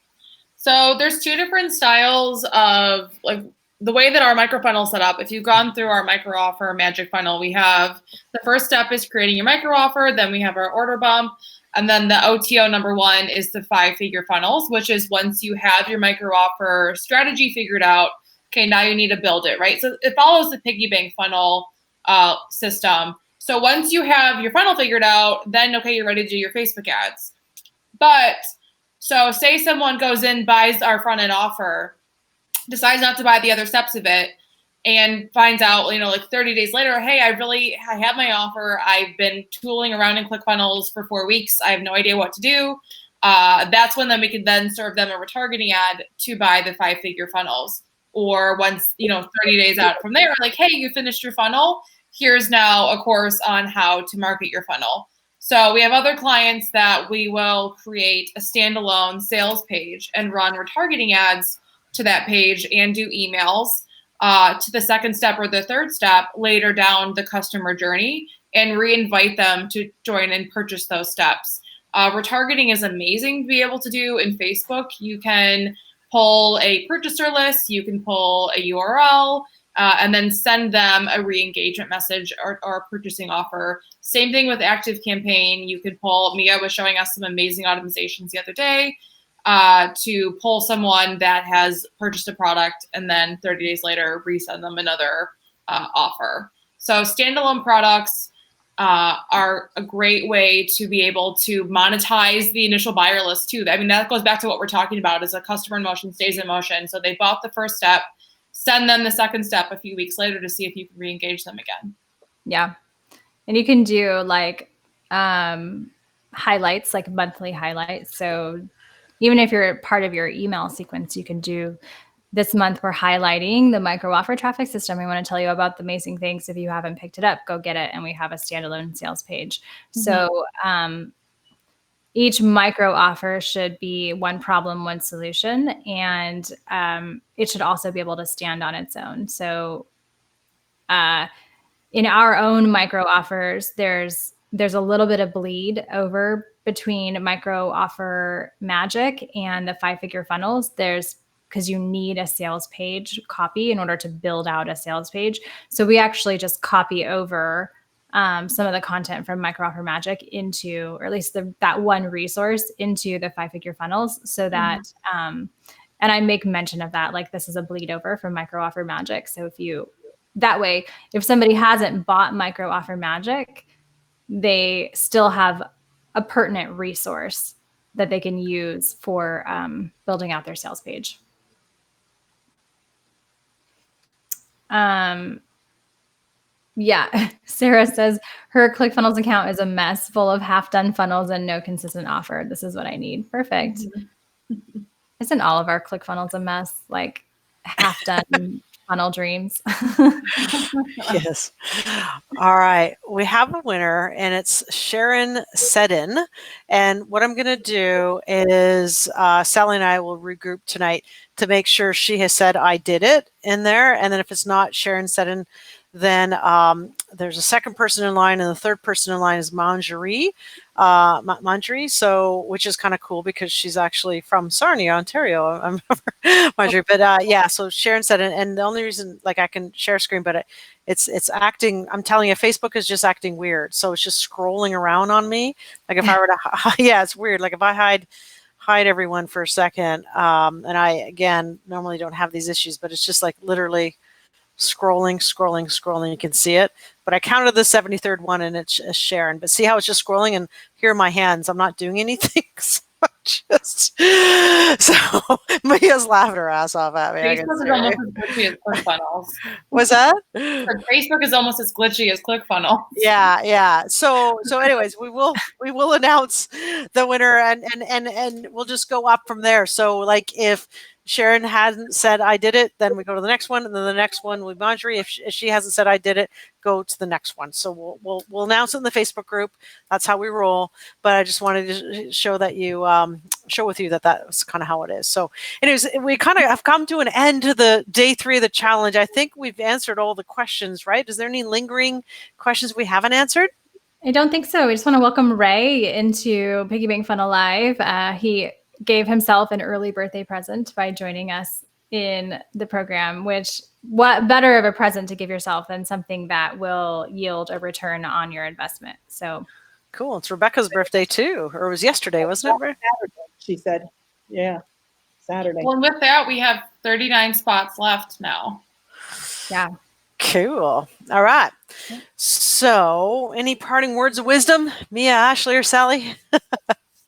So there's 2 different styles of like the way that our micro funnel is set up. If you've gone through our micro offer magic funnel, we have the first step is creating your micro offer. Then we have our order bump. And then the OTO number 1 is the 5-figure funnels, which is once you have your micro offer strategy figured out, okay, now you need to build it, right? So it follows the Piggy Bank Funnel system. So once you have your funnel figured out, then, okay, you're ready to do your Facebook ads. But so say someone goes in, buys our front end offer, decides not to buy the other steps of it, and finds out, like 30 days later, hey, I have my offer. I've been tooling around in ClickFunnels for 4 weeks. I have no idea what to do. That's when then we can then serve them a retargeting ad to buy the 5-figure funnels. Or once, 30 days out from there, like, hey, you finished your funnel. Here's now a course on how to market your funnel. So we have other clients that we will create a standalone sales page and run retargeting ads to that page and do emails to the second step or the third step later down the customer journey and re-invite them to join and purchase those steps. Retargeting is amazing to be able to do in Facebook. You can pull a purchaser list, you can pull a URL, and then send them a re-engagement message or a purchasing offer. Same thing with ActiveCampaign. You could pull, Mia was showing us some amazing optimizations the other day to pull someone that has purchased a product and then 30 days later resend them another offer. So standalone products are a great way to be able to monetize the initial buyer list too. I mean, that goes back to what we're talking about is a customer in motion stays in motion. So they bought the first step, send them the second step a few weeks later to see if you can re-engage them again. Yeah. And you can do like highlights, like monthly highlights. So even if you're part of your email sequence, you can do this month we're highlighting the micro offer traffic system. We want to tell you about the amazing things. If you haven't picked it up, go get it. And we have a standalone sales page. Mm-hmm. So each micro offer should be one problem, one solution. And it should also be able to stand on its own. So in our own micro offers, there's a little bit of bleed over between micro offer magic and the 5-figure funnels. Because you need a sales page copy in order to build out a sales page. So we actually just copy over some of the content from micro offer magic into, or at least that one resource into the 5-figure funnels, so that and I make mention of that, like this is a bleed over from micro offer magic. So that way, if somebody hasn't bought micro offer magic, they still have a pertinent resource that they can use for building out their sales page. Yeah. Sarah says her ClickFunnels account is a mess full of half-done funnels and no consistent offer. This is what I need. Perfect. Isn't all of our ClickFunnels a mess? Like half-done funnel dreams. Yes. All right. We have a winner, and it's Sharon Seddon. And what I'm going to do is Sally and I will regroup tonight to make sure she has said I did it in there. And then if it's not Sharon Seddon, then there's a second person in line, and the third person in line is Marjorie. So which is kind of cool because she's actually from Sarnia, Ontario. I'm Marjorie, but yeah. So Sharon said, and the only reason, like, I can share screen, but it's acting. I'm telling you, Facebook is just acting weird. So it's just scrolling around on me. Like if I were to, yeah, it's weird. Like if I hide everyone for a second, and I again normally don't have these issues, but it's just like literally scrolling. You can see it, but I counted the 73rd one, and it's Sharon. But see how it's just scrolling, and here are my hands. I'm not doing anything. So Mia's laughing her ass off at me. Facebook is almost as glitchy as ClickFunnels. What's that? Facebook is almost as glitchy as ClickFunnels. Yeah. So anyways, we will announce the winner, and we'll just go up from there. So like if Sharon hadn't said I did it, then we go to the next one, and then the next one with Marjorie. If she hasn't said I did it, go to the next one. So we'll announce it in the Facebook group. That's how we roll. But I just wanted to show that you show with you that's kind of how it is. So anyways, we kind of have come to an end to the day 3 of the challenge. I think we've answered all the questions, right? Is there any lingering questions we haven't answered? I don't think so. We just want to welcome Ray into Piggy Bank Funnel Live. He gave himself an early birthday present by joining us in the program, which what better of a present to give yourself than something that will yield a return on your investment. So cool. It's Rebecca's birthday too, or it was yesterday, wasn't it? Saturday, she said. Yeah, Saturday. Well, with that, we have 39 spots left now. Yeah. Cool. All right. So any parting words of wisdom, Mia, Ashley, or Sally?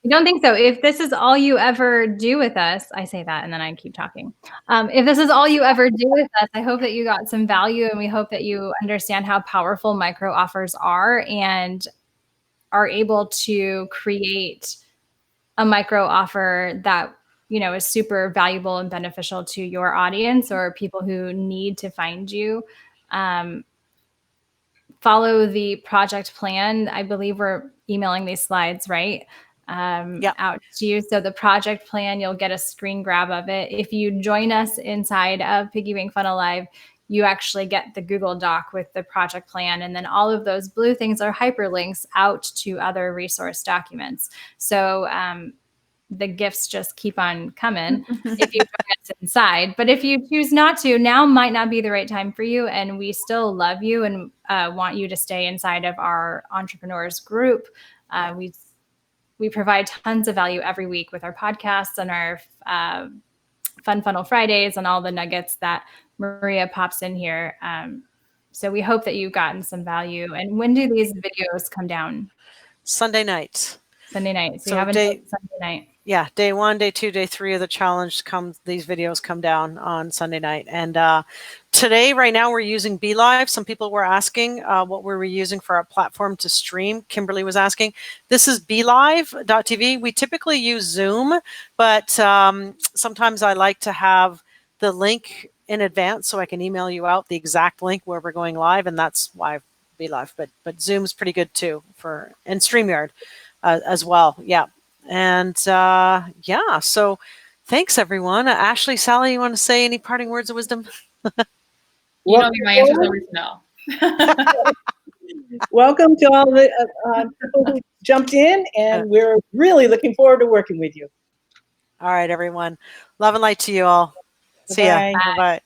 I don't think so. If this is all you ever do with us, I say that and then I keep talking. If this is all you ever do with us, I hope that you got some value, and we hope that you understand how powerful micro offers are and are able to create a micro offer that, you know, is super valuable and beneficial to your audience or people who need to find you. Follow the project plan. I believe we're emailing these slides, right? Out to you. So the project plan, you'll get a screen grab of it. If you join us inside of Piggy Bank Funnel Live, you actually get the Google Doc with the project plan. And then all of those blue things are hyperlinks out to other resource documents. So the gifts just keep on coming if you join us inside. But if you choose not to, now might not be the right time for you. And we still love you and want you to stay inside of our entrepreneurs group. We provide tons of value every week with our podcasts and our Fun Funnel Fridays and all the nuggets that Maria pops in here. So we hope that you've gotten some value. And when do these videos come down? Sunday night. Sunday night. So you have Sunday night. Yeah, day 1, day 2, day 3 of the challenge these videos come down on Sunday night. And today, right now, we're using BeLive. Some people were asking what we were using for our platform to stream. Kimberly was asking. This is BeLive.tv. We typically use Zoom, but sometimes I like to have the link in advance so I can email you out the exact link where we're going live, and that's why BeLive. But Zoom's pretty good too and StreamYard as well. Yeah. And yeah, so thanks everyone. Ashley, Sally, you want to say any parting words of wisdom? You know, my answer is always no. Welcome to all the people who jumped in, and we're really looking forward to working with you. All right, everyone. Love and light to you all. See ya. Bye. Bye.